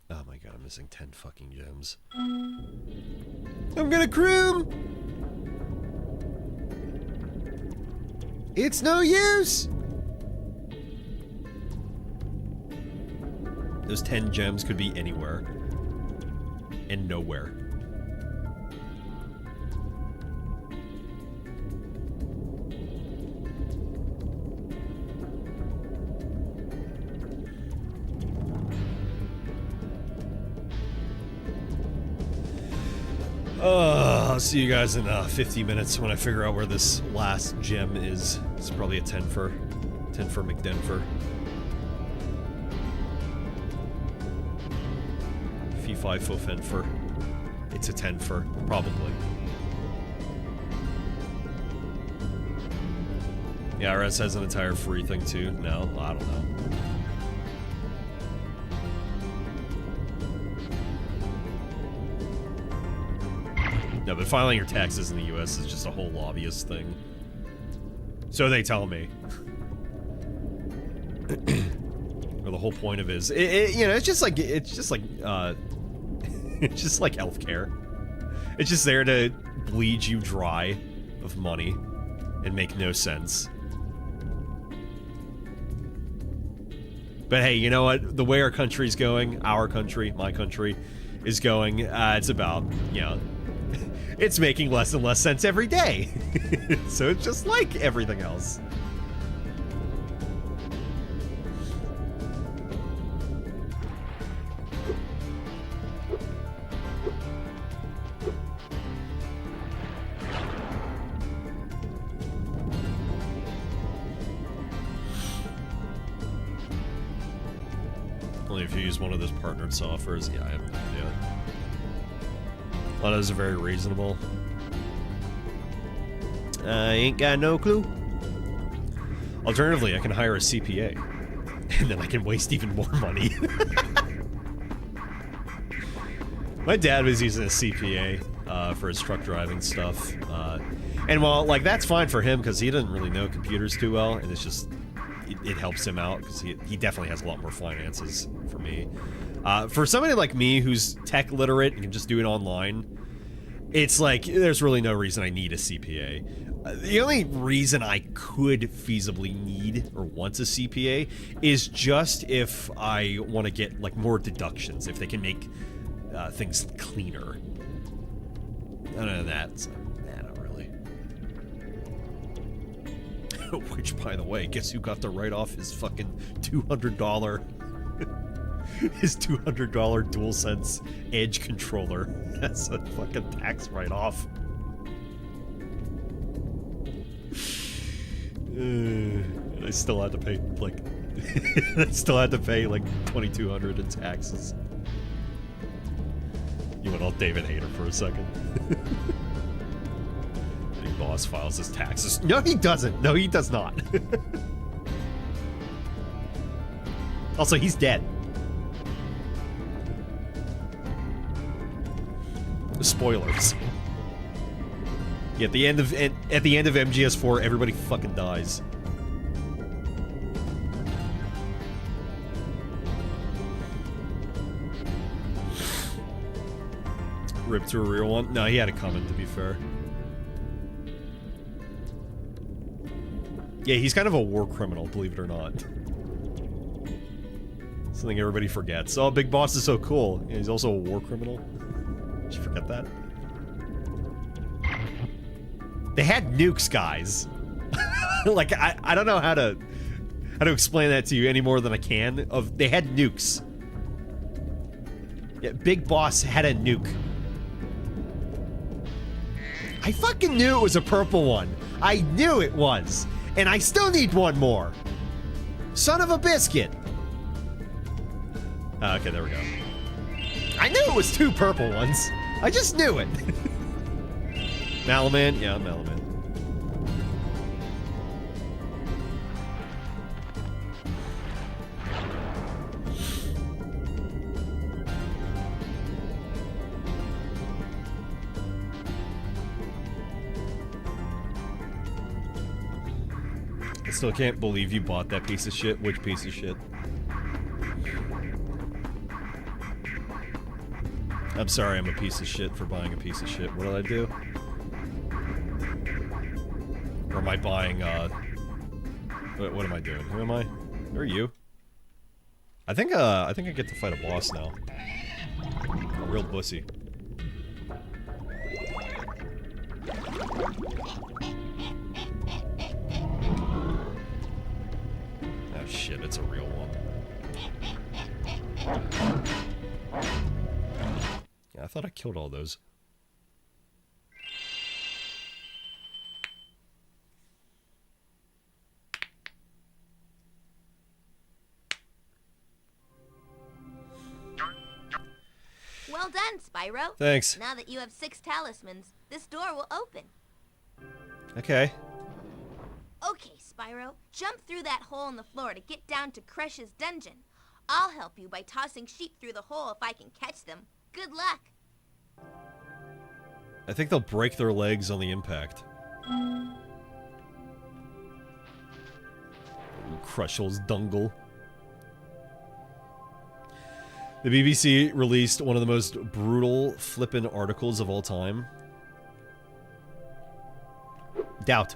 Oh my god, I'm missing 10 fucking gems. I'm gonna croom! It's no use! Those 10 gems could be anywhere. And nowhere. I'll see you guys in 50 minutes when I figure out where this last gem is. It's probably a 10 for McDenver. Fee fi fo fen for. It's a 10 for, probably. Yeah, RS has an entire free thing too. No, I don't know. No, but filing your taxes in the US is just a whole lobbyist thing. So they tell me. Or the whole point of it is, you know, it's just like it's just like healthcare. It's just there to bleed you dry of money and make no sense. But hey, you know what? The way our country's going, our country, my country, is going, it's about, you know, it's making less and less sense every day. So it's just like everything else. Only if you use one of those partnered softwares. Yeah, I have no idea. A lot of those are very reasonable. I ain't got no clue. Alternatively, I can hire a CPA. And then I can waste even more money. My dad was using a CPA for his truck driving stuff. And while, like, that's fine for him because he doesn't really know computers too well. And it's just, it helps him out because he definitely has a lot more finances for me. For somebody like me who's tech literate and can just do it online, it's like, there's really no reason I need a CPA. The only reason I could feasibly need or want a CPA is just if I want to get, like, more deductions, if they can make things cleaner. None of that, so, not really. Which, by the way, guess who got to write off his fucking $200 his $200 DualSense Edge controller? That's a fucking tax write-off. I still had to pay, like, I still had to pay, like, $2,200 in taxes. You went all David Hayter for a second. Big boss files his taxes. No, he doesn't. No, he does not. Also, he's dead. Spoilers. Yeah, at the end of MGS4, everybody fucking dies. Rip to a real one? No, he had it coming, to be fair. Yeah, he's kind of a war criminal, believe it or not. Something everybody forgets. Oh, Big Boss is so cool. Yeah, he's also a war criminal. Did you forget that? They had nukes, guys. Like, I don't know how to explain that to you any more than I can. They had nukes. Yeah, Big Boss had a nuke. I fucking knew it was a purple one. I knew it was. And I still need one more. Son of a biscuit. Okay, there we go. I knew it was 2 purple ones. I just knew it. Malaman? Yeah, Malaman. I still can't believe you bought that piece of shit. Which piece of shit? I'm sorry, I'm a piece of shit for buying a piece of shit. What did I do? Or am I buying, what am I doing? Who am I? Who are you? I think I get to fight a boss now. A real pussy. Oh shit, it's a real one. Yeah, I thought I killed all those. Well done, Spyro. Thanks. Now that you have 6 talismans, this door will open. Okay. Okay, Spyro, jump through that hole in the floor to get down to Crush's dungeon. I'll help you by tossing sheep through the hole if I can catch them. Good luck. I think they'll break their legs on the impact. Crush's dungle. The BBC released one of the most brutal flippin' articles of all time. Doubt.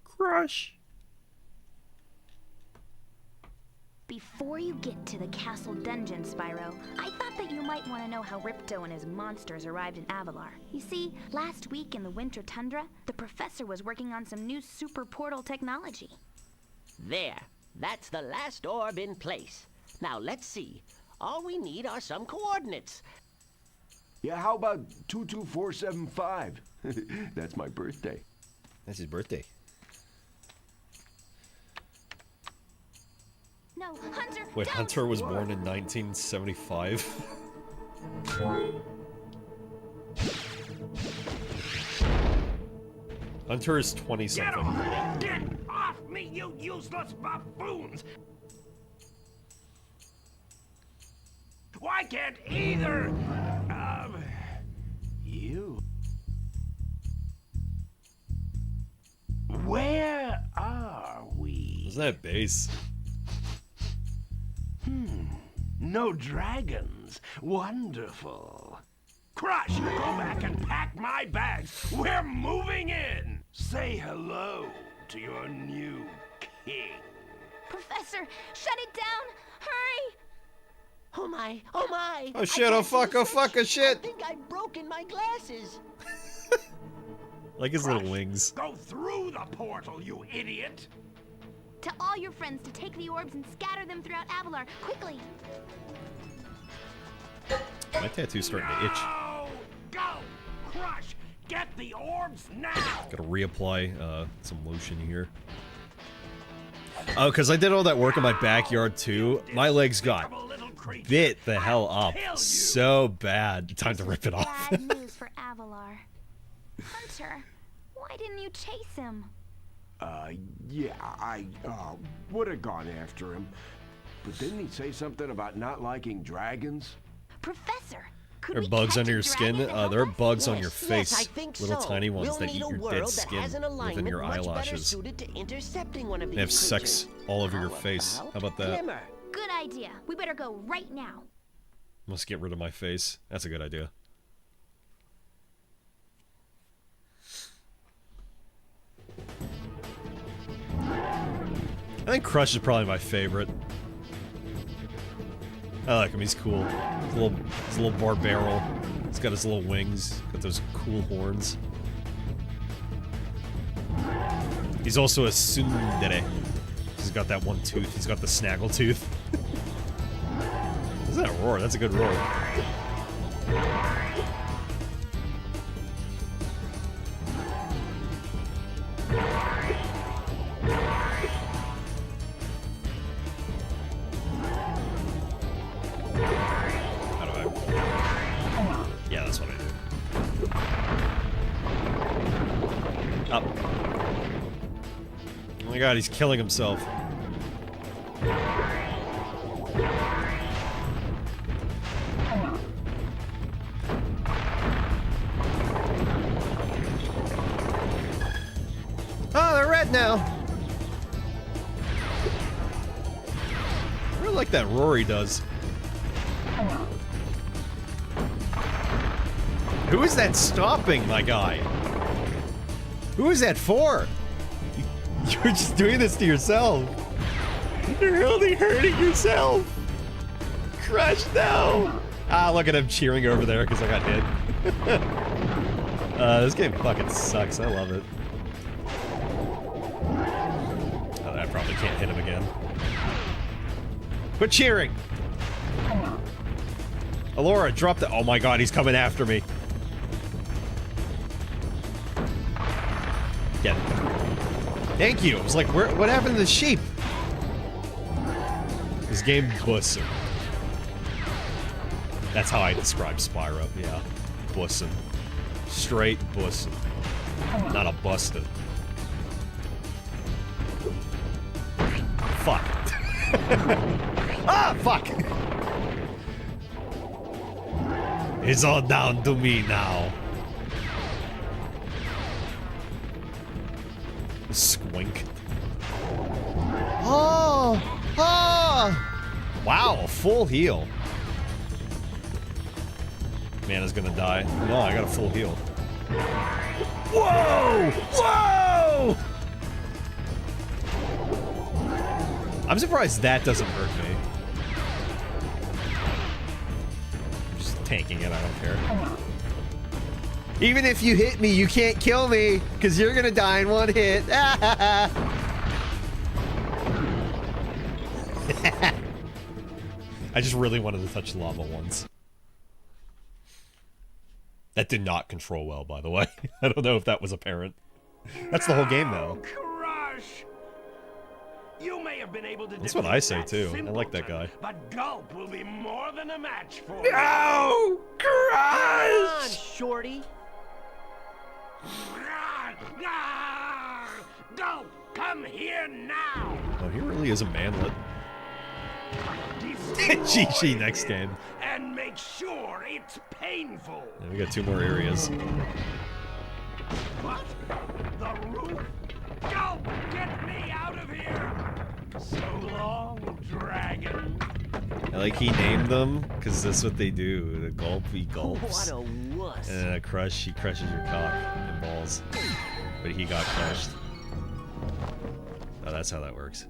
Crush. Before you get to the castle dungeon, Spyro, I thought that you might want to know how Ripto and his monsters arrived in Avalar. You see, last week in the winter tundra, the professor was working on some new super portal technology. There. That's the last orb in place. Now let's see. All we need are some coordinates. Yeah, how about 22475? That's my birthday. That's his birthday. No, Hunter, Wait, don't! Hunter was born in 1975? Hunter is 20-something. Get off me, you useless buffoons! Why can't either of you? Where are we? Isn't that bass? No dragons. Wonderful. Crush, go back and pack my bags. We're moving in. Say hello to your new king. Professor, shut it down! Hurry! Oh my, oh my! Oh shit, oh fuck, oh fuck, oh I shit! think I've broken my glasses. Like his little wings. Go through the portal, you idiot! To all your friends to take the orbs and scatter them throughout Avalar, quickly! My tattoo's starting to itch. No! Go! Crush! Get the orbs now! Gotta reapply some lotion here. Oh, because I did all that work in my backyard too. My legs got bit the hell up so bad. Time to rip it off. Bad news for Avalar. Hunter, why didn't you chase him? Yeah, I would have gone after him. But didn't he say something about not liking dragons? Professor, could There are we bugs catch under a your dragon skin. to help There are us? bugs on your Yes, face. I think Little so. tiny ones We'll that need eat a your world dead that skin has an within alignment your much better eyelashes. suited to intercepting one of They have these sex creatures. all over your How face. How about that? Glimmer? Good idea. We better go right now. Must get rid of my face. That's a good idea. I think Crush is probably my favorite. I like him, he's cool. He's a little barbarrel. He's got his little wings, got those cool horns. He's also a tsundere. He's got that one tooth, he's got the snaggle tooth. Isn't that a roar? That's a good roar. Yeah, that's what I do. Up. Oh my god, he's killing himself. Oh, they're red now. I really like that roar he does. Who is that stopping, my guy? Who is that for? You're just doing this to yourself. You're only hurting yourself. Crush now. Ah, look at him cheering over there because I got hit. This game fucking sucks. I love it. Oh, I probably can't hit him again. Quit cheering. Alora, drop the— oh my god, he's coming after me. Get it. Thank you. I was like, what happened to the sheep? This game bussin'. That's how I describe Spyro. Yeah, bussin'. Straight bussin'. Not a busted. Fuck. Ah, fuck! It's all down to me now. Squink. Oh! Oh! Wow, a full heal. Man is gonna die. No, I got a full heal. Whoa! Whoa! I'm surprised that doesn't hurt me. Just tanking it, I don't care. Even if you hit me, you can't kill me, because you're gonna die in one hit. I just really wanted to touch lava once. That did not control well, by the way. I don't know if that was apparent. That's the whole game, though. Crush! You may have been able to— that's what I say, too. I like that guy. But Gulp will be more than a match for— no! Crush! Come on, Shorty. Gulp, come here now! Oh, he really is a manlet. Destroy GG next game. And make sure it's painful. Yeah, we got 2 more areas. What? The roof? Gulp, get me out of here! So long, dragon. I like he named them, because that's what they do. The gulp, he gulps. What a wuss. And then a crush, he crushes your cock and balls. But he got crushed. Oh, that's how that works.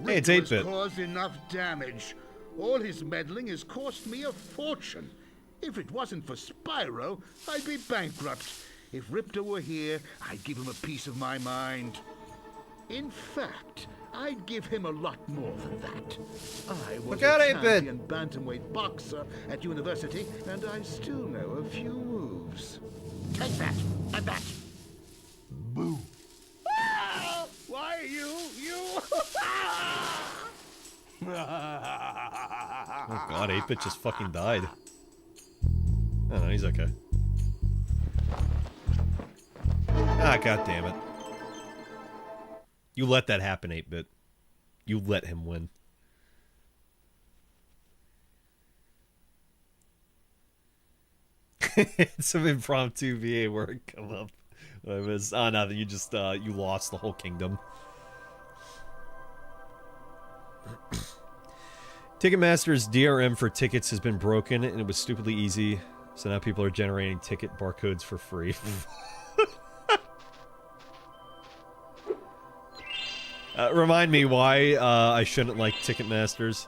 Hey, it's 8-bit. Caused enough damage. All his meddling has cost me a fortune. If it wasn't for Spyro, I'd be bankrupt. If Riptor were here, I'd give him a piece of my mind. In fact, I'd give him a lot more than that. I was a champion bantamweight boxer at university, and I still know a few moves. Take that, and that. Boo. Ah! Why you? Oh god, 8-bit just fucking died. Oh no, he's okay. Ah, god damn it. You let that happen, 8-bit. You let him win. Some impromptu VA work come up. I was— oh no, you just you lost the whole kingdom. Ticketmaster's DRM for tickets has been broken, and it was stupidly easy, so now people are generating ticket barcodes for free. Remind me why I shouldn't like Ticketmasters.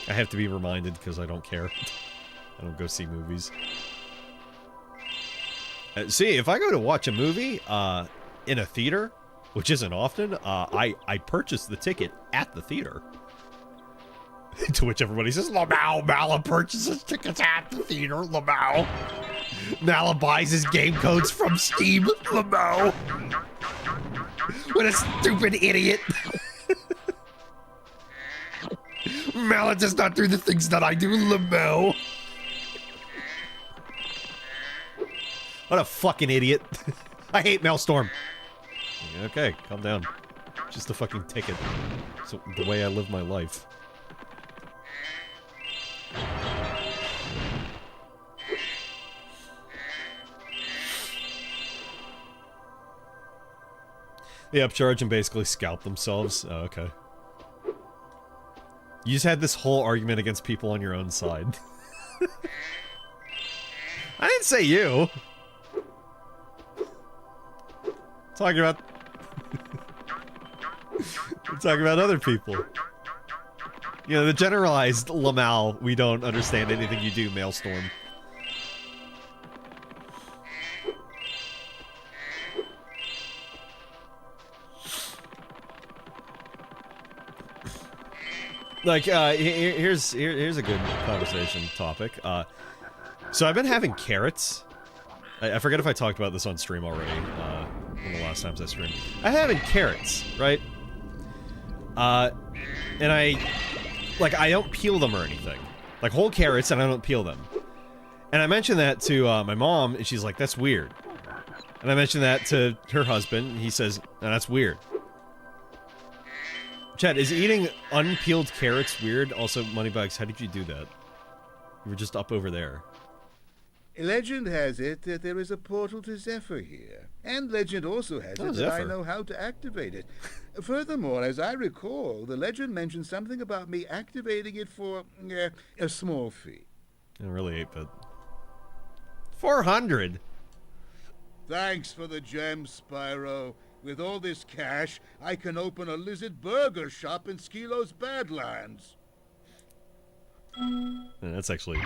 I have to be reminded because I don't care. I don't go see movies. See, if I go to watch a movie in a theater, which isn't often, I purchase the ticket at the theater. To which everybody says, Lamau, Mala purchases tickets at the theater, Lamau. Mala buys his game codes from Steam, Lamau. What a stupid idiot. Mala does not do the things that I do, Lamau. What a fucking idiot. I hate Maelstrom. Okay, calm down. Just a fucking ticket. So the way I live my life. They upcharge and basically scalp themselves. Oh, okay. You just had this whole argument against people on your own side. I didn't say you. Talking about... I'm talking about other people. You know, the generalized Lamal, we don't understand anything you do, Maelstrom. Like, here's a good conversation topic. So I've been having carrots. I forget if I talked about this on stream already, one of the last times I streamed. I'm having carrots, right? And I don't peel them or anything. Like, whole carrots, and I don't peel them. And I mentioned that to, my mom, and she's like, that's weird. And I mentioned that to her husband, and he says, no, that's weird. Chad, is eating unpeeled carrots weird? Also, Moneybags, how did you do that? You were just up over there. Legend has it that there is a portal to Zephyr here. And legend also has it that I know how to activate it. Furthermore, as I recall, the legend mentioned something about me activating it for a small fee. Oh, really, 8-bit. 400! Thanks for the gems, Spyro. With all this cash, I can open a lizard burger shop in Skilo's Badlands. And that's actually...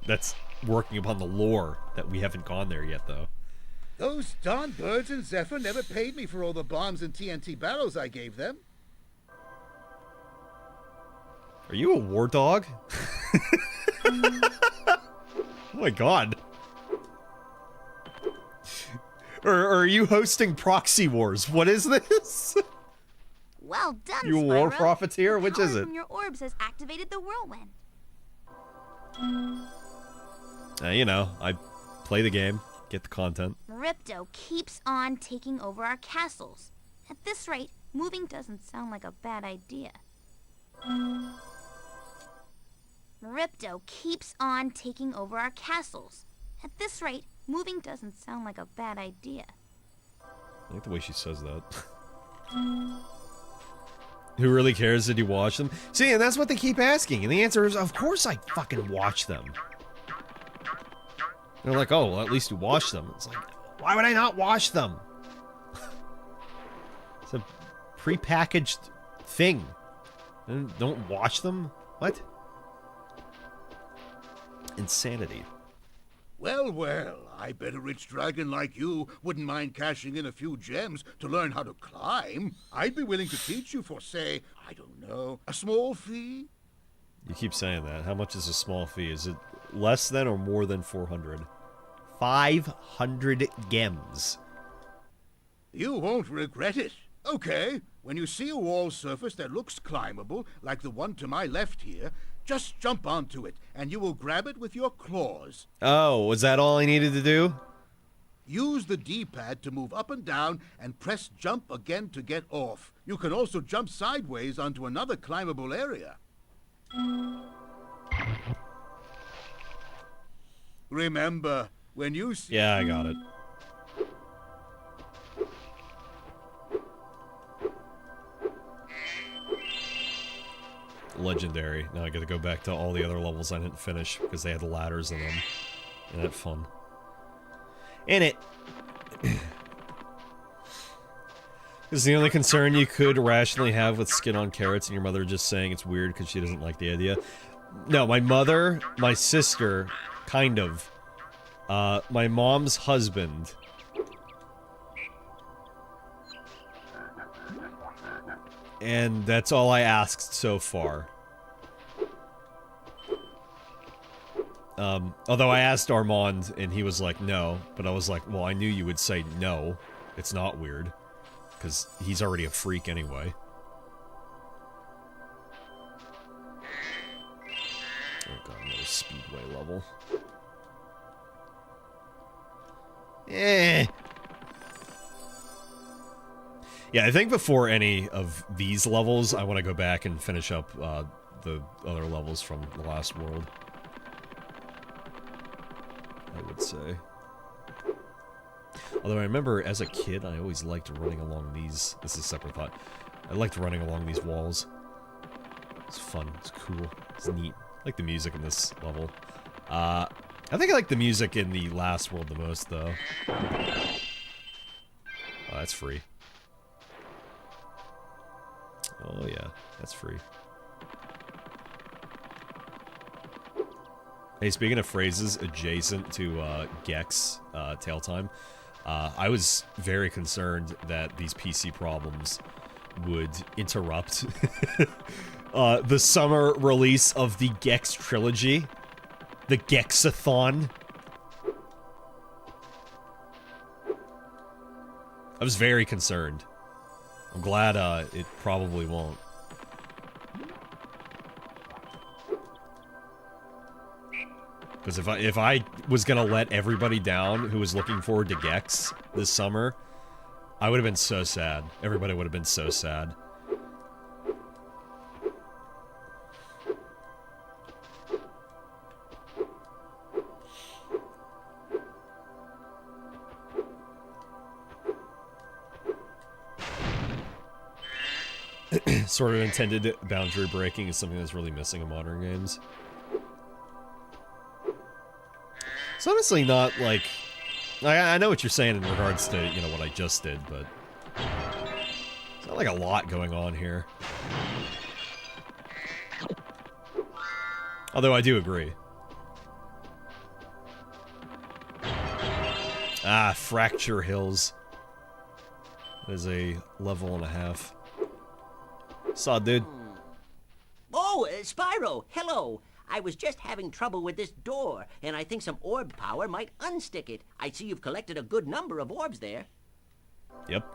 That's working upon the lore that we haven't gone there yet, though. Those darn birds in Zephyr never paid me for all the bombs and TNT barrels I gave them. Are you a war dog? Oh my god. Or are you hosting proxy wars? What is this? Well done, You a Spyro. war profiteer? Which is The it? power from your orbs has activated the whirlwind. You know, I play the game, get the content. Ripto keeps on taking over our castles. At this rate, moving doesn't sound like a bad idea. Ripto keeps on taking over our castles. At this rate, moving doesn't sound like a bad idea. I like the way she says that. Who really cares? Did you watch them? See, and that's what they keep asking, and the answer is, of course I fucking watch them. They're like, oh, well, at least you watch them. It's like, why would I not watch them? It's a prepackaged thing. Don't watch them? What? Insanity. Well, well, I bet a rich dragon like you wouldn't mind cashing in a few gems to learn how to climb. I'd be willing to teach you for, say, I don't know, a small fee? You keep saying that. How much is a small fee? Is it less than or more than 400? 500 gems. You won't regret it. Okay, when you see a wall surface that looks climbable, like the one to my left here, just jump onto it, and you will grab it with your claws. Oh, was that all I needed to do? Use the D-pad to move up and down, and press jump again to get off. You can also jump sideways onto another climbable area. Remember, when you see... Yeah, I got it. Legendary. Now I gotta go back to all the other levels I didn't finish because they had ladders in them. Isn't that fun? In it. Is the only concern you could rationally have with skin on carrots and your mother just saying it's weird because she doesn't like the idea? No, my mother, my sister, kind of. My mom's husband. And that's all I asked so far. Although I asked Armand and he was like, no. But I was like, well, I knew you would say no. It's not weird. Because he's already a freak anyway. Oh god, another speedway level. Eh. Yeah, I think before any of these levels, I want to go back and finish up the other levels from the last world. I would say. Although I remember as a kid, I always liked running along these. This is a separate thought. I liked running along these walls. It's fun. It's cool. It's neat. I like the music in this level. I think I like the music in the last world the most, though. Oh, that's free. Oh, yeah. That's free. Hey, speaking of phrases adjacent to Gex Tail Time, I was very concerned that these PC problems would interrupt the summer release of the Gex trilogy. The Gexathon. I was very concerned. I'm glad it probably won't. Because if I was gonna let everybody down who was looking forward to Gex this summer, I would have been so sad. Everybody would have been so sad. Sort of intended boundary breaking is something that's really missing in modern games. It's honestly not like... I know what you're saying in regards to, you know, what I just did, but... It's not like a lot going on here. Although I do agree. Ah, Fracture Hills. That is a level and a half. Saw, dude. Oh, Spyro, hello. I was just having trouble with this door, and I think some orb power might unstick it. I see you've collected a good number of orbs there. Yep.